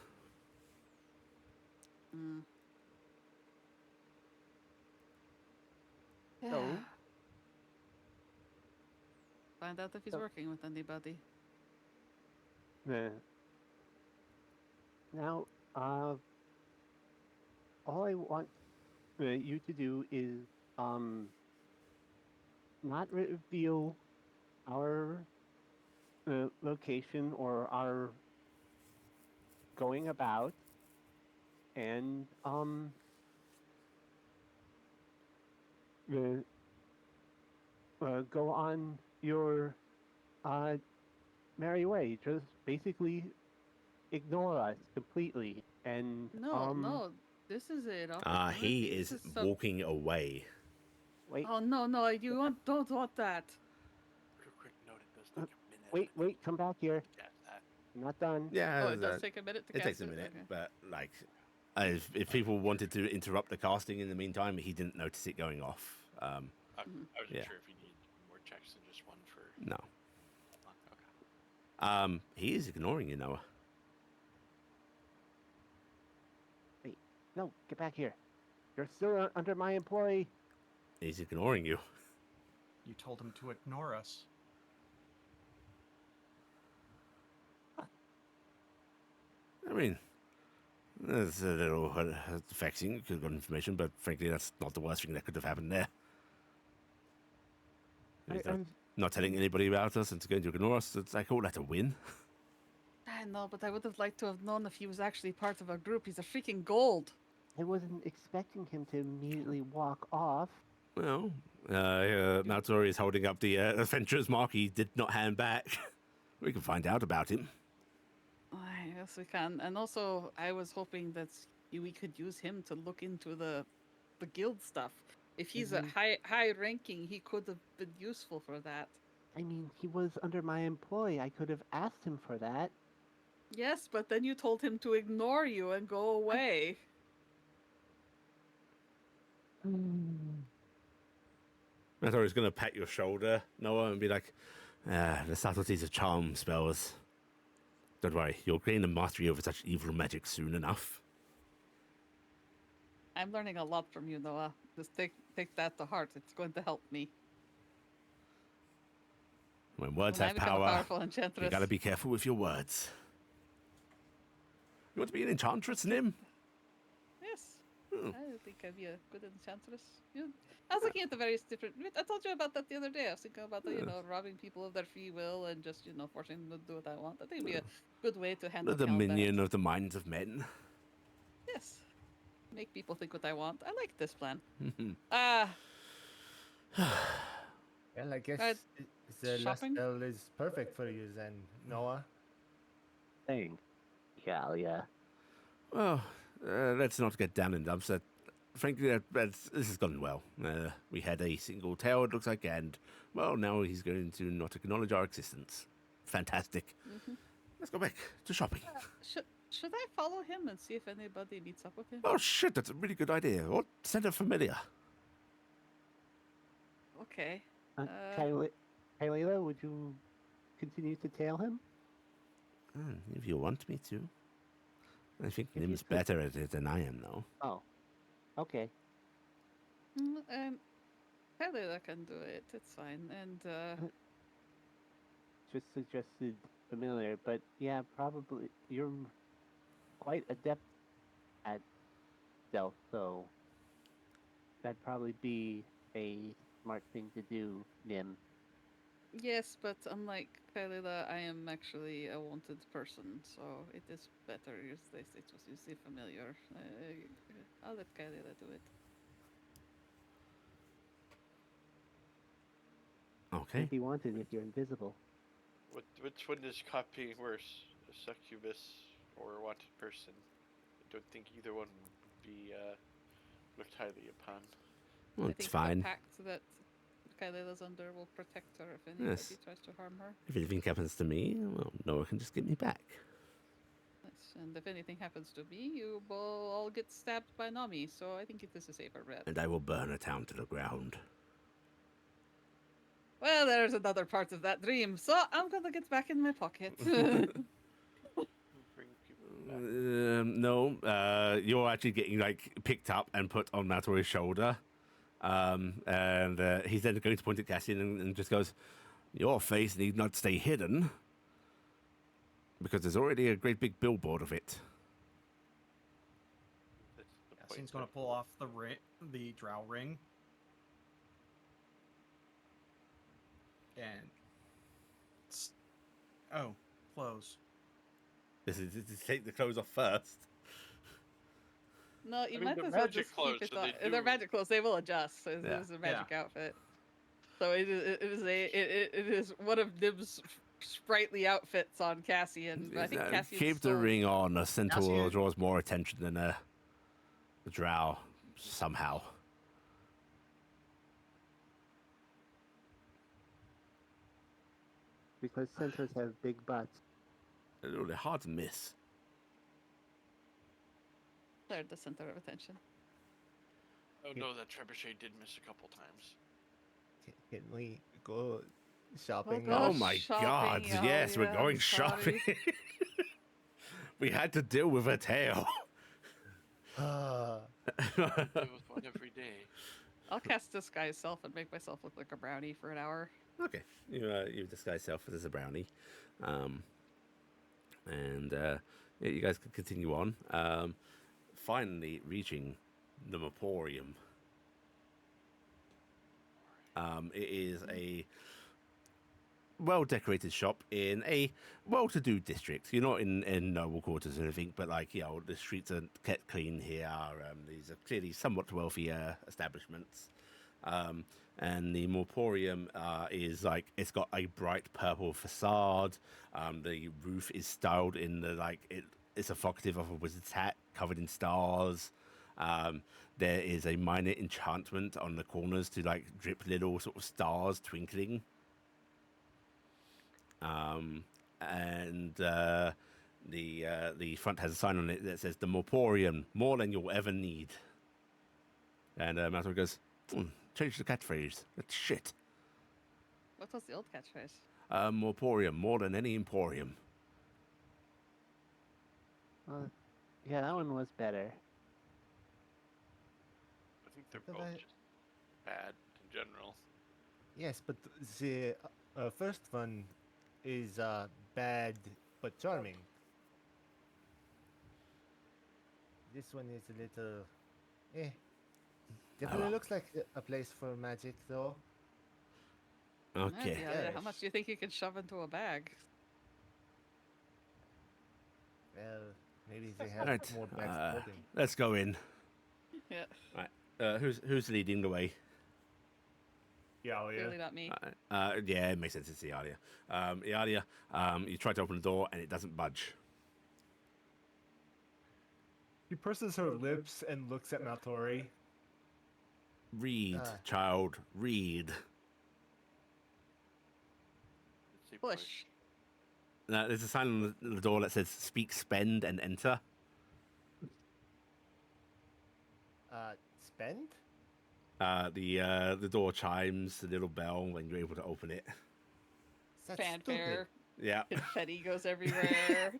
So, Find out if he's working with anybody. now, all I want you to do is not reveal our location or our going about, and go on your merry way. Just basically ignore us completely. And No, this is an opportunity. He This is some- walking away. wait, Oh no, don't want that. Real quick note, it does take a minute. wait, come back here. Cast that. I'm not done. Yeah, Oh, it does take a minute to it cast takes a minute, Okay. but like, if people wanted to interrupt the casting in the meantime, he didn't notice it going off. I wasn't Yeah. sure if you needed more checks than just one for. No. Okay. He is ignoring you, Noah. Wait, no, get back here. You're still under my employ. He's ignoring you. You told him to ignore us. I mean, that's a little vexing. Could have got information, but frankly, that's not the worst thing that could have happened there. He's not telling anybody about us and going to ignore us. It's like, oh, that's a win. I know, but I would have liked to have known if he was actually part of our group. He's a freaking gold. I wasn't expecting him to immediately walk off. Well, Maltori is holding up the adventurer's mark he did not hand back. We can find out about him. I guess we can. And also, I was hoping that we could use him to look into the guild stuff. If he's a high ranking, he could have been useful for that. I mean, he was under my employ. I could have asked him for that. Yes, but then you told him to ignore you and go away. Maltori's going to pat your shoulder, Noah, and be like, the subtleties of charm spells. Don't worry, you'll gain a mastery over such evil magic soon enough. I'm learning a lot from you, Noah. Just take that to heart. It's going to help me. When words When I have become a power, powerful enchantress. you gotta be careful with your words. You want to be an enchantress, Nim? Yes. Hmm. I think I'd be a good enchantress. I was looking at the various different. I told you about that the other day. I was thinking about robbing people of their free will and just forcing them to do what I want. I think it'd be a good way to handle The combat. dominion of the minds of men. Yes. Make people think what I want. I like this plan. Well, I guess Right. the last Shopping? spell is perfect for you then, Noah. Thanks, Talia. Well, let's not get down in dumps. Frankly, this has gone well. We had a single tail, it looks like, and, well, now he's going to not acknowledge our existence. Fantastic. Let's go back to shopping. Should I follow him and see if anybody meets up with him? Oh, shit, that's a really good idea. Or send a familiar. Okay. Talia, would you continue to tail him? If you want me to. I think If you Nim's could- better at it than I am, though. Oh, okay. Talia can do it. It's fine. And Just suggested familiar, but yeah, probably you're quite adept at stealth, so that'd probably be a smart thing to do, Nim. yes, but unlike Talia, I am actually a wanted person, so it is better if they use the familiar. I'll let Talia do it. Okay. Can't be wanted if you're invisible. Which one is copying worse, a succubus or a wanted person? I don't think either one would be looked highly upon. Well, I it's think fine. the pact that Kaila's under will protect her if anybody Yes. tries to harm her. If anything happens to me, well, Noah can just get me back. Yes, and if anything happens to me, you will all get stabbed by Nami, so I think it is a safer bet. And I will burn a town to the ground. Well, there's another part of that dream, so I'm gonna get back in my pocket. Bring people back. No, you're actually getting picked up and put on Maltori's shoulder. And he's then going to point at Cassian and just goes, "Your face need not stay hidden, because there's already a great big billboard of it." That's the point. Cassian's going to pull off the drow ring. And clothes. This is to take the clothes off first. No, you I mean, might they're as well magic just clothes, keep it so they on. They're do- magic clothes. They will adjust. So Yeah. it is a magic outfit. So it is one of Nib's sprightly outfits on Cassian. But I think Cassian Keep the ring on. A centaur Cassian- draws more attention than a drow somehow. Because centaurs have big butts. They're hard to miss. They're the center of attention. Oh no, that trebuchet did miss a couple times. Can we go shopping go now? Oh my God! shopping, Yes, we're yeah, going I'm sorry. shopping. We had to deal with a tail. Ah, Deal with one every day. I'll cast disguise self and make myself look like a brownie for an hour. Okay, you disguise yourself as a brownie, and yeah, you guys can continue on. Finally reaching the Morporium. It is a well-decorated shop in a well-to-do district. You're not in noble quarters or anything, but like, you know, the streets are kept clean here. These are clearly somewhat wealthier establishments. And the Morporium is like, it's got a bright purple facade. The roof is styled in the it's evocative of a wizard's hat covered in stars. There is a minor enchantment on the corners to like drip little sort of stars twinkling. And the front has a sign on it that says the Morporium, more than you'll ever need. And Maltori goes, change the catchphrase. That's shit. What was the old catchphrase? Morporium, more than any emporium. Yeah, that one was better. I think they're But both I- just bad in general. yes, but the first one is bad but charming. This one is a little, definitely looks like a place for magic, though. Okay. Yeah, how Yes. much do you think you can shove into a bag? Well, maybe they have Right. more bags holding. Let's go in. Yeah, Right. Who's leading the way? Yeah, clearly not me. Yeah, it makes sense. It's Iala. Iala, you try to open the door and it doesn't budge. She purses her lips and looks at Maltori. Read, Ah. child, read. Let's see, Push. There's a sign on the door that says "Speak, spend, and enter." Spend? The door chimes a little bell when you're able to open it. That's Fanfare. Yeah. Confetti goes everywhere.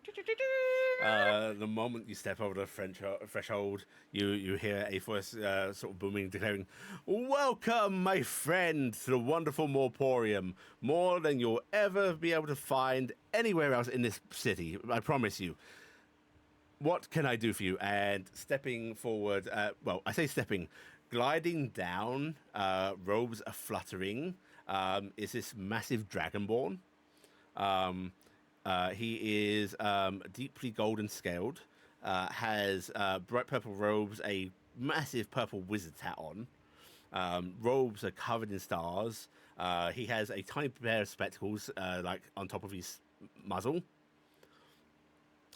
The moment you step over the threshold, you hear a voice sort of booming, declaring, "Welcome, my friend, to the wonderful Morporium. More than you'll ever be able to find anywhere else in this city. I promise you. What can I do for you?" And stepping forward, well, I say stepping, gliding down, robes are fluttering, is this massive dragonborn. He is deeply golden scaled, has bright purple robes, a massive purple wizard's hat on. Robes are covered in stars. He has a tiny pair of spectacles, like on top of his muzzle.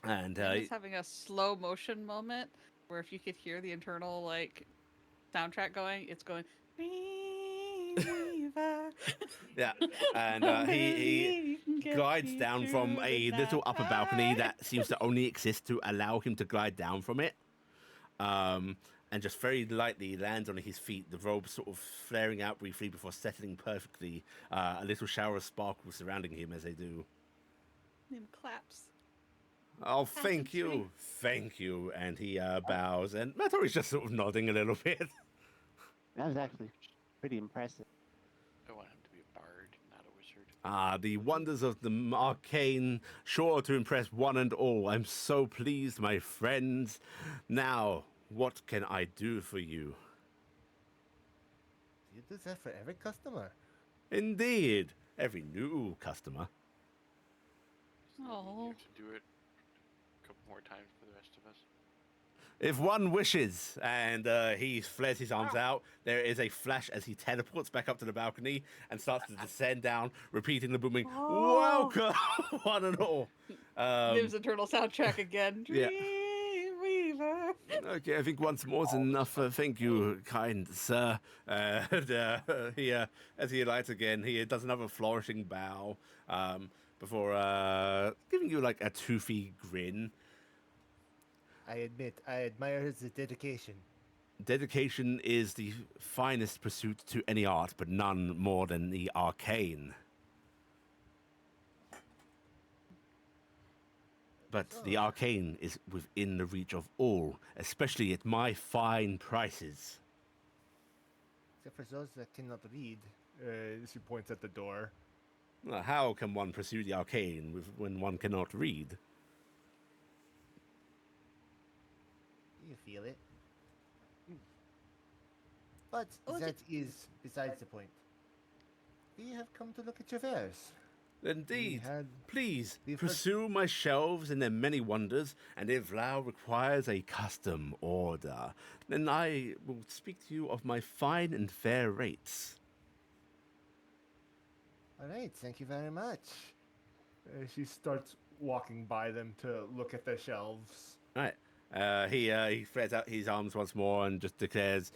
And He's having a slow motion moment where if you could hear the internal like soundtrack going, it's going. yeah, and he glides down from a little upper balcony that seems to only exist to allow him to glide down from it. And just very lightly lands on his feet, the robe sort of flaring out briefly before settling perfectly, a little shower of sparkles surrounding him as they do. Him claps. Oh, thank you. Thank you. And he bows, and Maltori's just sort of nodding a little bit. That was actually pretty impressive. I want him to be a bard, not a wizard. The wonders of the arcane, sure to impress one and all. I'm so pleased, my friends. Now, what can I do for you? You do that for every customer. Indeed, every new customer. Just needing Aw. you to do it a couple more times for the rest of us. if one wishes, and he flares his arms out, there is a flash as he teleports back up to the balcony and starts to descend down, repeating the booming, "Welcome, one and all." Lives Eternal soundtrack again. Yeah. Dreamweaver. Okay, I think once more is enough. Thank you, kind sir. He, as he alights again, he does another flourishing bow before giving you like a toothy grin. I admit, I admire the dedication. Dedication is the finest pursuit to any art, but none more than the arcane. But the arcane is within the reach of all, especially at my fine prices. Except for those that cannot read. She points at the door. Well, how can one pursue the arcane when one cannot read? You feel it. But Oh, that is besides the point. We have come to look at your wares. Indeed. had Please, the first- pursue my shelves and their many wonders, and if thou requires a custom order, then I will speak to you of my fine and fair rates. All right, thank you very much. She starts walking by them to look at the shelves. Right. He flares out his arms once more and just declares,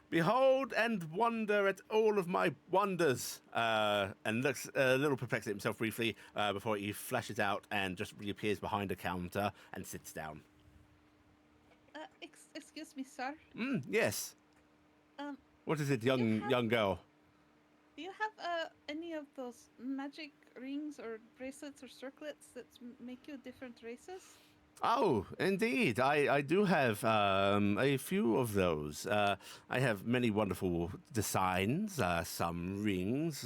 "Behold and wonder at all of my wonders," and looks a little perplexed at himself briefly before he flashes out and just reappears behind a counter and sits down. Excuse me, sir. Yes. Um, What is it, young girl? do you have any of those magic rings or bracelets or circlets that make you different races? Oh, indeed. I do have a few of those. I have many wonderful designs, some rings,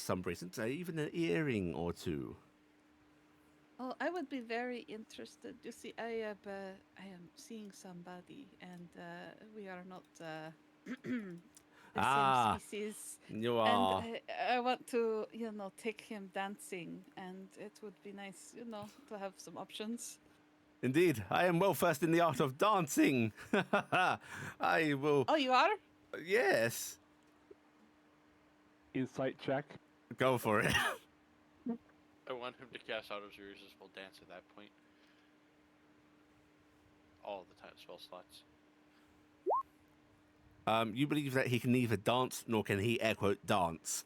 some bracelets, even an earring or two. Oh, I would be very interested. You see, I am seeing somebody, and we are not the same species. You are. And I want to, take him dancing, and it would be nice, to have some options. Indeed, I am well versed in the art of dancing. I will. Oh, you are? Yes. Insight check. Go for it. I want him to cast out of his irresistible dance at that point. All the time spell slots. You believe that he can neither dance nor can he air quote dance.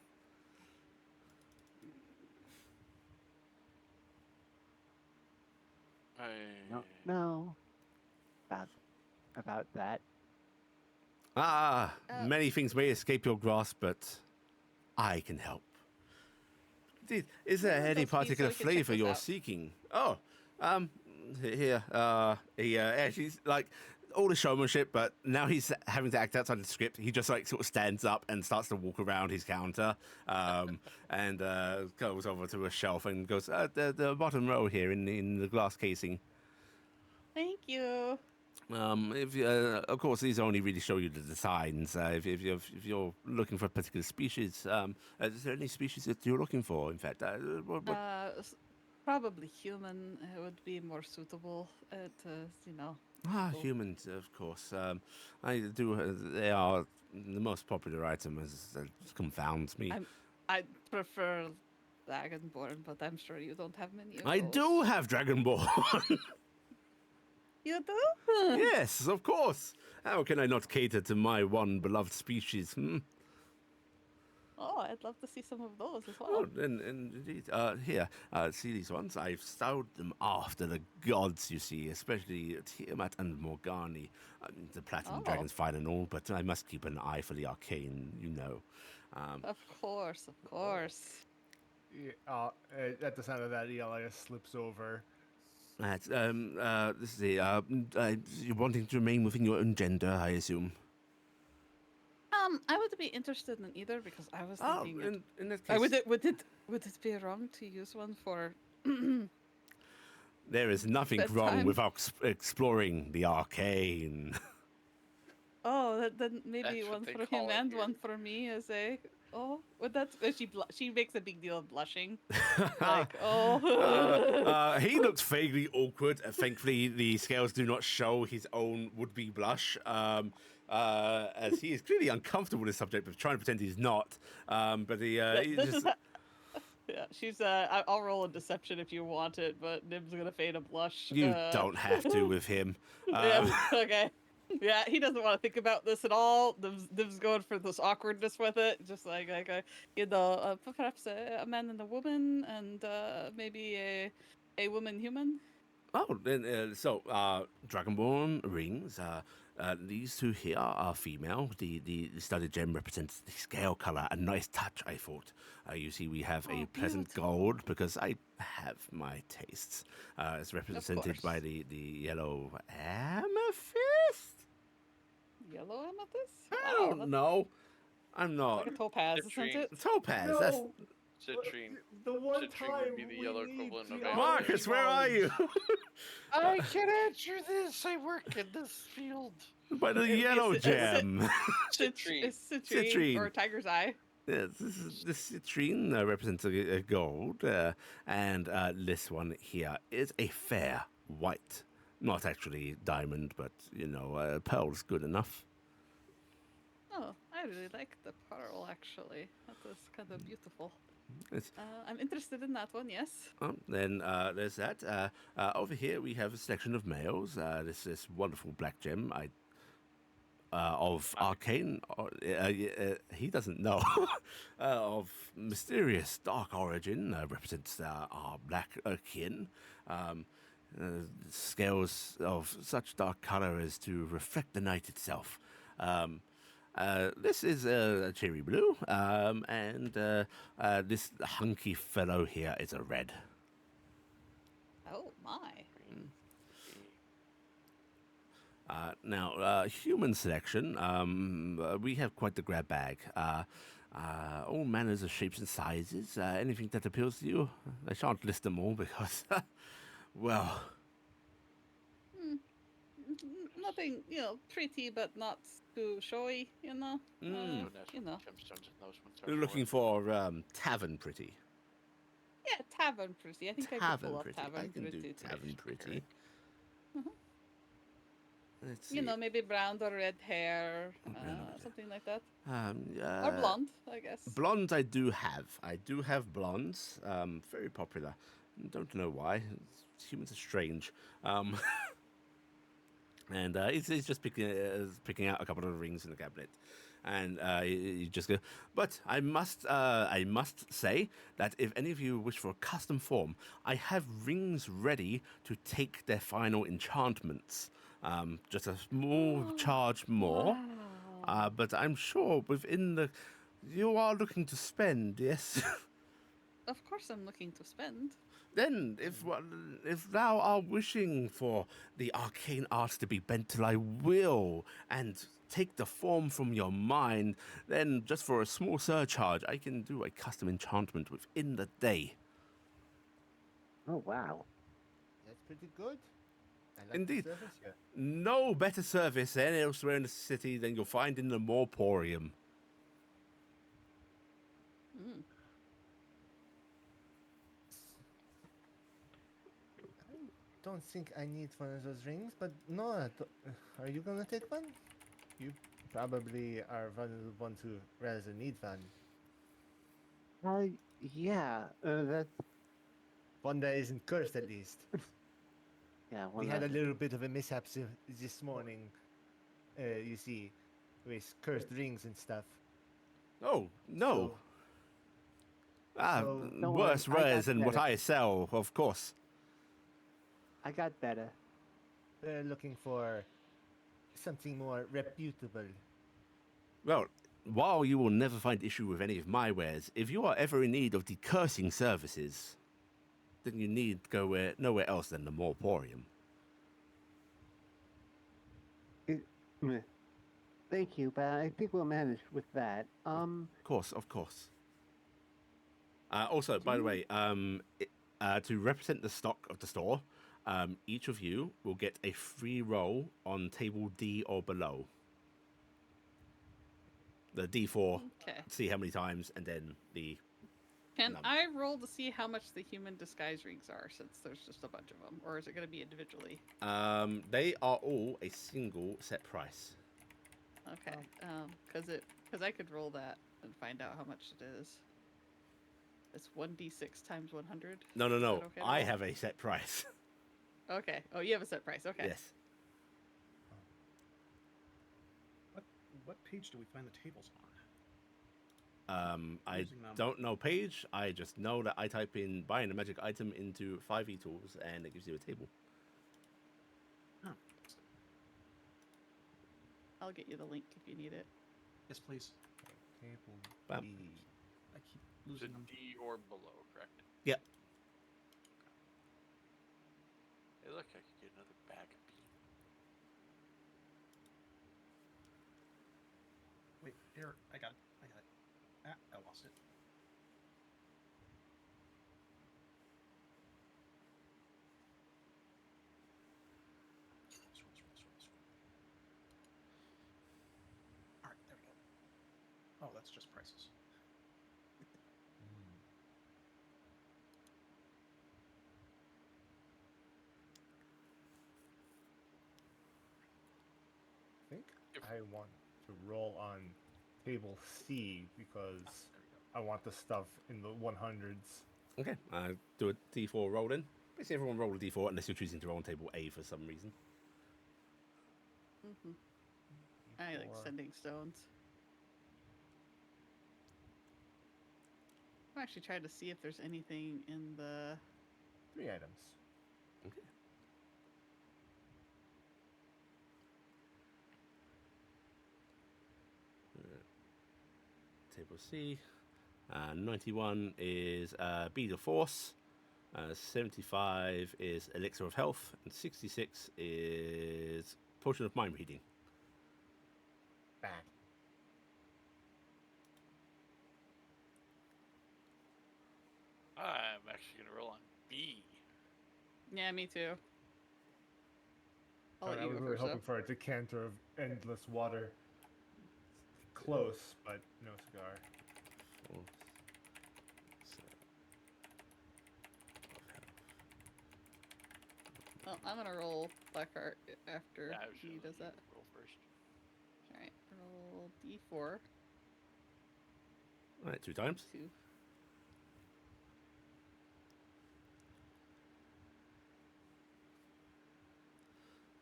No. About that. Many things may escape your grasp, but I can help. Indeed, is there Yeah, any those keys so particular we can check flavor this you're out. seeking? Oh, here, he actually like all the showmanship, but now he's having to act outside the script. He just like sort of stands up and starts to walk around his counter, and goes over to a shelf and goes, the bottom row here in the glass casing. Thank you. Of course, these only really show you the designs. If you're looking for a particular species, is there any species that you're looking for? In fact, what? Probably human would be more suitable to, Humans, of course. I do. They are the most popular item. As confounds me. I prefer Dragonborn, but I'm sure you don't have many of I those. do have Dragonborn. You do? Yes, of course. How can I not cater to my one beloved species? Oh, I'd love to see some of those as well. Oh, and indeed. Here, see these ones? I've styled them after the gods, you see, especially Tiamat and Morgani. The Platinum Dragon's fine and all, but I must keep an eye for the arcane, you know. Of course. At the sound of that, Iala slips over. This is you're wanting to remain within your own gender, I assume. I would be interested in either because I was thinking. In that case, Would it be wrong to use one for? there is nothing wrong bedtime? with exploring the arcane. Oh, then maybe That's what one they for call him it and here. one for me as a oh, well, that's she makes a big deal of blushing. Like, oh. He looks vaguely awkward. Thankfully, the scales do not show his own would-be blush, as he is clearly uncomfortable with the subject, but trying to pretend he's not. But he's This just... is yeah, she's I'll roll a deception if you want it, but Nib's gonna feign a blush. You don't have to with him. Yeah, okay. Yeah, he doesn't want to think about this at all. Nib's going for this awkwardness with it, just like perhaps a man and a woman, and maybe a woman human. Oh, then Dragonborn rings. These two here are female. The studded gem represents the scale color. A nice touch, I thought. You see, we have a pleasant beautiful. gold because I have my tastes. It's represented by course. the yellow amethyst. Yellow amethyst? I Wow, don't that's know. I'm not. like a topaz, isn't Citrine. it? Topaz. No, That's Citrine. the one Citrine time would be the we yellow need equivalent of the amethyst. Marcus. Where are you? I can answer this. I work in this field. By the yellow gem. Citrine. It's citrine, Citrine. or tiger's eye. Yes, this citrine represents a gold, and this one here is a fair white. Not actually diamond, but, pearl's good enough. Oh, I really like the pearl, actually. That was kind of beautiful. It's, I'm interested in that one, yes. then there's that. Over here we have a selection of males. This wonderful black gem of arcane. He doesn't know. Of mysterious dark origin represents our black kin. Scales of such dark color as to reflect the night itself. This is a cherry blue, and this hunky fellow here is a red. Oh, my. Now, human selection, we have quite the grab bag. All manners of shapes and sizes. Anything that appeals to you? I shan't list them all because, well... Nothing, pretty, but not too showy, Don't ask you for know. gemstones and those ones are You're for. looking for tavern pretty. Yeah, tavern pretty. I think I could Tavern pull off pretty. tavern I can do pretty. too. tavern pretty. Let's see. Maybe brown or red hair, something like that. Or Uh, blonde, I guess. Blondes I do have. I do have blondes. Very popular. Don't know why. Humans are strange. And he's just picking out a couple of rings in the cabinet, and you just go. But I must say that if any of you wish for a custom form, I have rings ready to take their final enchantments. Just a small charge more, Wow. but I'm sure you are looking to spend, yes. Of course, I'm looking to spend. Then, if thou art wishing for the arcane arts to be bent till I will, and take the form from your mind, then just for a small surcharge, I can do a custom enchantment within the day. Oh, wow. That's pretty good. I like Indeed. the service here. No better service than elsewhere in the city than you'll find in the Morporium. Mm. I don't think I need one of those rings, but no, are you gonna take one? You probably are one of the ones who rather need one. Yeah, that's, One that isn't cursed, at least. yeah, We one had a that, little bit of a mishap this morning, you see, with cursed rings and stuff. Oh, no. So- Don't Worse worry, I got rares than what better. I sell, of course. I got better. We're looking for something more reputable. Well, while you will never find issue with any of my wares, if you are ever in need of decursing services, then you need go nowhere else than the Morporium. Meh. Thank you, but I think we'll manage with that. Of course. Also, by the way, to represent the stock of the store, each of you will get a free roll on table D or below. the D4, Okay. see how many times, and then the. Can None. I roll to see how much the human disguise rings are, since there's just a bunch of them, or is it going to be individually? They are all a single set price. Okay. Because I could roll that and find out how much it is. It's 1d6 times 100. No. Is that okay to I roll? have a set price. Okay. Oh, you have a set price. Okay. Yes. What page do we find the tables on? I Using them. don't know page. I just know that I type in buying a magic item into 5e tools, and it gives you a table. Oh. I'll get you the link if you need it. Yes, please. Table Bam. B. I keep Is losing it them. D or below, correct? Yep. Hey, look, I could get another bag of beans. Wait, here. I got it. Ah, I lost it. Scroll. All right, there we go. Oh, that's just prices. I think If- I want to roll on table C because There we go. I want the stuff in the 100s. Okay. Do a D4 roll in. Basically, everyone roll a D4 unless you're choosing to roll on table A for some reason. Mm-hmm. I like D4. sending stones. I'm actually trying to see if there's anything in the. 3 items. Okay. Table C. 91 is Bead of Force. 75 is Elixir of Health. And 66 is Potion of Mind Reading. Bang. I'm actually going to roll on B. Yeah, me too. I'll let I you was go really first. hoping for a decanter of endless water. Close, but no cigar. Force. Well, I'm gonna roll Blackheart after Yeah, I was he gonna let does that. you roll first. All right, roll D4. All right, 2 times. 2.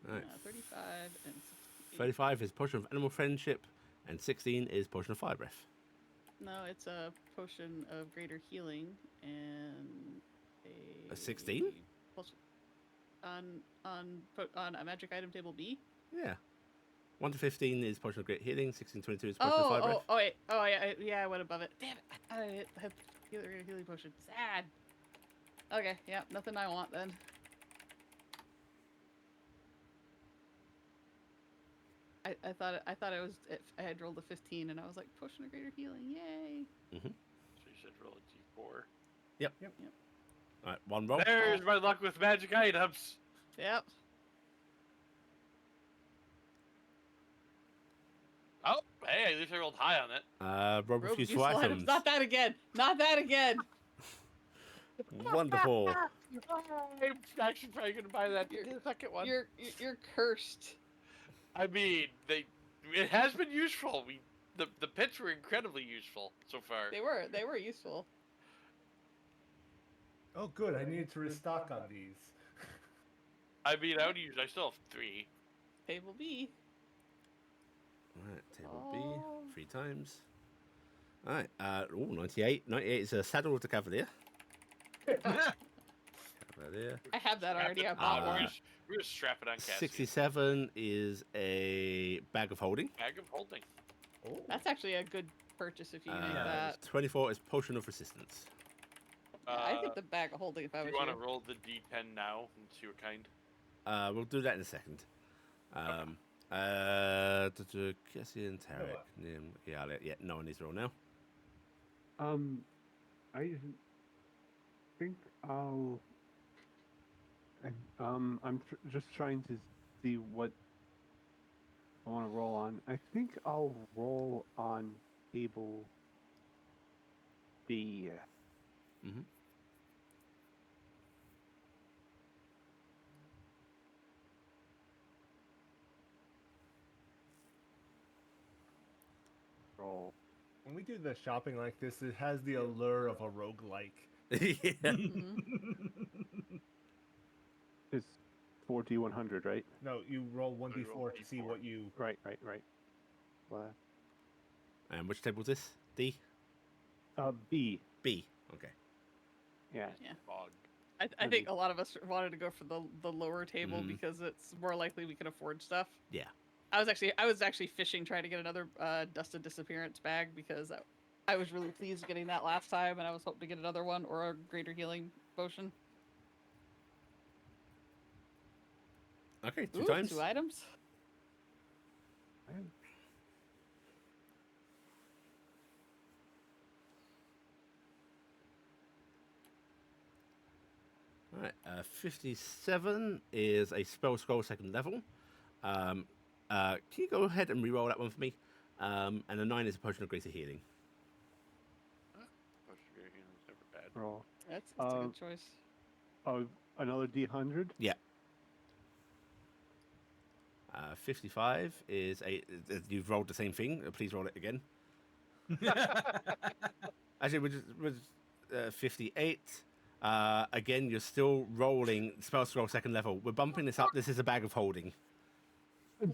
All right. 35 and 68. 35 is Potion of Animal Friendship. And 16 is Potion of Fire Breath. No, it's a potion of greater healing and A 16? On a magic item table B. Yeah. 1 to 15 is Potion of Great Healing. 16 to 22 is Potion of Fire Breath. Wait. Yeah, I went above it. Damn it! I thought I had healing potion. Sad. Okay, yeah, nothing I want then. I thought I was I had rolled a 15 and I was like potion of greater healing, yay! So you said roll a D4. Yep. Yep. All right, 1 roll. There's my luck with magic items. Yep. Oh, hey, at least I rolled high on it. Roll with useful items. Not that again. Not that again. Wonderful. I'm actually probably going to buy that second one. You're cursed. I mean, it has been useful. The pits were incredibly useful so far. They were useful. Oh, good. I needed to restock on these. I mean, I still have 3. Table B. All right, table B. Oh. 3 times. All right. 98. 98 is a Saddle with the Cavalier. Cavalier. I have that already. I Strap it bought on. one. We're gonna strap it on Cassian. 67 is a Bag of Holding. Bag of holding. Oh. That's actually a good purchase if you make that. 24 is Potion of Resistance. Yeah, I think the bag of holding if I Do was you want you. to roll the D10 now and see what kind? We'll do that in a second. Cassian, Taryc, Nim, Iala. Yeah, no one needs to roll now. I think I'll. I'm just trying to see what I want to roll on. I think I'll roll on table B. Mm-hmm. Roll. When we do the shopping like this, it has the allure of a roguelike. Yeah. Mhm. It's 4D100, right? No, you roll roll 1d4 to see D4. what you. Right. And which table is this? D? B. B. Okay. Yeah. Fog. I think a lot of us wanted to go for the lower table Mhm. because it's more likely we can afford stuff. Yeah. I was actually fishing trying to get another dusted disappearance bag because I was really pleased getting that last time, and I was hoping to get another one or a greater healing potion. Okay, two Ooh, times. 2 items. All right. 57 is a spell scroll second level. Can you go ahead and re-roll that one for me? And a 9 is a potion of greater healing. Potion of Greater Healing is never bad. Roll. That's a good choice. Oh, another D100. 55 is a. You've rolled the same thing. Please roll it again. Actually, with 58. Again, you're still rolling spell scroll second level. We're bumping this up. This is a bag of holding. All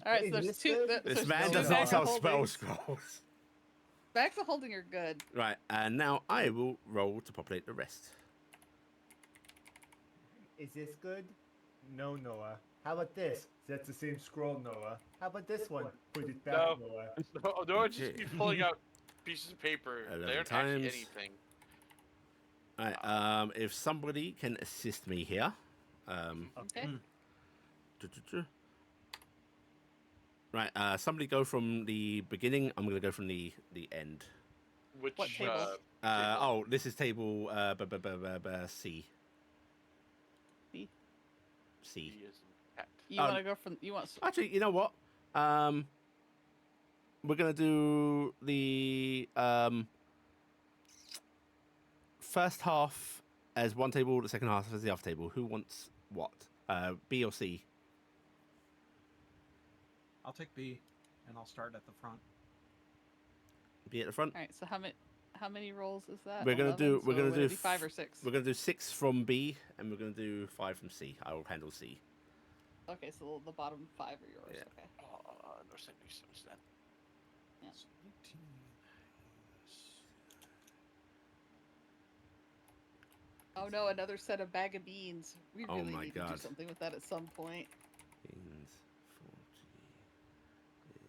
right, so there's two. This There's man two does not bags sell of spell holdings. scrolls. Bags of holding are good. Right, and now I will roll to populate the rest. Is this good? No, Noah. How about this? That's the same scroll, Noah. How about this one? Put it back, No. Noah. No, one just Okay. be pulling out pieces of paper. 11 They aren't actually times. anything. All right, if somebody can assist me here. Okay. Right, somebody go from the beginning. I'm going to go from the end. Which What table? table? Oh, this is table C. B. C. B is in cat. You want to go from? You want? Actually, you know what? We're going to do the first half as one table, the second half as the other table. Who wants what? B or C? I'll take B, and I'll start at the front. B at the front. All right. So how many rolls is that? We're gonna 11, do. We're so gonna would do it be 5 or 6. We're gonna do 6 from B, and we're gonna do 5 from C. I will handle C. Okay, so the bottom 5 are yours. Yeah. Okay. No, that makes sense then. Yeah. So 19. Oh no, another set of bag of beans. We Oh really my need to God. do something with that at some point. Beans 40 is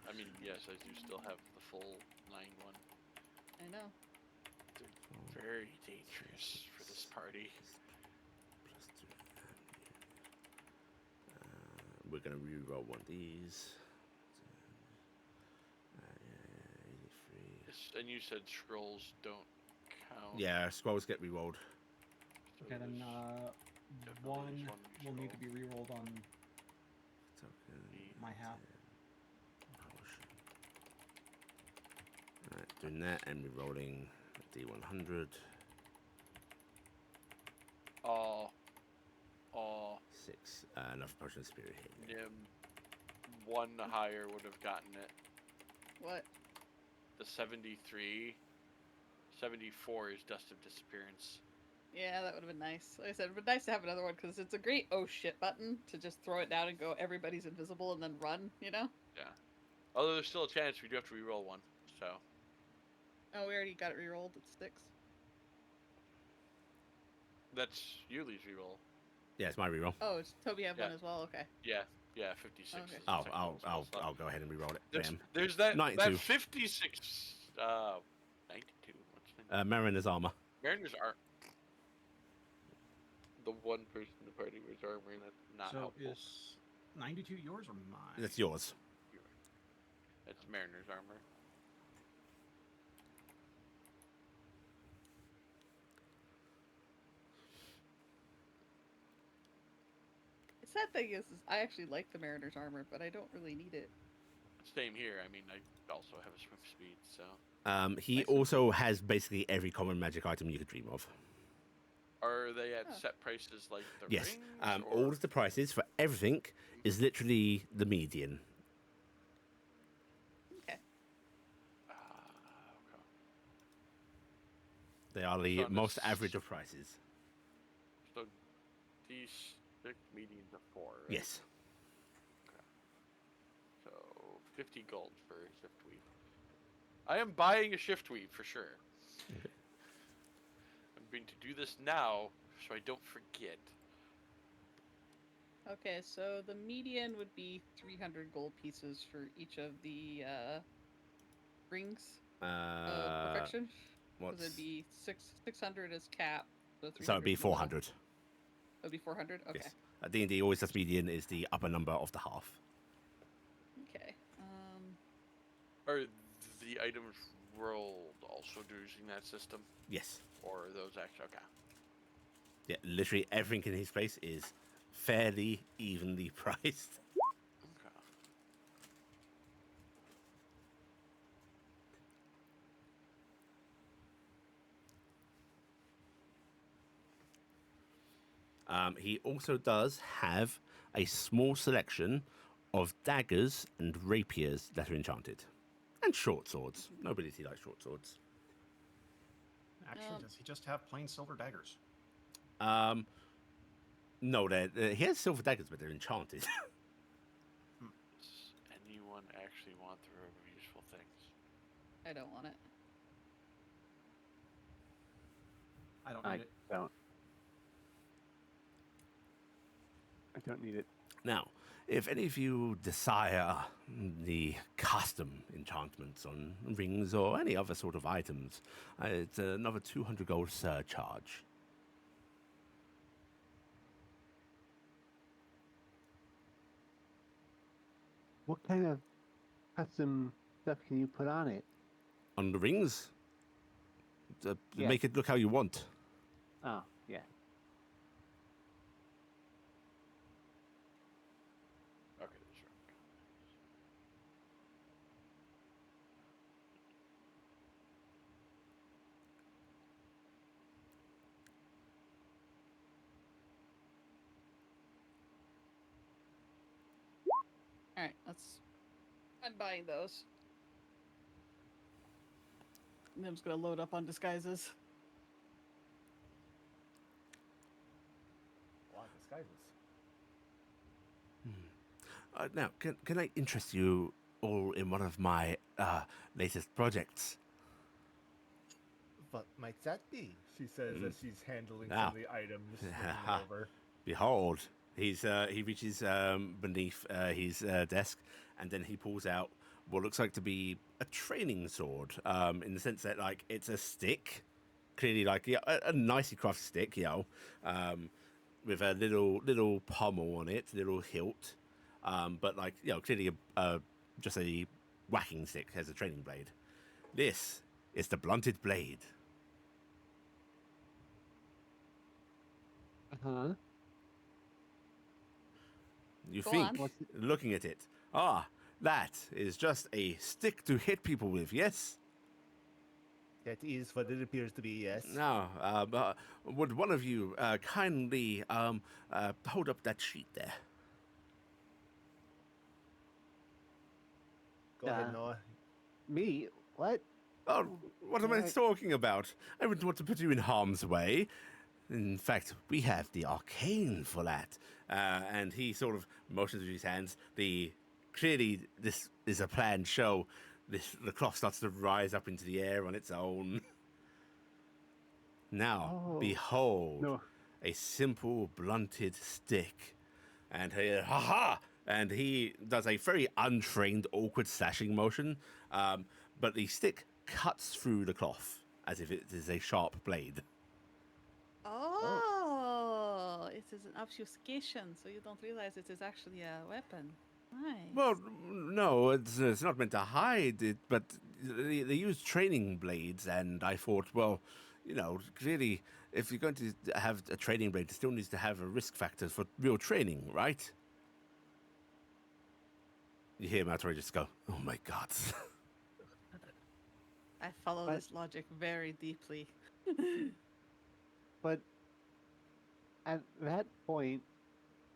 I mean, yes, I do still have the full 9-1. I know. Very dangerous for this party. plus 2. We're gonna re-roll one of these. 83. And you said scrolls don't count. Yeah, scrolls get re-rolled. so Okay, then there's definitely one just will need to be re-roll. re-rolled on Token, my half. potion. Alright, doing that and re-rolling D100. Oh, 6. Enough potion of spirit hitting. one higher would have gotten it. What? The 73. 74 is Dust of Disappearance. Yeah, that would have been nice. Like I said, it would be nice to have another one because it's a great oh shit button to just throw it down and go everybody's invisible and then run, you know? Yeah. Although there's still a chance we do have to re-roll one. So Oh, we already got it re-rolled. It's 6. that's Yuli's re-roll. Yeah, it's my re-roll. Oh, it's Toby have one Yeah. as well. Okay. Yeah, 56. Okay. is the Oh, second I'll roll spell slot. I'll go ahead and re-roll it. There's, Bam. there's that 92. 56. 92. What's the Mariner's armor. Mariners are the one person in the party wears armor, and that's not so helpful. is 92 yours or mine? That's yours. That's Mariners armor. sad thing is I actually like the Mariner's armor, but I don't really need it. Same here. I mean, I also have a swim speed, so. He also has basically every common magic item you could dream of. Are they at Oh. set prices like the Yes. rings? All or- of the prices for everything is literally the median. Okay. Okay. They are the So most this- average of prices. So these six medians of 4. Right? Yes. So 50 gold for Shiftweave. I am buying a Shiftweave for sure. Okay. I'm going to do this now so I don't forget. Okay, so the median would be 300 gold pieces for each of the rings of perfection. What's... Because it'd be 600 as cap. So, So it'd be 300 total. 400. It'd be 400? Okay. Yes. D&D always does median is the upper number of the half. Okay. Are the items rolled also using that system? Yes. Or are those actually... Okay. Yeah, literally everything in his place is fairly evenly priced. Okay. He also does have a small selection of daggers and rapiers that are enchanted. And short swords. Nobody likes short swords. Actually, does he just have plain silver daggers? No, he has silver daggers, but they're enchanted. Does anyone actually want the robe of useful things? I don't want it. I don't I need it. don't. I don't need it. Now, if any of you desire the custom enchantments on rings or any other sort of items, it's another 200 gold surcharge. What kind of custom stuff can you put on it? On the rings, to Yes. make it look how you want. Oh, yeah. Okay, sure. Alright, I'm buying those. And I'm just gonna load up on disguises. Wow, disguises. Now, can I interest you all in one of my latest projects? What might that be? She says as she's handling Ah. some of the items looking Ah. over. Behold, he reaches beneath his desk, and then he pulls out what looks like to be a training sword. In the sense that like it's a stick, clearly like a nicely crafted stick, with a little pommel on it, little hilt, but like clearly just a whacking stick as a training blade. This is the blunted blade. Uh-huh. You Go think, on. What's it? looking at it, that is just a stick to hit people with, yes? That is what it appears to be, yes. Now, would one of you kindly hold up that sheet there? Go ahead, Noah. Me? What? Oh, what am I Right. talking about? I wouldn't want to put you in harm's way. In fact, we have the arcane for that. And he sort of motions with his hands. Clearly, this is a planned show. The cloth starts to rise up into the air on its own. Now, Oh, behold, no. a simple blunted stick. And and he does a very untrained, awkward slashing motion. But the stick cuts through the cloth as if it is a sharp blade. Oh, it is an obfuscation, so you don't realize it is actually a weapon. Nice. Well, no, it's not meant to hide it, but they use training blades, and I thought, well, you know, clearly, if you're going to have a training blade, it still needs to have a risk factor for real training, right? You hear Maltori just go, "Oh my god." I follow But- this logic very deeply. But at that point,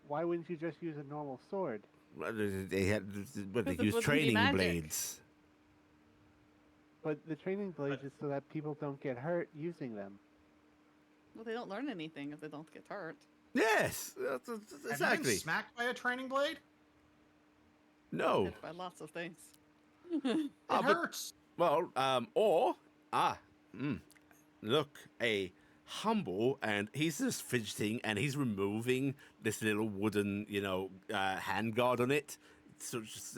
why wouldn't you just use a normal sword? Well, they had, but they Because it use wouldn't be training magic. blades. But the training blades is so that people don't get hurt using them. Well, they don't learn anything if they don't get hurt. Yes, Have you been exactly. smacked by a training blade? No. Hit by lots of things. It But- hurts. Well, look, a humble, and he's just fidgeting, and he's removing this little wooden, hand guard on it. So just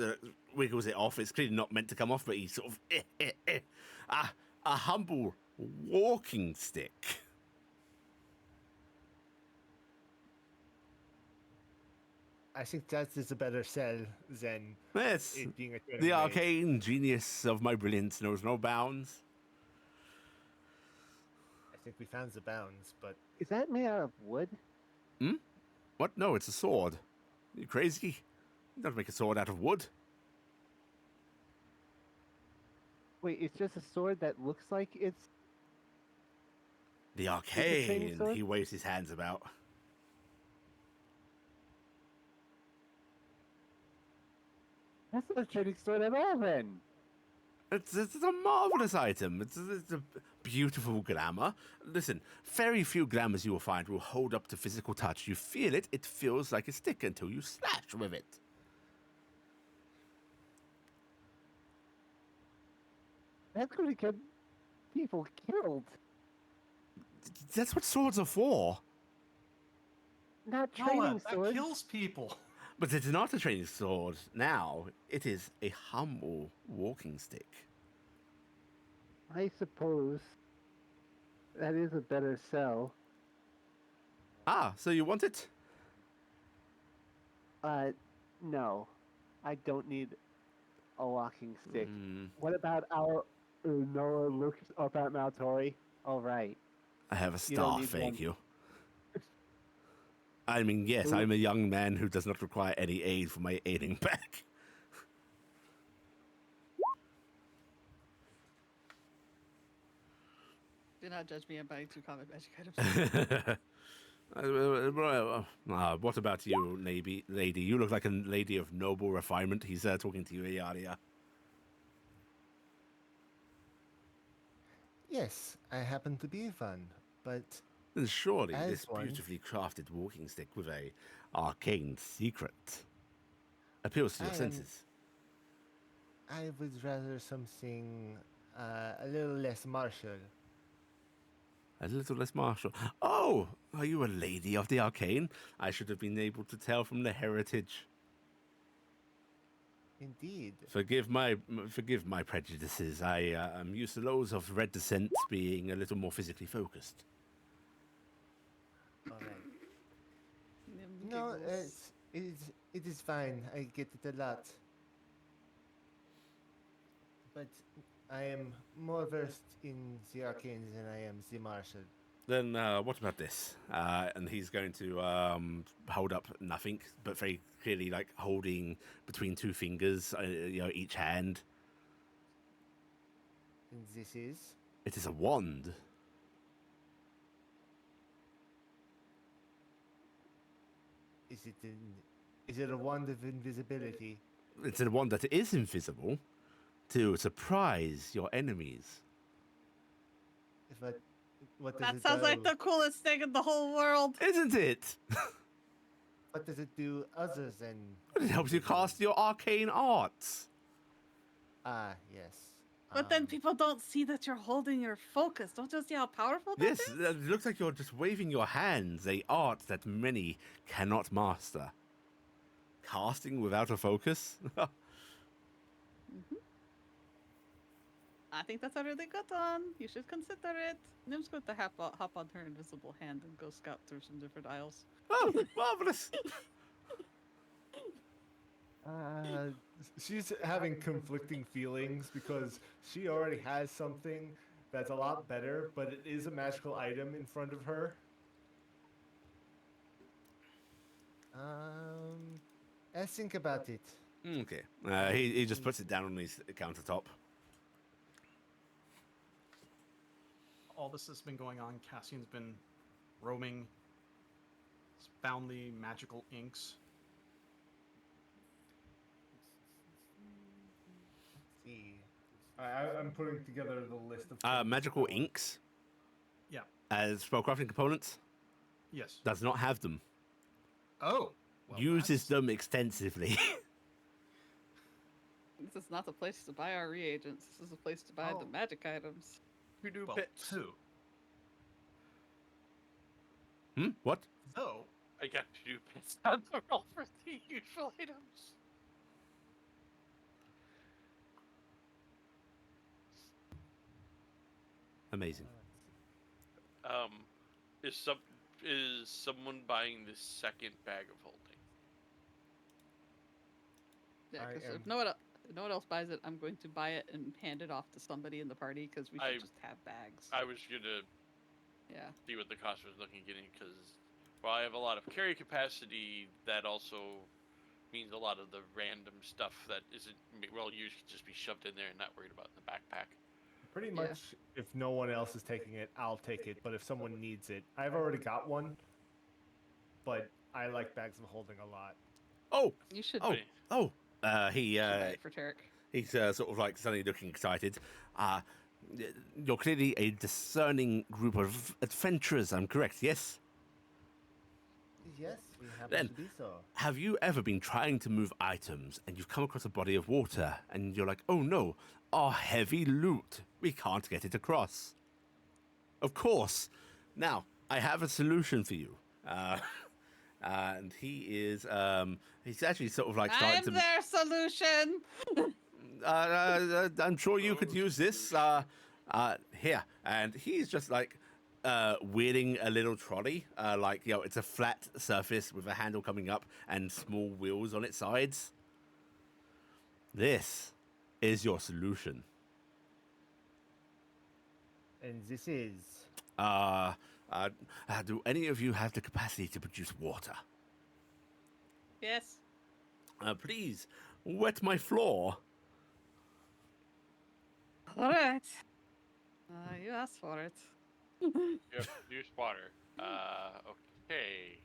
wiggles it off. It's clearly not meant to come off, but he sort of a humble walking stick. I think that is a better sell than Yes, it being a training the blade. arcane genius of my brilliance knows no bounds. I think we found the bounds, but Is that made out of wood? What? No, it's a sword. You crazy? You don't make a sword out of wood. Wait, it's just a sword that looks like it's. The a training arcane. sword? He waves his hands about. That's not a training sword at all, then. It's a marvelous item. It's a beautiful glamour. Listen, very few glamours you will find will hold up to physical touch. You feel it, it feels like a stick until you slash with it. That's going to get people killed. That's what swords are for. Not Noah, training that swords. kills people. But it's not a training sword now. It is a humble walking stick. I suppose that is a better sell. Ah, so you want it? No, I don't need a walking stick. Hmm, What about our Noah looks up at Maltori? All right. I have a You don't staff, need thank one. you. I mean, yes, Ooh. I'm a young man who does not require any aid for my aiding back. Do not judge me. I'm buying 2 combat magic items. What about you, lady? You look like a lady of noble refinement. He's talking to you, Iala. yes, I happen to be fun. But Then surely As this one. beautifully crafted walking stick with a arcane secret appeals to your I am- senses. I would rather something a little less martial. A little less martial. Oh, are you a lady of the arcane? I should have been able to tell from the heritage. Indeed. Forgive my prejudices. I am used to those of red descent being a little more physically focused. All right. Nim No, giggles. it is fine. I get it a lot. But I am more versed in the arcanes than I am the martial. Then what about this? And he's going to hold up nothing, but very clearly like holding between 2 fingers, each hand. And this is It is a wand. is it a wand of invisibility? It's a wand that is invisible to surprise your enemies. But what does That it sounds do? like the coolest thing in the whole world. Isn't it? What does it do other than? It helps you cast your arcane arts. Ah, yes. But then people don't see that you're holding your focus. Don't you see how powerful that Yes, is? it looks like you're just waving your hands, a art that many cannot master. Casting without a focus? I think that's a really good one. You should consider it. Nim's going to hop on her invisible hand and go scout through some different aisles. Oh, marvelous! She's having conflicting feelings because she already has something, That's a lot better, but it is a magical item in front of her. I'll think about it. Okay. He just puts it down on his countertop. All this has been going on. Cassian's been roaming. He's found the magical inks. Let's see. I'm putting together the list of Magical inks Yeah. as spellcrafting components Yes. does not have them. Oh. Well, Uses that's- them extensively. This is not the place to buy our reagents. This is a place to buy the Oh. magic items. You do Well, bit too. What? Though, I got to do bits on the roll for the useful items. Amazing. Is someone buying this second bag of holding? Yeah, I because am- if no one else buys it, I'm going to buy it and hand it off to somebody in the party because we should just have bags. I was gonna Yeah. see what the cost was looking at getting, because while I have a lot of carry capacity, that also means a lot of the random stuff that isn't well used can just be shoved in there and not worried about in the backpack. Pretty Yeah. much, if no one else is taking it, I'll take it. But if someone needs it, I've already got one. But I like bags of holding a lot. Oh, You should, oh, oh. He should buy it for Taryc. he's sort of like suddenly looking excited. You're clearly a discerning group of adventurers. I'm correct, yes? Yes, we happen Then- to be so. Have you ever been trying to move items and you've come across a body of water and you're like, oh no, our heavy loot, we can't get it across? Of course. Now, I have a solution for you. And he is, he's actually sort of like starting I'm to... their solution. I'm sure you could use this. Here. And he's just like wheeling a little trolley. It's a flat surface with a handle coming up and small wheels on its sides. This is your solution. And this is... Do any of you have the capacity to produce water? Yes. Please, wet my floor. All right. You asked for it. Yep, use water. Okay.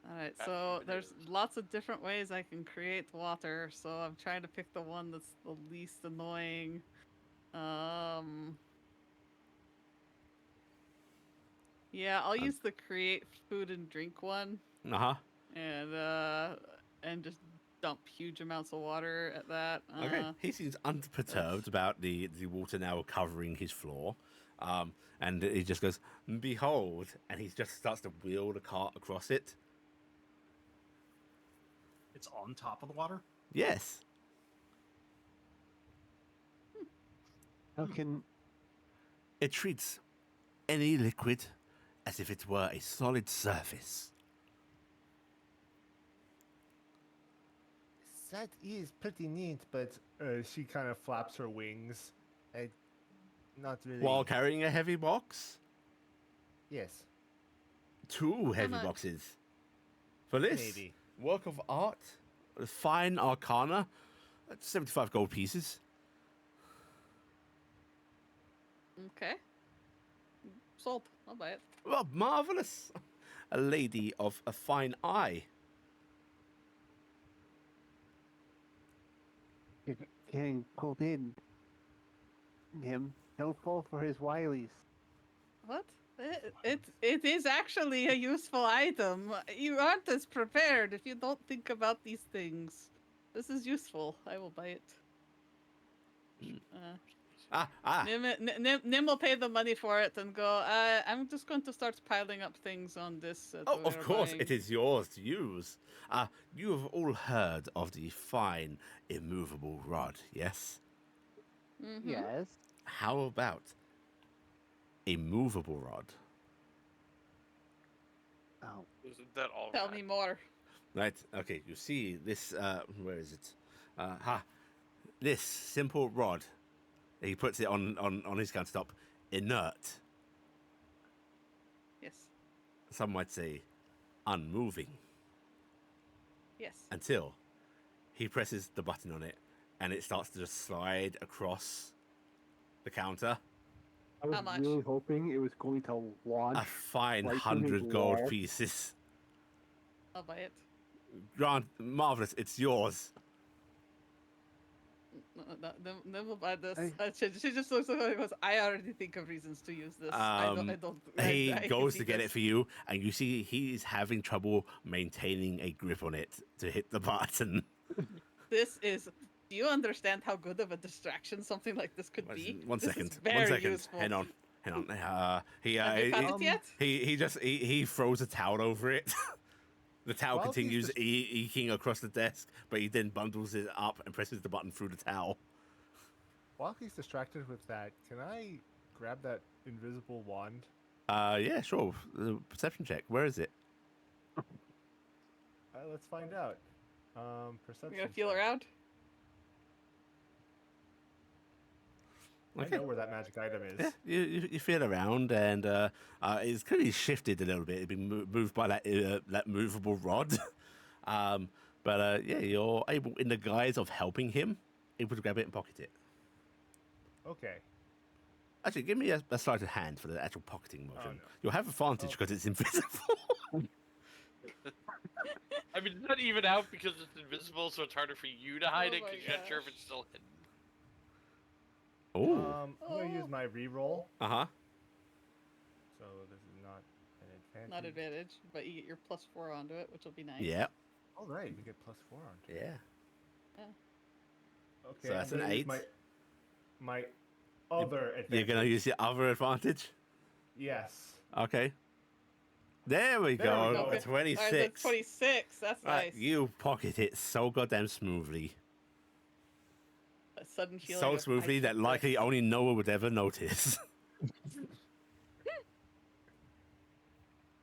All right. That's So what it there's is. lots of different ways I can create water. So I'm trying to pick the one that's the least annoying. Yeah, I'll use the create food and drink one, Uh-huh. and just dump huge amounts of water at that. Okay. He seems unperturbed about the water now covering his floor. And he just goes, behold, and he just starts to wheel the cart across it. it's on top of the water. Yes. How can It treats any liquid as if it were a solid surface. That is pretty neat, but she kind of flaps her wings. Not really. While carrying a heavy box? Yes, 2 heavy much? boxes. For this maybe. work of art, a fine arcana, that's 75 gold pieces. Okay. Sold. I'll buy it. Well, marvelous. A lady of a fine eye. you're getting pulled in? Him, don't fall for his wilies. What? It is actually a useful item. You aren't as prepared if you don't think about these things. This is useful. I will buy it. Nim will pay the money for it and go, I'm just going to start piling up things on this. Oh, of course, it is yours to use. You have all heard of the fine, immovable rod, yes? Mm-hmm. Yes. How about a movable rod? Oh, Isn't that all? Tell right? me more. Right, okay, you see this, where is it? This simple rod He puts it on his countertop, inert. Yes. Some might say unmoving. Yes. Until he presses the button on it and it starts to just slide across the counter. I was How much? really hoping it was going to launch. A fine right through his 100 gold wall. pieces. I'll buy it. Grant, marvelous, it's yours. Then we'll buy this. I- She just looks at me and goes, I already think of reasons to use this. I don't. He I can goes see to get this. it for you, and you see he's having trouble maintaining a grip on it to hit the button. This is. Do you understand how good of a distraction something like this could be? One This second. is very 1 second. useful. Hang on. Have you found it yet? He throws a towel over it. The towel While he's continues just- eking across the desk, but he then bundles it up and presses the button through the towel. While he's distracted with that, can I grab that invisible wand? Yeah, sure. Perception check. Where is it? Let's find out. Perception. You gonna feel check. around? I know where that magic item is. Yeah, you feel around, and it's clearly shifted a little bit. It's been moved by that movable rod. But yeah, you're able, in the guise of helping him, able to grab it and pocket it. Okay. Actually, give me a sleight of hand for the actual pocketing motion. no. You'll have advantage because it's invisible. I mean, it's not even out because it's invisible, so it's harder for you to hide Oh it my because you're not sure if gosh. it's still hidden. Oh. I'm gonna use my reroll. Uh-huh. So this is not an advantage. Not advantage, but you get your +4 onto it, which will be nice. Yeah. All right, we get +4 on. Yeah. Okay. So that's I'm an gonna use 8. My other advantage. You're going to use your other advantage? Yes. Okay. There we There go. we go. Okay. 26. All right, that's 26. That's Right, nice. you pocket it so goddamn smoothly. A sudden feeling. So of, I smoothly that should likely this. only Noah would ever notice.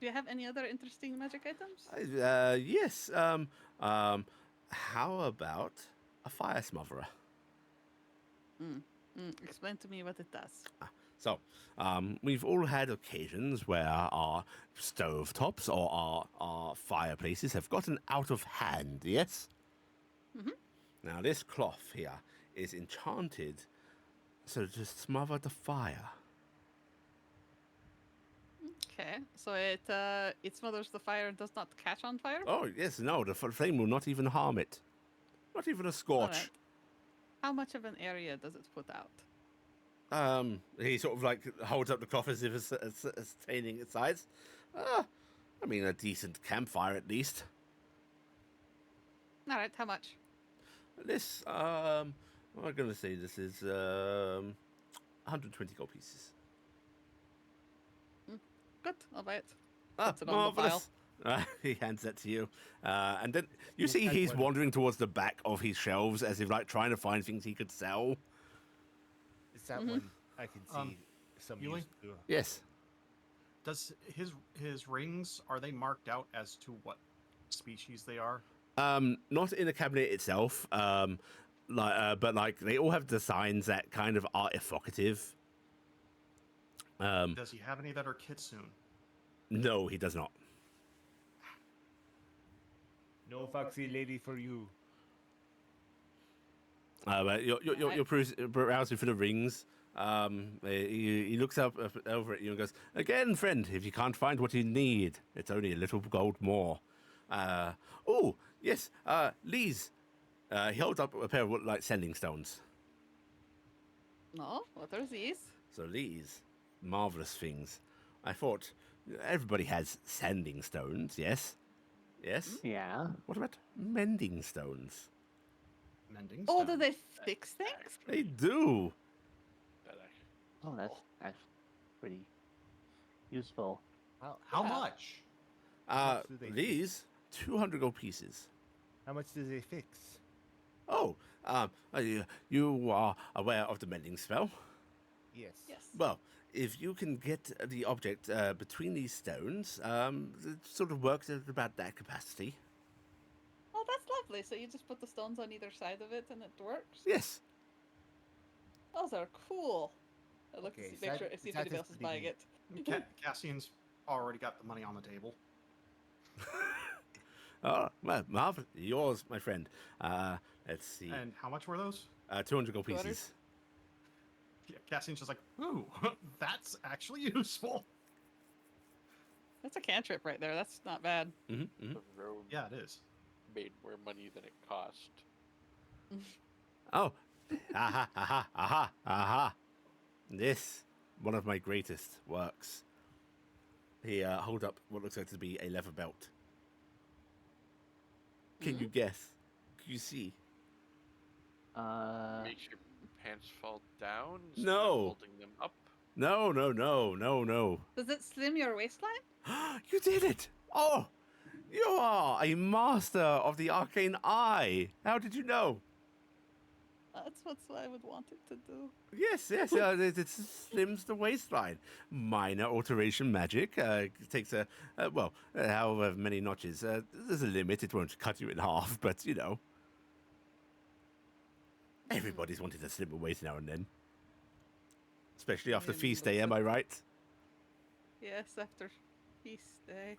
Do you have any other interesting magic items? Yes. How about a fire smotherer? Explain to me what it does. So, we've all had occasions where our stovetops or our fireplaces have gotten out of hand, yes? Mhm. Now, this cloth here is enchanted so to smother the fire. Okay, so it smothers the fire and does not catch on fire. Oh, yes, no, the flame will not even harm it. Not even a scorch. Alright. How much of an area does it put out? He sort of like holds up the cloth as if it's attaining its size. I mean, a decent campfire at least. All right, how much? This, I'm gonna say this is 120 gold pieces. Good, I'll buy it. Ah, Puts it on the marvelous. He hands that to you, and then you see and he's when- wandering towards the back of his shelves as if like trying to find things he could sell. Is that Mhm. one I can see some Yuli? use to? Yes. Does his rings, are they marked out as to what species they are? Not in the cabinet itself. But like they all have designs that kind of are evocative. Does he have any that are kitsune? No, he does not. No foxy lady for you. But you're browsing for the rings. He looks up over at you and goes, "Again, friend, if you can't find what you need, it's only a little gold more." Oh, yes, Lee's. He holds up a pair of like sending stones. No, what are these? So these marvelous things. I thought everybody has sending stones. Yes, yes. Yeah. What about mending stones? Mending Oh, do stone. they fix things? They do. That actually- Oh, that's pretty useful. How Yeah. much? much do they fix? These 200 gold pieces. How much do they fix? Oh, you are aware of the mending spell? Yes. Yes. Well, if you can get the object between these stones, it sort of works at about that capacity. Oh, that's lovely. So you just put the stones on either side of it and it works? Yes. Those are cool. I look Okay, to see, make sure see if anybody else is buying it. Cassian's already got the money on the table. Oh, well, Marv, yours, my friend. Let's see. And how much were those? 200 gold 200? pieces. Yeah, Cassian's just like, ooh, that's actually useful. That's a cantrip right there. That's not bad. Mm-hmm. The road Yeah, it is. made more money than it cost. Oh, aha, aha, aha, aha. This, one of my greatest works. He hold up what looks like to be a leather belt. Can you guess? Can you see? Makes your pants fall down instead No. of holding them up. No, no, no, no, no. Does it slim your waistline? You did it! Oh, you are a master of the arcane eye. How did you know? That's what I would want it to do. Yes, yes, it slims the waistline. Minor alteration magic. Takes however many notches. There's a limit. It won't cut you in half, but you know. Everybody's wanted to slim a waist now and then. Especially after feast day, am I right? Yes, after feast day.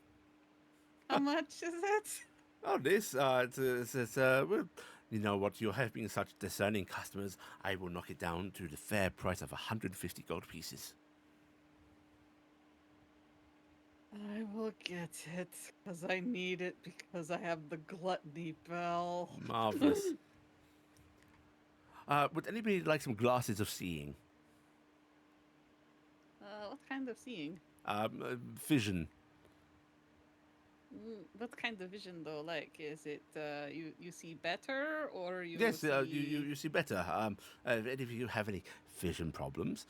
How much is it? Oh, this, well, you know what, you're having such discerning customers, I will knock it down to the fair price of 150 gold pieces. I will get it, because I need it, because I have the gluttony bell. Marvelous. Would anybody like some glasses of seeing? What kind of seeing? Vision. What kind of vision though? Like, is it you see better, or you Yes, see... you see better. If any of you have any vision problems,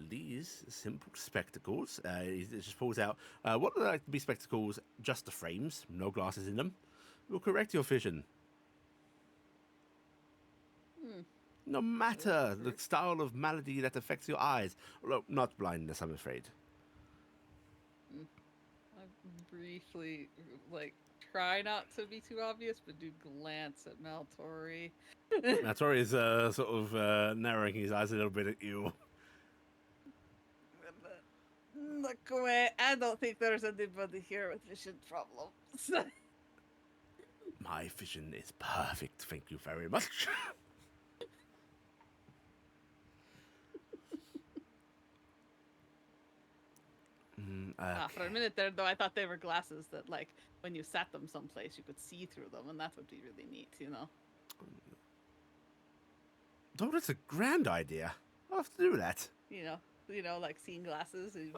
these simple spectacles, it just pulls out what would like to be spectacles, just the frames, no glasses in them, will correct your vision. No matter the style of malady that affects your eyes. Well, not blindness, I'm afraid. I briefly, like, try not to be too obvious, but do glance at Maltori. Maltori is sort of narrowing his eyes a little bit at you. Look away. I don't think there's anybody here with vision problems. My vision is perfect, thank you very much. For a minute there, though, I thought they were glasses that, like, when you sat them someplace, you could see through them, and that would be really neat, you know? Oh, that's a grand idea. I'll have to do that. You know, like seeing glasses. You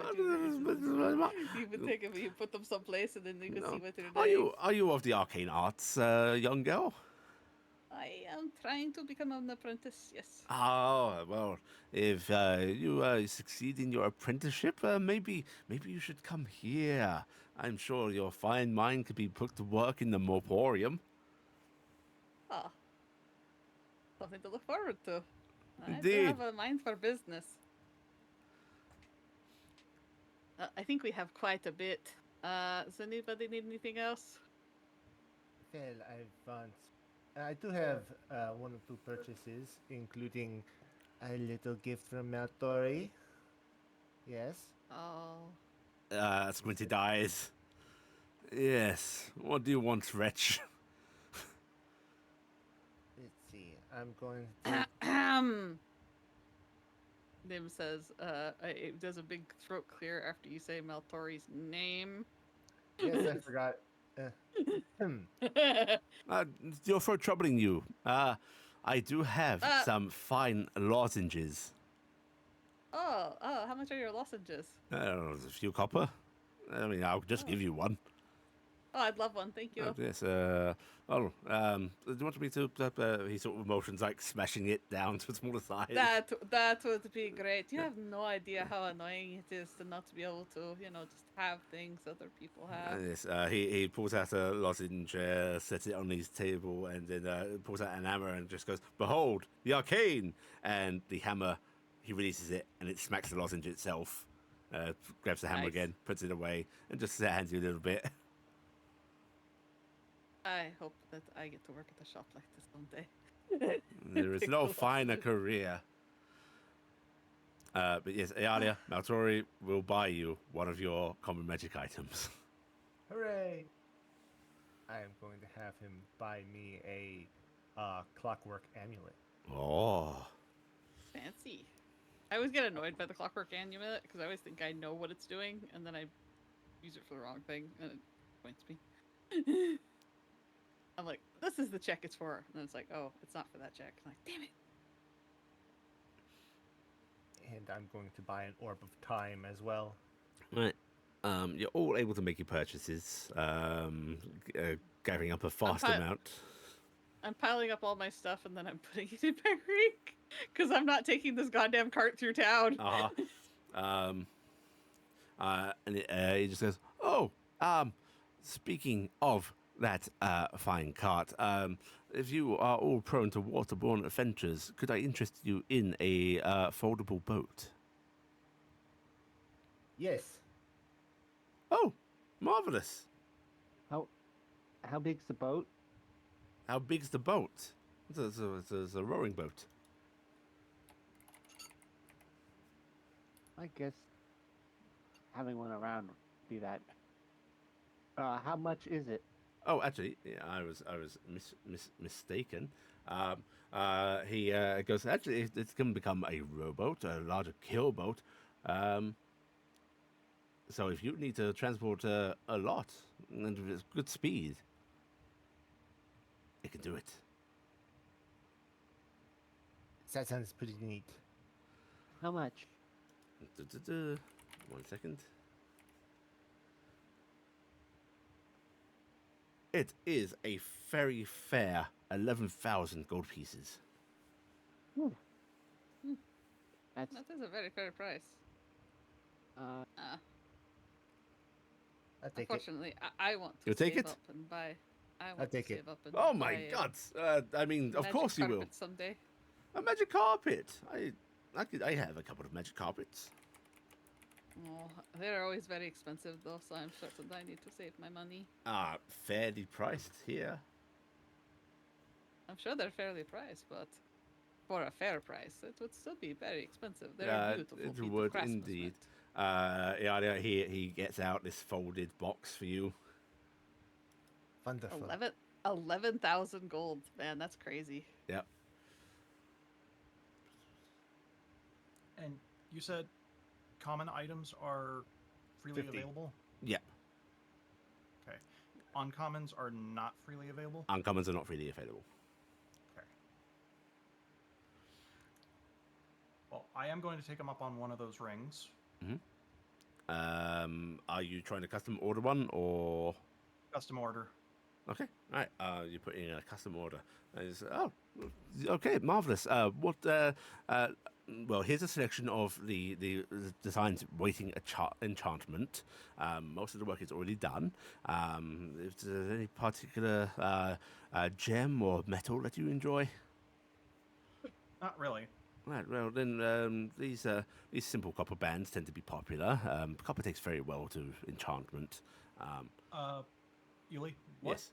would take them, you put them someplace, and then you could see what they're doing. Are you of the arcane arts, young girl? I am trying to become an apprentice, yes. Oh, well, if you succeed in your apprenticeship, maybe you should come here. I'm sure your fine mind could be put to work in the Morporium. Ah, something to look forward to. I do Indeed. have a mind for business. I think we have quite a bit. Does anybody need anything else? Well, I do have one or two purchases, including a little gift from Maltori. Yes. Oh. Squinted eyes. Yes. What do you want, wretch? Let's see. I'm going to. Nim says, it does a big throat clear after you say Maltori's name. Yes, I forgot. Your throat troubling you. I do have some fine lozenges. Oh, how much are your lozenges? A few copper. I mean, I'll just give you one. Oh, I'd love one, thank you. Yes. Do you want me to? He sort of motions like smashing it down to a smaller size. That would be great. You have no idea how annoying it is to not be able to, just have things other people have. Yes. He pulls out a lozenge, sets it on his table, and then pulls out an hammer and just goes, "Behold, the arcane!" And the hammer, he releases it, and it smacks the lozenge itself. Grabs the hammer Nice. again, puts it away, and just hands you a little bit. I hope that I get to work at a shop like this someday. There is no finer career. But yes, Iala, Maltori will buy you one of your common magic items. Hooray! I am going to have him buy me a clockwork amulet. Oh. Fancy. I always get annoyed by the clockwork amulet because I always think I know what it's doing, and then I use it for the wrong thing, and it points me. I'm like, this is the check it's for. And then it's like, oh, it's not for that check. I'm like, damn it. And I'm going to buy an orb of time as well. Right. You're all able to make your purchases, gathering up a fast amount. I'm piling up all my stuff, and then I'm putting it in my ring because I'm not taking this goddamn cart through town. And he just goes, "Oh, speaking of that fine cart, if you are all prone to waterborne adventures, could I interest you in a foldable boat?" Yes. Oh, marvelous! How big's the boat? How big's the boat? It's a rowing boat. I guess having one around would be that. How much is it? Oh, actually, yeah, I was mistaken. He goes, actually, it's going to become a rowboat, a larger keelboat. So if you need to transport a lot and with good speed, it can do it. That sounds pretty neat. How much? 1 second. It is a very fair 11,000 gold pieces. That's That is a very fair price. I'll take it. Unfortunately, I want to You'll take save it? up and buy. I want I'll to take it. save up and Oh my buy god! I mean, of magic course you will. carpet someday. A magic carpet. I have a couple of magic carpets. Oh, they're always very expensive though, so I'm certain I need to save my money. Fairly priced here. I'm sure they're fairly priced, but for a fair price, it would still be very expensive. They're beautiful. It piece of would craftsmanship. indeed. He gets out this folded box for you. Wonderful. 11,000 gold, man, that's crazy. Yep. And you said common items are freely 50. available? Yep. Okay. Uncommons are not freely available? Uncommons are not freely available. Okay. Well, I am going to take them up on one of those rings. Are you trying to custom order one or? Custom order. Okay, all right. You put in a custom order. And it's, oh, okay, marvelous. Well, here's a selection of the designs waiting enchantment. Most of the work is already done. If there's any particular gem or metal that you enjoy, Not really. right. Well, then these simple copper bands tend to be popular. Copper takes very well to enchantment. Yuli, Yes.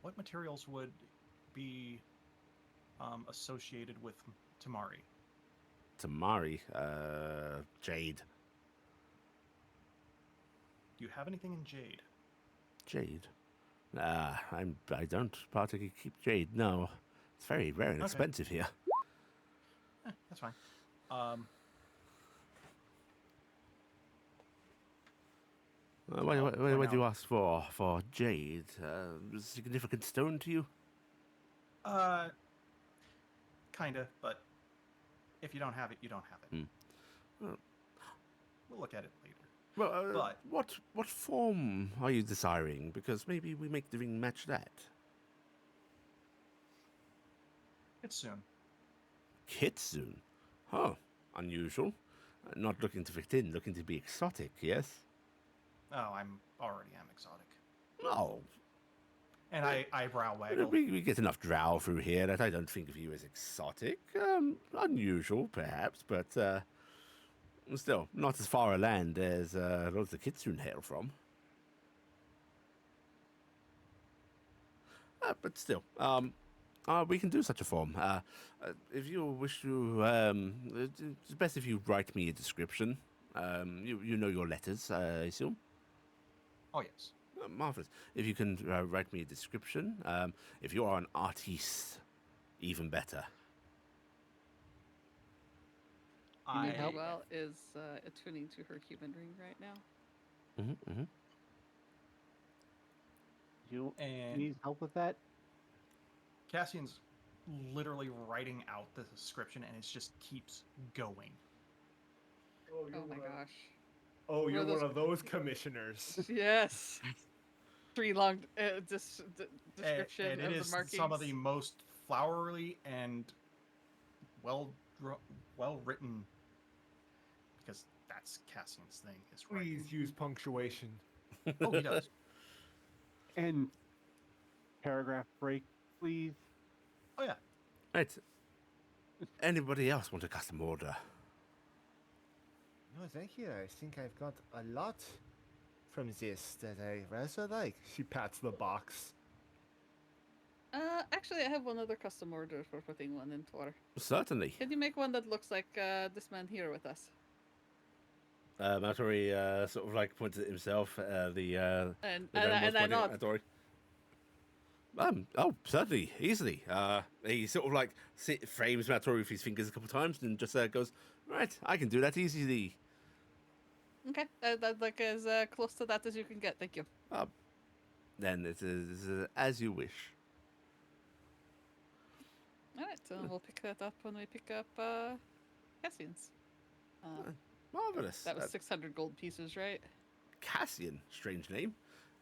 What materials would be associated with Tamari? Tamari, jade. Do you have anything in jade? Jade. I don't particularly keep jade. No, it's very rare and Okay. expensive here. That's fine. What do you ask for jade? Significant stone to you? Kinda, but if you don't have it, you don't have it. Well, We'll look at it later. well But- what form are you desiring? Because maybe we make the ring match that. It's soon. Kitsune? Huh. Unusual. Not looking to fit in, looking to be exotic, yes? Oh, I'm already am exotic. No. And I eyebrow waggle. We get enough drow through here that I don't think of you as exotic. Unusual, perhaps, but still, not as far a land as a lot of the Kitsune hail from. But still, We can do such a form. If you wish to, it's best if you write me a description. You know your letters, I assume. Oh yes. Marvelous. If you can write me a description. If you are an artiste, even better. You need I help? Well is attuning to her human ring right now. Mm-hmm. You and need help with that? Cassian's literally writing out the description, and it just keeps going. Oh my gosh. Oh, One you're of those- one of those commissioners. Yes. 3 long description And it of is the markings. some of the most flowery and well written, because that's Cassian's thing. Is writing. Please use punctuation. Oh, he does. And paragraph break, please. Oh yeah. Right. Anybody else want a custom order? No, thank you. I think I've got a lot from this that I rather like. She pats the box. Actually, I have one other custom order for putting one in for. Certainly. Can you make one that looks like this man here with us? Maltori sort of like pointed at himself. And The and Ren was I pointing nod. at Maltori. Oh, certainly, easily. He sort of like frames Maltori with his fingers a couple of times and just goes, right, I can do that easily. Okay, that's like as close to that as you can get. Thank you. Then it is as you wish. All right, so we'll pick that up when we pick up Cassian's. Marvelous. That was 600 gold pieces, right? Cassian, strange name.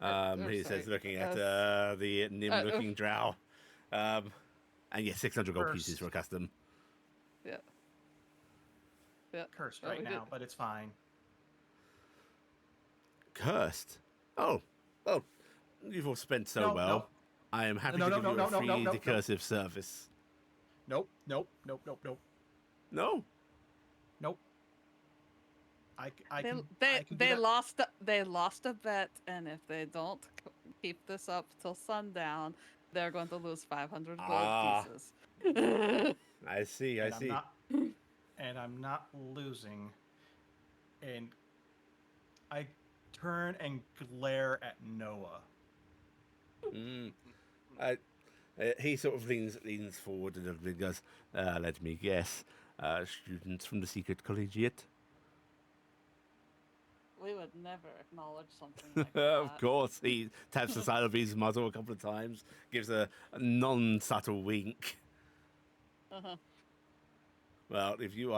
or He says, sorry, looking at the nim-looking drow. And yeah, 600 gold pieces Cursed. for a custom. Yeah. Yeah. Cursed Oh, right we now, did. but it's fine. Cursed. Oh, well, you've all spent so No, well. no. I am happy No, to no, give no, you no, a no, free no, no, no. decursive service. Nope. No? I They can. they I can do they that. lost a bet, and if they don't keep this up till sundown, they're going to lose 500 gold Ah. pieces. I see, and I'm not losing. And I turn and glare at Noah. Mm. He sort of leans forward a little bit and goes, let me guess, students from the secret collegiate? We would never acknowledge something like that. Of course, he taps the side of his muzzle a couple of times, gives a non-subtle wink. Uh-huh. Well, if you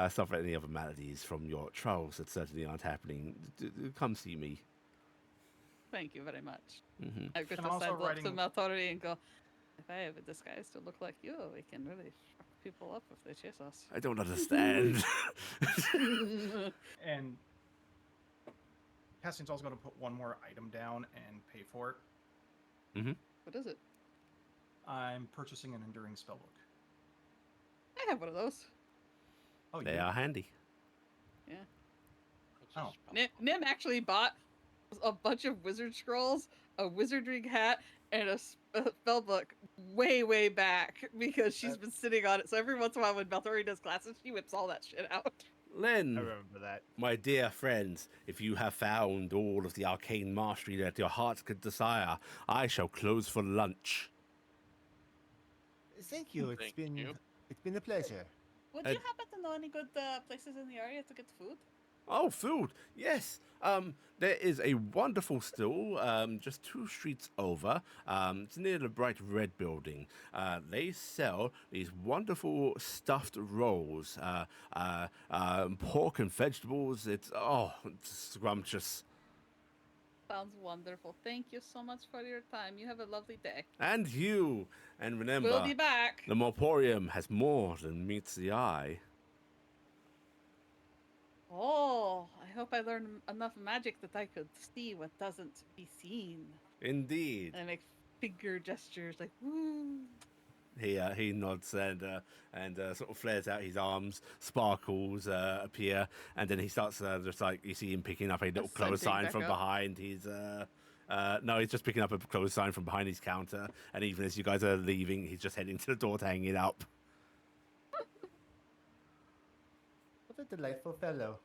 suffer any other maladies from your trials that certainly aren't happening, come see me. Thank you very much. Mm-hmm. I could And I'm just also stand up to writing- Maltori and go, if I have a disguise to look like you, we can really fuck people up if they chase us. I don't understand. And Cassian's also going to put one more item down and pay for it. What is it? I'm purchasing an enduring spellbook. I have one of those. Oh, They you? are handy. Yeah. What's a Oh. spell? Nim actually bought a bunch of wizard scrolls, a wizardry hat, and a spell book way back because she's been sitting on it. So every once in a while when Maltori does classes, she whips all that shit out. Len, I remember that. my dear friends, if you have found all of the arcane mastery that your heart could desire, I shall close for lunch. Thank you. Thank you. It's been a pleasure. Would Uh, you happen to know any good places in the area to get food? Oh, food! Yes. There is a wonderful stall just 2 streets over. It's near the bright red building. They sell these wonderful stuffed rolls, pork and vegetables. It's scrumptious. Sounds wonderful. Thank you so much for your time. You have a lovely day. And you. And remember, We'll be back. the Morporium has more than meets the eye. Oh, I hope I learn enough magic that I could see what doesn't be seen. Indeed. And I make finger gestures like woo. He nods and sort of flares out his arms. Sparkles appear, and then he starts just like you see him picking up a little Ascending clothes sign back from up. behind No, he's just picking up a clothes sign from behind his counter, and even as you guys are leaving, he's just heading to the door to hang it up. What a delightful fellow.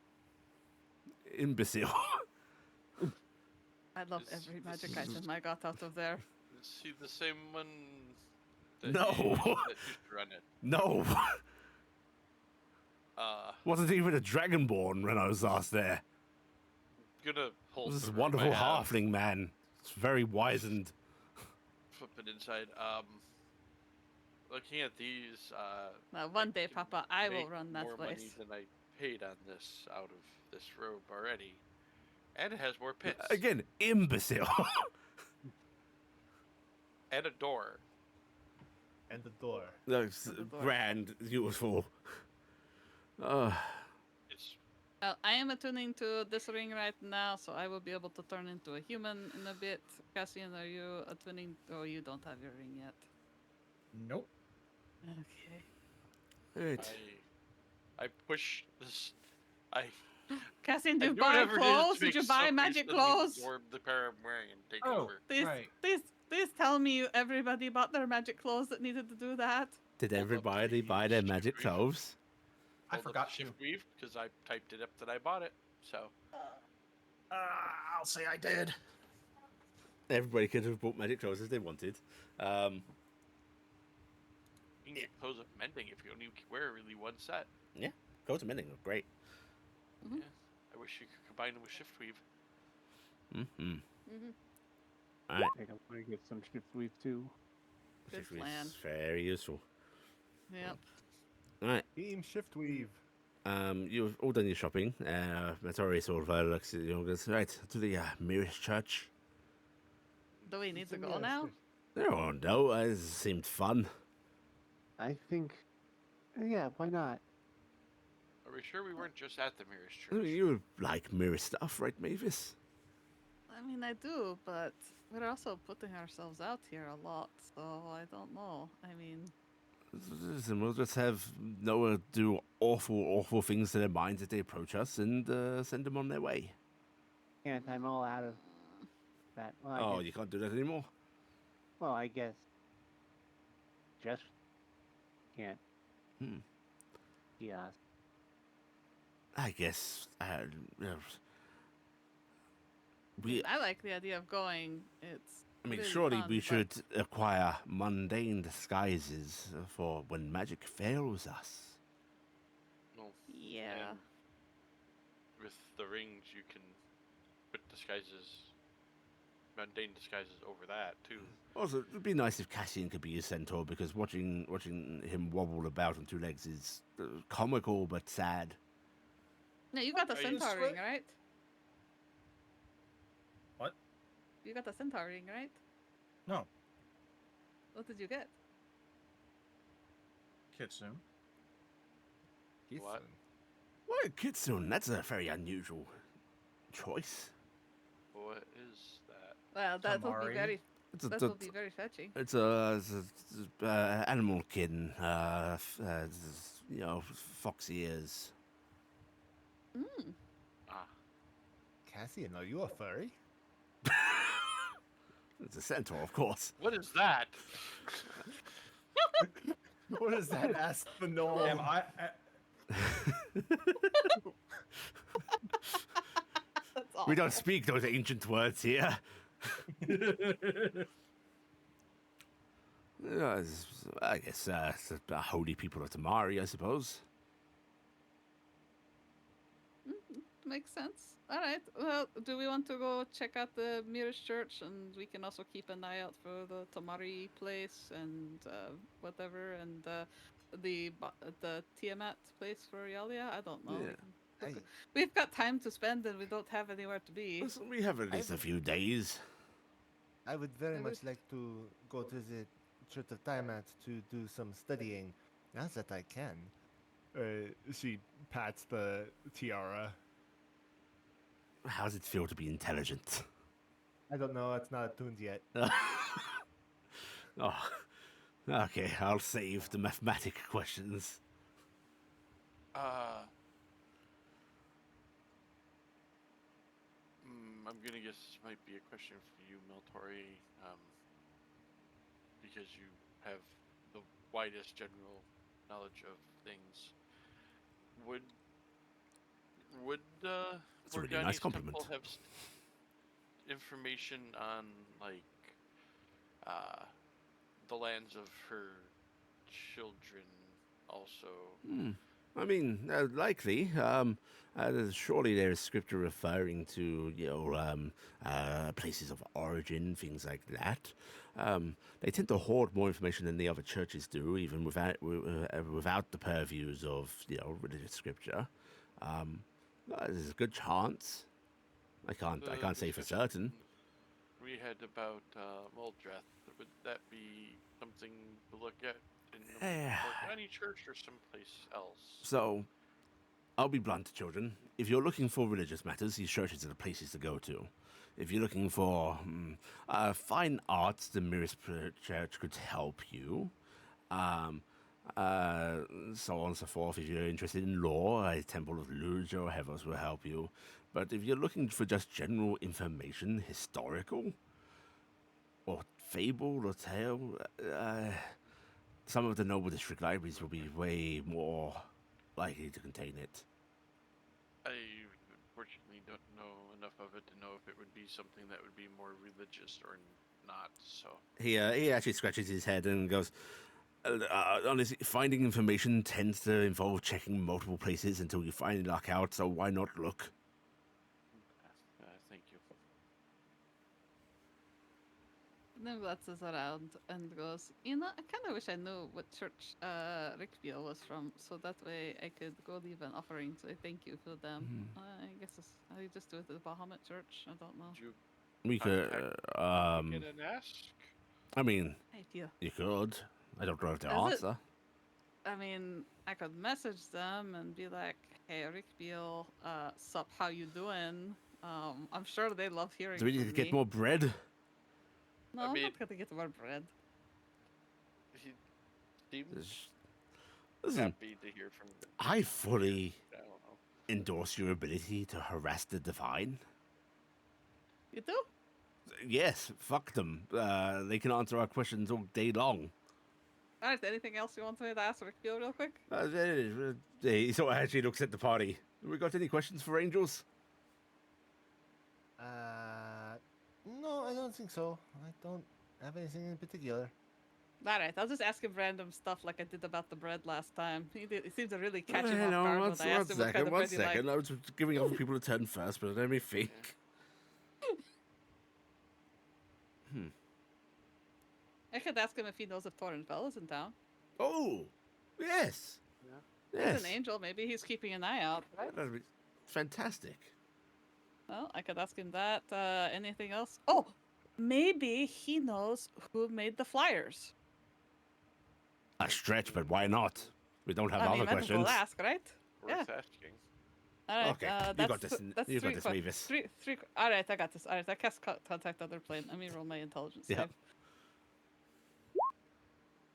Imbecile. I love This- every this magic is- item I got out of there. Is he the same one that No. that used to run it? No, wasn't even a dragonborn when I was last there. Gonna pull This is some a wonderful room I have, halfling man. It's very wizened. flip it inside. Looking at these, Now, one I day, can Papa, I will make run that more money place. than I paid on this out of this robe already, and it has more pits Again, imbecile. and a door. And the door. That's the door. grand, useful. It's I am attuning to this ring right now, so I will be able to turn into a human in a bit. Cassian, are you attuning? Oh, you don't have your ring yet. Nope. Okay. Right. I push this. I Cassian, I did you do buy whatever it is to clothes? Did make you buy somebody magic suddenly clothes? absorb the pair I'm wearing and take Oh. over. Please, Right. please tell me everybody bought their magic clothes that needed to do that. Did Hold up everybody the buy their shift magic brief. clothes? I Hold up forgot the to. shift weave because I typed it up that I bought it. So I'll say I did. Everybody could have bought magic clothes if they wanted. you can get clothes of mending if you only wear really one set. Clothes of mending are great. Mhm. Yeah. I wish you could combine them with shift weave. Mm-hmm. Mm-hmm. All right. I think I'm going to get some shift weave too. Good Shift weave's plan. Very useful. Yep. All right. Team shift weave. You've all done your shopping. Maltori sort of looks at you and goes, right, to the Mirror's Church. Do we need to So, go yes, now? Oh, no, it seemed fun. I think, yeah, why not? Are we sure we weren't just at the Mirror's I mean, Church? you like mirror stuff, right, Mavis? I mean, I do, but we're also putting ourselves out here a lot, so I don't know. I mean, And we'll just have Noah do awful things to their minds if they approach us and send them on their way. Can't I'm all out of that. Well, I Oh, guess, you can't do that anymore? I guess just can't. Hmm. Yeah. I guess. We, I like the idea of going. It's. I mean, really surely fun, we but- should acquire mundane disguises for when magic fails us. No. Yeah. And with the rings, you can put disguises, mundane disguises over that too. Also, it would be nice if Cassian could be a centaur, because watching him wobble about on two legs is comical but sad. No, you got the Are you centaur straight? ring, right? What? You got the centaur ring, right? No. What did you get? Kitsune. What? What, Kitsune? That's a very unusual choice. What is that? Well, that will be Tamari? very. It's a, That will be very fetching. it's a animal kitten. Fox ears. Mm. Ah, Cassian, are you a furry? It's a centaur, of course. what is that? What is that? Ask the gnome. Am I? That's awful. We don't speak those ancient words here. I guess it's the holy people of Tamari, I suppose. Makes sense. All right. Well, do we want to go check out the Mirror's Church, and we can also keep an eye out for the Tamari place and whatever, and the Tiamat place for Yalia? I don't know. We Yeah. can look We've got time to spend, and we don't have anywhere to be. Listen, we have at least a few days. I would very I much would- like to go to the Church of Tiamat to do some studying, now that I can. She pats the tiara. How does it feel to be intelligent? I don't know, it's not attuned yet. Oh, okay. I'll save the mathematic questions. I'm gonna guess this might be a question for you, Maltori, because you have the widest general knowledge of things. Would That's a really nice Morgani's temple compliment. have information on like the lands of her children also? I mean, likely. Surely there is scripture referring to, places of origin, things like that. They tend to hoard more information than the other churches do, even without the purviews of, religious scripture. There's a good chance. I can't say for certain. We had about Muldreth. Would that be something to look at in the Morgani church or someplace else? So, I'll be blunt, children. If you're looking for religious matters, these churches are the places to go to. If you're looking for fine arts, the Mirror's Church could help you. So on and so forth. If you're interested in law, a Temple of Luge or Hevos will help you. But if you're looking for just general information, historical, or fable or tale, some of the noble district libraries will be way more likely to contain it. I unfortunately don't know enough of it to know if it would be something that would be more religious or not. So He actually scratches his head and goes, honestly, finding information tends to involve checking multiple places until you finally luck out, so why not look? thank you. Then glances around and goes, I kind of wish I knew what church Rickville was from, so that way I could go leave an offering to thank you for them. I guess I just do it at the Bahamut church. I don't know. We could, Get an ask. I mean, Idea. you could. I don't know if they'll Is it- answer. I mean, I could message them and be like, "Hey, Rickville, sup? How you doing?" I'm sure they love hearing Do we need from to get me. more bread? No, I I'm mean- not gonna get more bread. He seems Listen, happy to hear from them. I fully I don't know. endorse your ability to harass the divine. You do? Yes, fuck them. They can answer our questions all day long. All right. Anything else you want me to ask Rickville real quick? He sort of actually looks at the party. We got any questions for angels? No, I don't think so. I don't have anything in particular. All right. I'll just ask him random stuff like I did about the bread last time. He seemed to really catch him Hang off on, guard when I asked him what kind of one bread he liked. second. I was giving other people a turn first, but let me think. I could ask him if he knows if Torrenfell is in town. Oh, yes. Yeah. Yes. He's an angel. Maybe he's keeping an eye out. Right? That'd be fantastic. Well, I could ask him that. Anything else? Oh, maybe he knows who made the flyers. A stretch, but why not? We don't have I other mean, might as well questions. ask, right? Worth asking. All right. Okay, you that's got this. that's You got three this, que- Mavis. Three. All right, I got this. All right, I cast contact other plane. Let me roll my intelligence Yeah. save.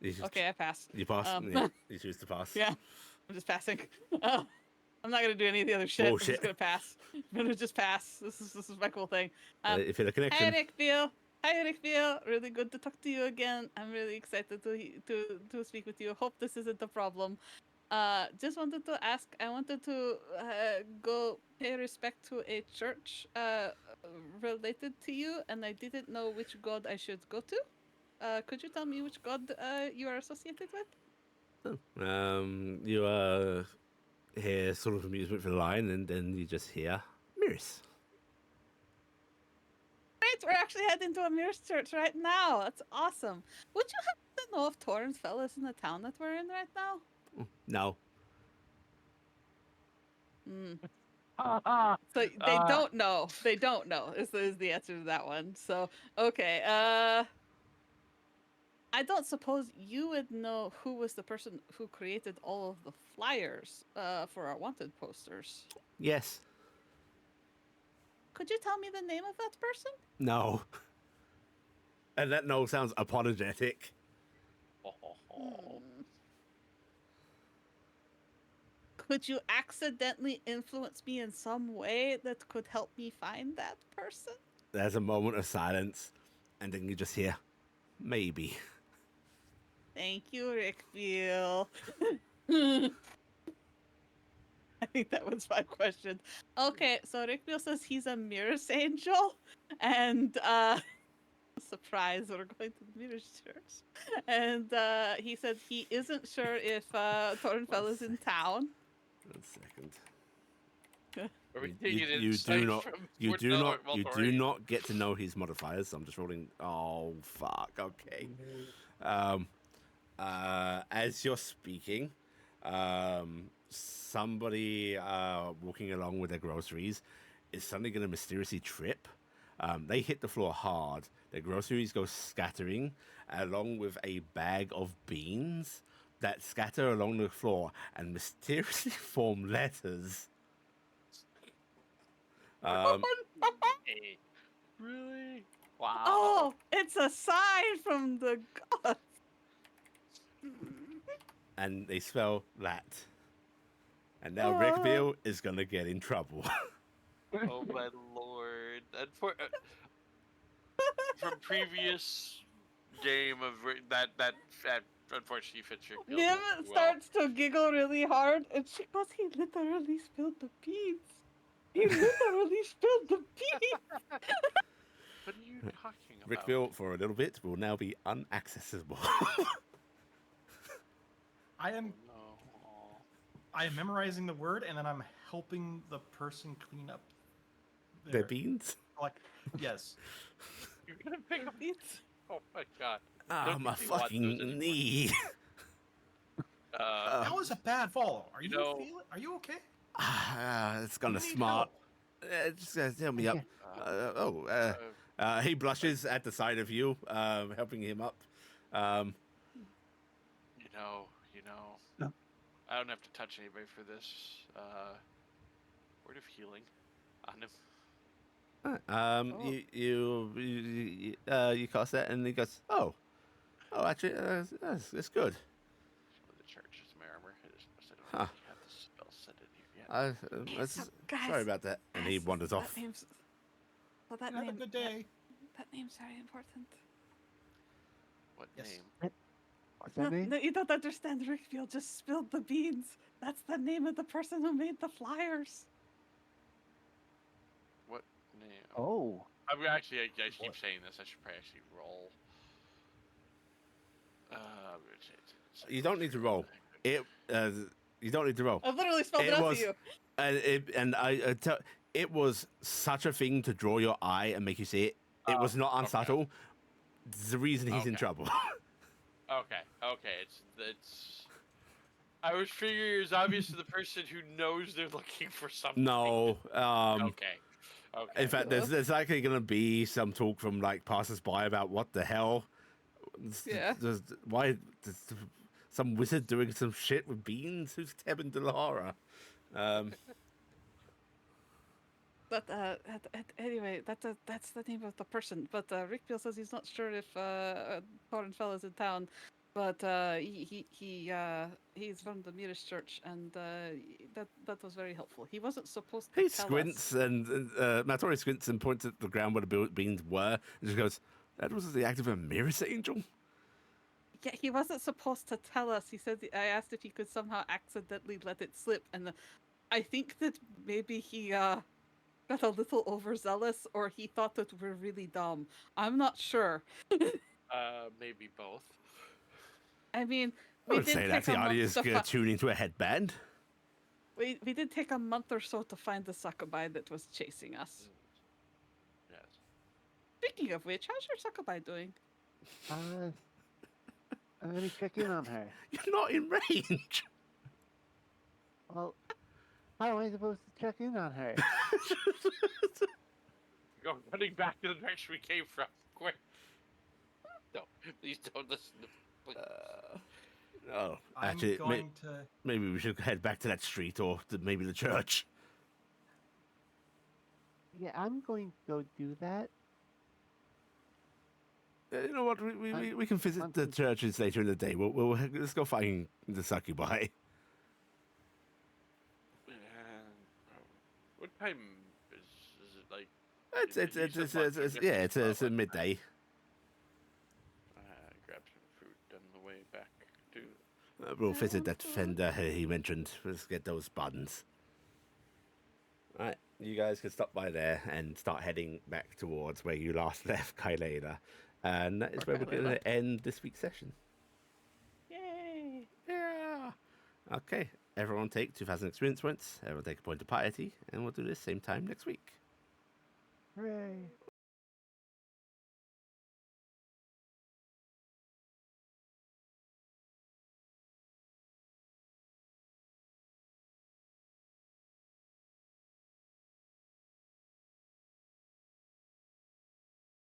You just- Okay, I passed. You pass. Yeah, you choose to pass. Yeah, I'm just passing. I'm not gonna do any of the other shit. I'm Bullshit. just gonna pass. I'm gonna just pass. This is my cool thing. If you're the Hi, connection. Rickville. Hi, Rickville. Really good to talk to you again. I'm really excited to speak with you. Hope this isn't a problem. Just wanted to ask. I wanted to go pay respect to a church related to you, and I didn't know which god I should go to. Could you tell me which god you are associated with? You hear sort of amusement for the line, and then you just hear Mirrors. Great, we're actually heading to a Mirror's church right now. That's awesome. Would you happen to know if Torrensfell is in the town that we're in right now? No. So they don't know. They don't know. Is the answer to that one. So okay. I don't suppose you would know who was the person who created all of the flyers for our wanted posters. Yes. Could you tell me the name of that person? No. And that no sounds apologetic. Could you accidentally influence me in some way that could help me find that person? There's a moment of silence, and then you just hear, maybe. Thank you, Rickville. I think that was my question. Okay, so Rickville says he's a Mirror's Angel, and surprise, we're going to the Mirror's Church. And he said he isn't sure if Thornfell is in town. 1 second. Are we You- taking you insight do not- from You do Thornfell or not. You do Maltori? not get to know his modifiers. So I'm just rolling. Oh fuck. Okay. As you're speaking, somebody walking along with their groceries is suddenly going to mysteriously trip. They hit the floor hard. Their groceries go scattering, along with a bag of beans that scatter along the floor and mysteriously form letters. Hey, really? Wow. Oh, it's a sign from the gods. And they spell that. And now Rickville is going to get in trouble. Oh my lord! And from previous game of that unfortunately fits your guild Nim well. starts to giggle really hard, and she goes, "He literally spilled the beans. He literally spilled the beans." What are you talking about? Rickville, for a little bit, will now be unaccessible. I am No. I am memorizing the word, and then I'm helping the person clean up Their beans? Like, yes. You're gonna pick up beans? Oh my god! Ah, Don't my think we want those fucking anymore. knee. That was a bad follow. Are you know- are you okay? It's kind You of need smart. help. Just help me up. He blushes at the sight of you, helping him up. You know, No. I don't have to touch anybody for this. Word of healing on him. You cast that, and he goes, oh, actually, that's good. The church is my armor. I just noticed I Huh. don't have the spell set in here yet. Sorry about that. And he wanders off. That Have a good day. That name's very important. What Yes. name? What's that name? No, you don't understand. Rickfield just spilled the beans. That's the name of the person who made the flyers. What name? Oh, I mean, actually, I keep saying this. I should probably actually roll. I'm gonna change it. You don't need to roll. You don't need to roll. I literally spelled it out to you. It was such a thing to draw your eye and make you see it. It was not unsubtle. It's the reason he's in trouble. Okay. It's. I was figuring it's obvious to the person who knows they're looking for something. No. Okay. In fact, there's likely going to be some talk from like passers-by about what the hell. Yeah. Why? Some wizard doing some shit with beans? Who's Tebin Delara? But anyway, that's the name of the person. But Rickfield says he's not sure if Thornfell is in town, but he's from the Mirror's Church, and that was very helpful. He wasn't supposed to He tell squints, us. and Maltori squints and points at the ground where the beans were, and just goes, "That was the act of a Mirror's Angel." Yeah, he wasn't supposed to tell us. He said I asked if he could somehow accidentally let it slip, and I think that maybe he got a little overzealous, or he thought that we're really dumb. I'm not sure. Maybe both. I mean, I would say that's the idea is tuning to a headband. We did take a month or so to find the succubi that was chasing us. Yes. Speaking of which, how's your succubi doing? let me check in on her. You're not in range. Well, how am I supposed to check in on her? Go running back to the direction we came from. Quick. No, please don't listen to. Oh, I'm actually, going to. maybe we should head back to that street or maybe the church. Yeah, I'm going to go do that. You know what? We can visit the churches later in the day. Let's go find the succubi. time is it like? It's you said months are different, it's but a what midday. grab some fruit on the way back too. We'll visit that fender he mentioned. Let's get those buttons. Alright, you guys can stop by there and start heading back towards where you last left Kylena. And that is where we're going Kylena. to end this week's session. Yay! Yeah. Okay, everyone take 2,000 experience points. Everyone take a point of piety. And we'll do this same time next week. Hooray!